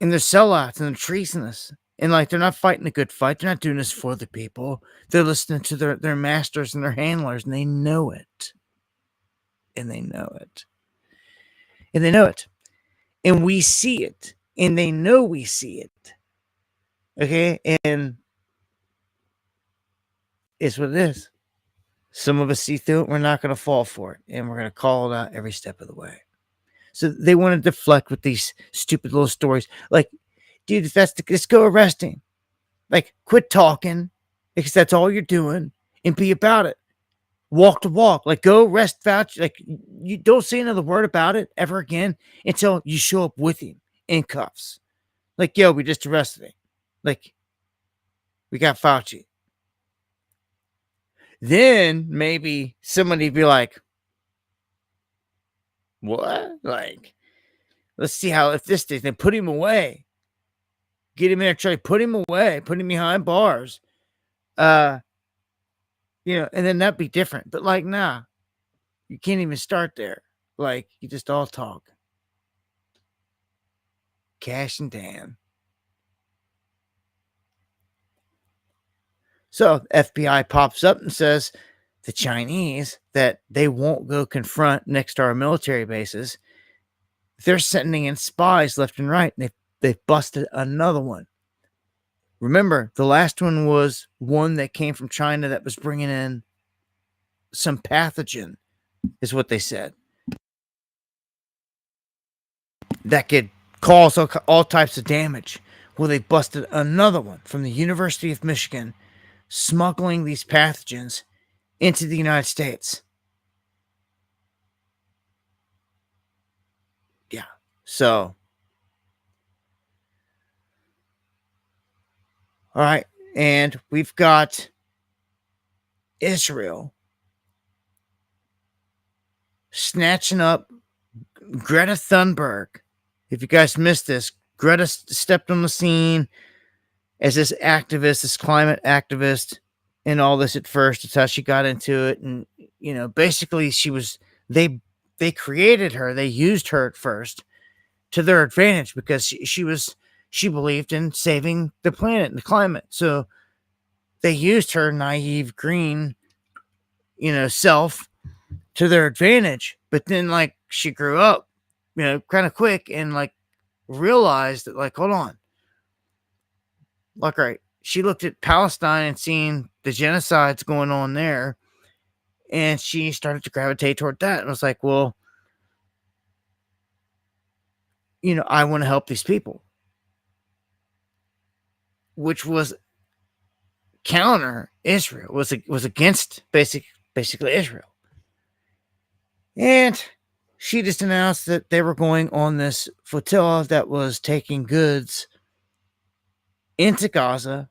they're sellouts and they're treasonous. And, like, they're not fighting a good fight. They're not doing this for the people. They're listening to their masters and their handlers, and they know it. And they know it. And they know it. And we see it. And they know we see it. Okay? And it's what it is. Some of us see through it. We're not going to fall for it. And we're going to call it out every step of the way. So they want to deflect with these stupid little stories. Like, dude, if that's just go arrest him. Like, quit talking, because that's all you're doing, and be about it. Walk the walk. Like, go arrest Fauci. Like, you don't say another word about it ever again until you show up with him in cuffs. Like, yo, we just arrested him. Like, we got Fauci. Then maybe somebody be like, what? Like, let's see how, if this thing, then put him away. Get him in there, try to put him away, put him behind bars. And then that'd be different. But, like, nah, you can't even start there. Like, you just all talk. Cash and Dan. So FBI pops up and says the Chinese that they won't go confront next to our military bases. They're sending in spies left and right. And they've busted another one. Remember, the last one was one that came from China that was bringing in some pathogen, is what they said, that could cause all types of damage. Well, they busted another one from the University of Michigan, smuggling these pathogens into the United States. Yeah. So All right. And we've got Israel snatching up Greta Thunberg. If you guys missed this, Greta stepped on the scene as this activist, this climate activist, and all this at first. It's how she got into it. And, basically they created her. They used her at first to their advantage because she believed in saving the planet and the climate. So they used her naive green, self to their advantage. But then she grew up, kind of quick and realized that hold on. Right. She looked at Palestine and seen the genocides going on there. And she started to gravitate toward that. And I was like, well, I want to help these people. Which was counter Israel, was against basically Israel. And she just announced that they were going on this flotilla that was taking goods into Gaza,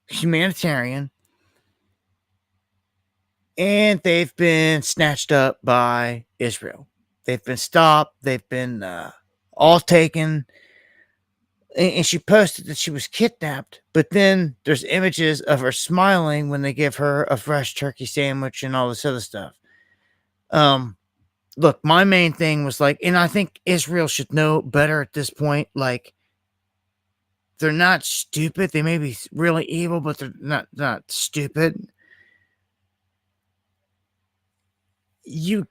humanitarian, and they've been snatched up by Israel. They've been stopped. They've been all taken. And she posted that she was kidnapped, but then there's images of her smiling when they give her a fresh turkey sandwich and all this other stuff. Look, my main thing was and I think Israel should know better at this point. They're not stupid. They may be really evil, but they're not stupid. They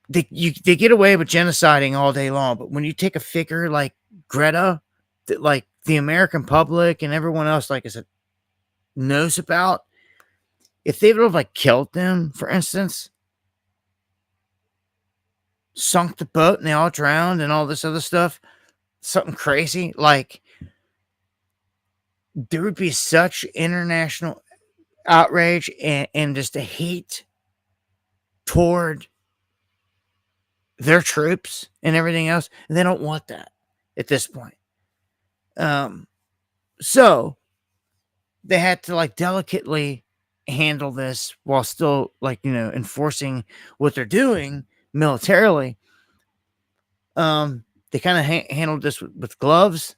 get away with genociding all day long, but when you take a figure like Greta, that the American public and everyone else knows about, if they would have killed them, for instance, sunk the boat and they all drowned and all this other stuff, something crazy, there would be such international outrage and just a hate toward their troops and everything else. And they don't want that at this point. So they had to delicately handle this while still enforcing what they're doing militarily. They kind of handled this with gloves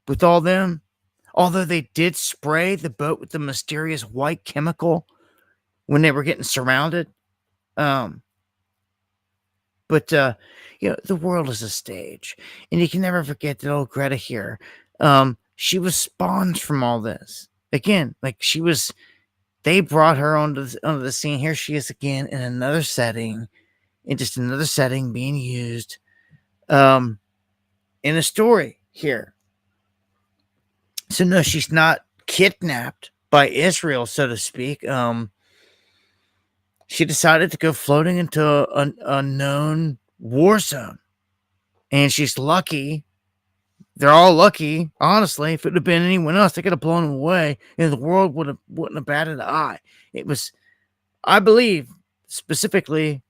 with all them, although they did spray the boat with the mysterious white chemical when they were getting surrounded. But the world is a stage, and you can never forget that old Greta here. She was spawned from all this. Again, they brought her onto the scene. Here she is again in another setting, being used in a story here. So no, she's not kidnapped by Israel, so to speak. She decided to go floating into an unknown war zone. And she's lucky. They're all lucky, honestly. If it had been anyone else, they could have blown them away, and the world wouldn't have batted an eye. It was, I believe, specifically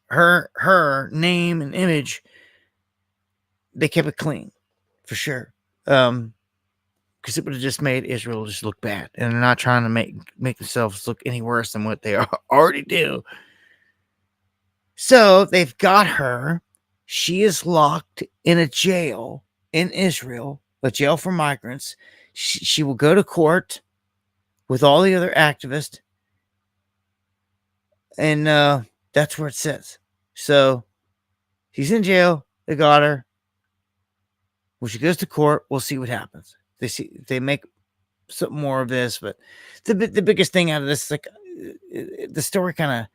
her name and image. They kept it clean, for sure. Because it would have just made Israel just look bad, and they're not trying to make themselves look any worse than what they already do. So they've got her. She is locked in a jail in Israel, a jail for migrants. She will go to court with all the other activists, and that's where it says. So she's in jail. They got her. When she goes to court, we'll see what happens. They make something more of this, but the biggest thing out of this is the story kind of,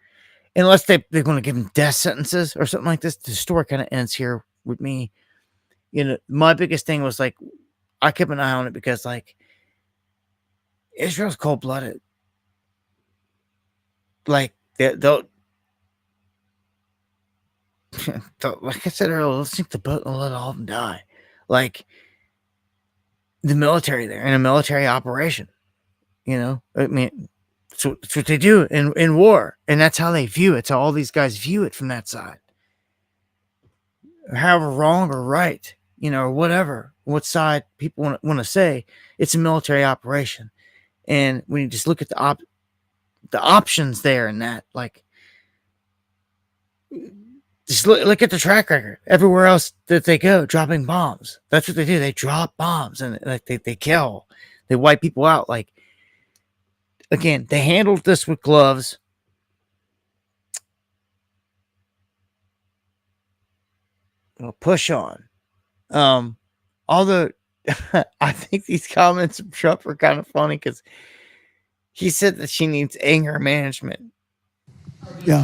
unless they're going to give them death sentences or something like this, the story kind of ends here with me. My biggest thing was I kept an eye on it because Israel's cold-blooded. They'll like I said earlier, let's sink the boat and let all of them die. The military there in a military operation, I mean, so it's what they do in war, and that's how they view it. So all these guys view it from that side, however wrong or right, or whatever what side people want to say. It's a military operation. And when you just look at the options there and that, like, just look at the track record. Everywhere else that they go, dropping bombs. That's what they do. They drop bombs and like they kill. They wipe people out. Like, again, they handled this with gloves. Well, push on. Although I think these comments from Trump are kind of funny because he said that she needs anger management. Yeah.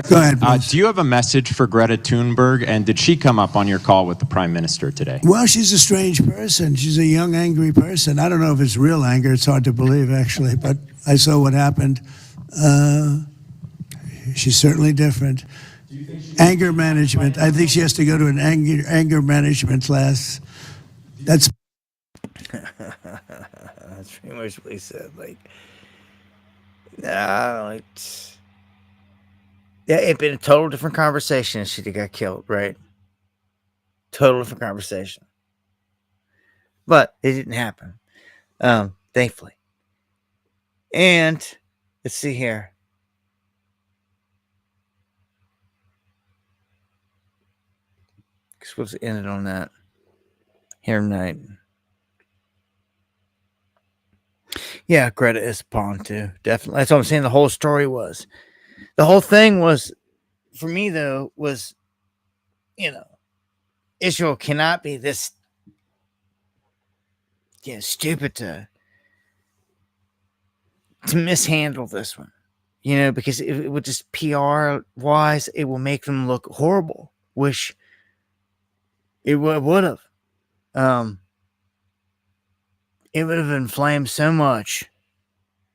Go ahead, do you have a message for Greta Thunberg, and did she come up on your call with the Prime Minister today? Well, she's a strange person. She's a young, angry person. I don't know if it's real anger. It's hard to believe, actually, but I saw what happened. She's certainly different. Anger management. I think she has to go to an anger management class. That's pretty much what he said. Like, nah, yeah, it'd been a total different conversation if she'd got killed, right? Total different conversation. But it didn't happen, thankfully. And let's see here. Supposed to end it on that here tonight. Yeah, Greta is a pawn too. Definitely. That's what I'm saying. The whole story was. The whole thing was, for me though, was, Israel cannot be this stupid to mishandle this one. Because it would just PR wise, it will make them look horrible. Which it would have. It would have inflamed so much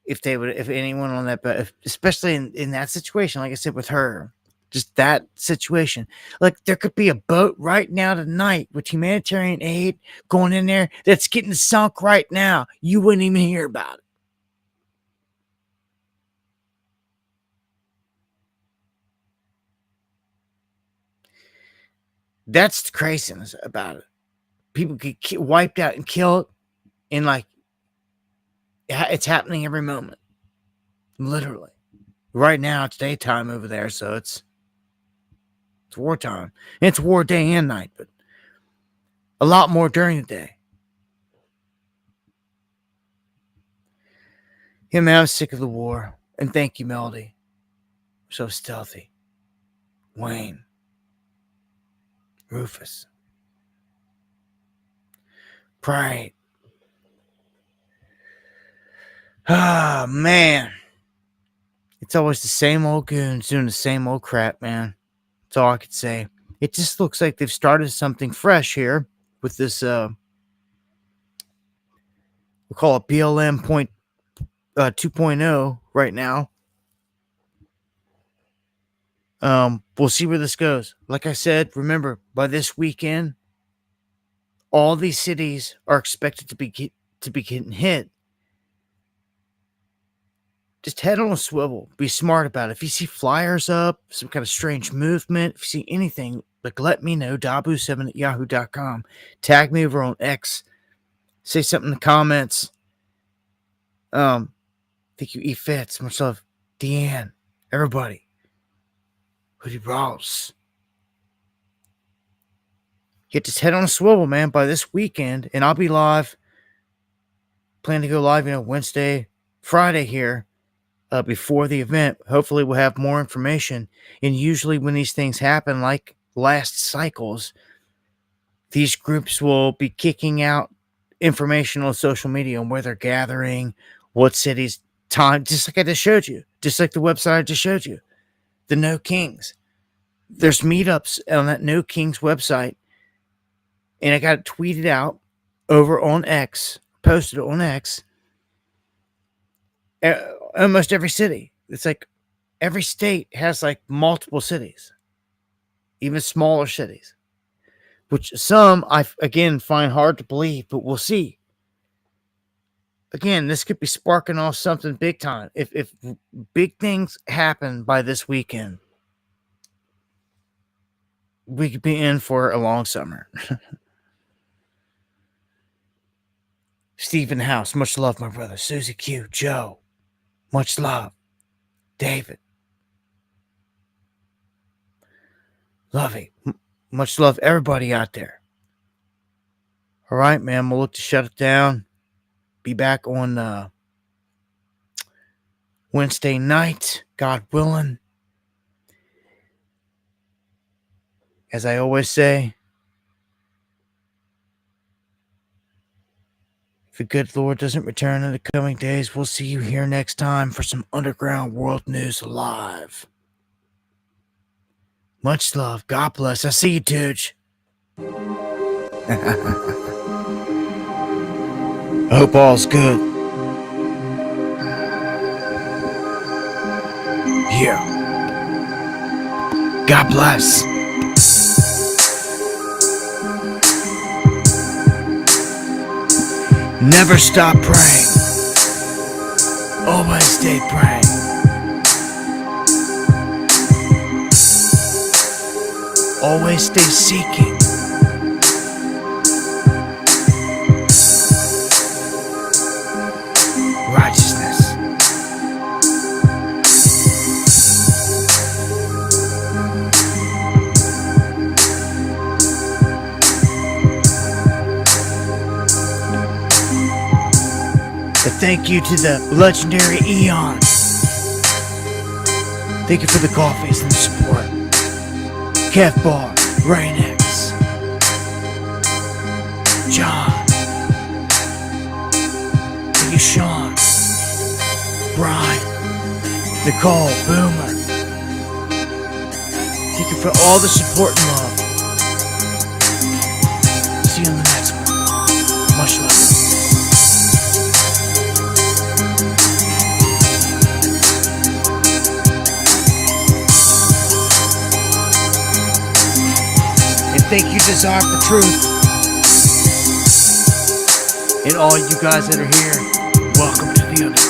if anyone on that, but especially in that situation, like I said, with her, just that situation. Like, there could be a boat right now tonight with humanitarian aid going in there that's getting sunk right now. You wouldn't even hear about it. That's the craziness about it. People get wiped out and killed, and like, it's happening every moment. Literally. Right now, it's daytime over there, so it's wartime. And it's war day and night, but a lot more during the day. Yeah, man, I'm sick of the war. And thank you, Melody. So stealthy. Wayne. Rufus. Pride. Ah, man. It's always the same old goons doing the same old crap, man. That's all I could say. It just looks like they've started something fresh here with this, we'll call it BLM 2.0 right now. We'll see where this goes. Like I said, remember, by this weekend, all these cities are expected to be getting hit. Just head on a swivel. Be smart about it. If you see flyers up, some kind of strange movement, if you see anything, like, let me know. Dabu7@yahoo.com. Tag me over on X. Say something in the comments. Think you eat fits. Much love. Deanne. Everybody. Hoodie Ross. You just head on a swivel, man, by this weekend, and I'll be live. Plan to go live, Wednesday, Friday here. Before the event. Hopefully we'll have more information. And usually when these things happen, like last cycles, these groups will be kicking out information on social media on where they're gathering, what cities, time, just like I just showed you, just like the website I just showed you, the No Kings. There's meetups on that No Kings website, and I got it tweeted out over on X, posted on X. Almost every city. It's like every state has like multiple cities, even smaller cities, which some I again find hard to believe, but we'll see. Again, this could be sparking off something big time. If big things happen by this weekend, we could be in for a long summer. Stephen House, much love, my brother. Susie Q, Joe, much love. David, Lovey, much love, everybody out there. All right, man, we'll look to shut it down. Be back on Wednesday night, God willing. As I always say, if the good Lord doesn't return in the coming days, we'll see you here next time for some Underground World News Live. Much love. God bless. I see you, Tooch. I hope all's good. Yeah. God bless. Never stop praying. Always stay praying. Always stay seeking. Righteousness. A thank you to the legendary Eon. Thank you for the coffees and the support. Kev Bar, Rainix, John, thank you, Sean, Brian, Nicole, Boomer. Thank you for all the support and love. See you in the next one. Much love. Thank you, Desire for Truth. And all you guys that are here, welcome to the Underground.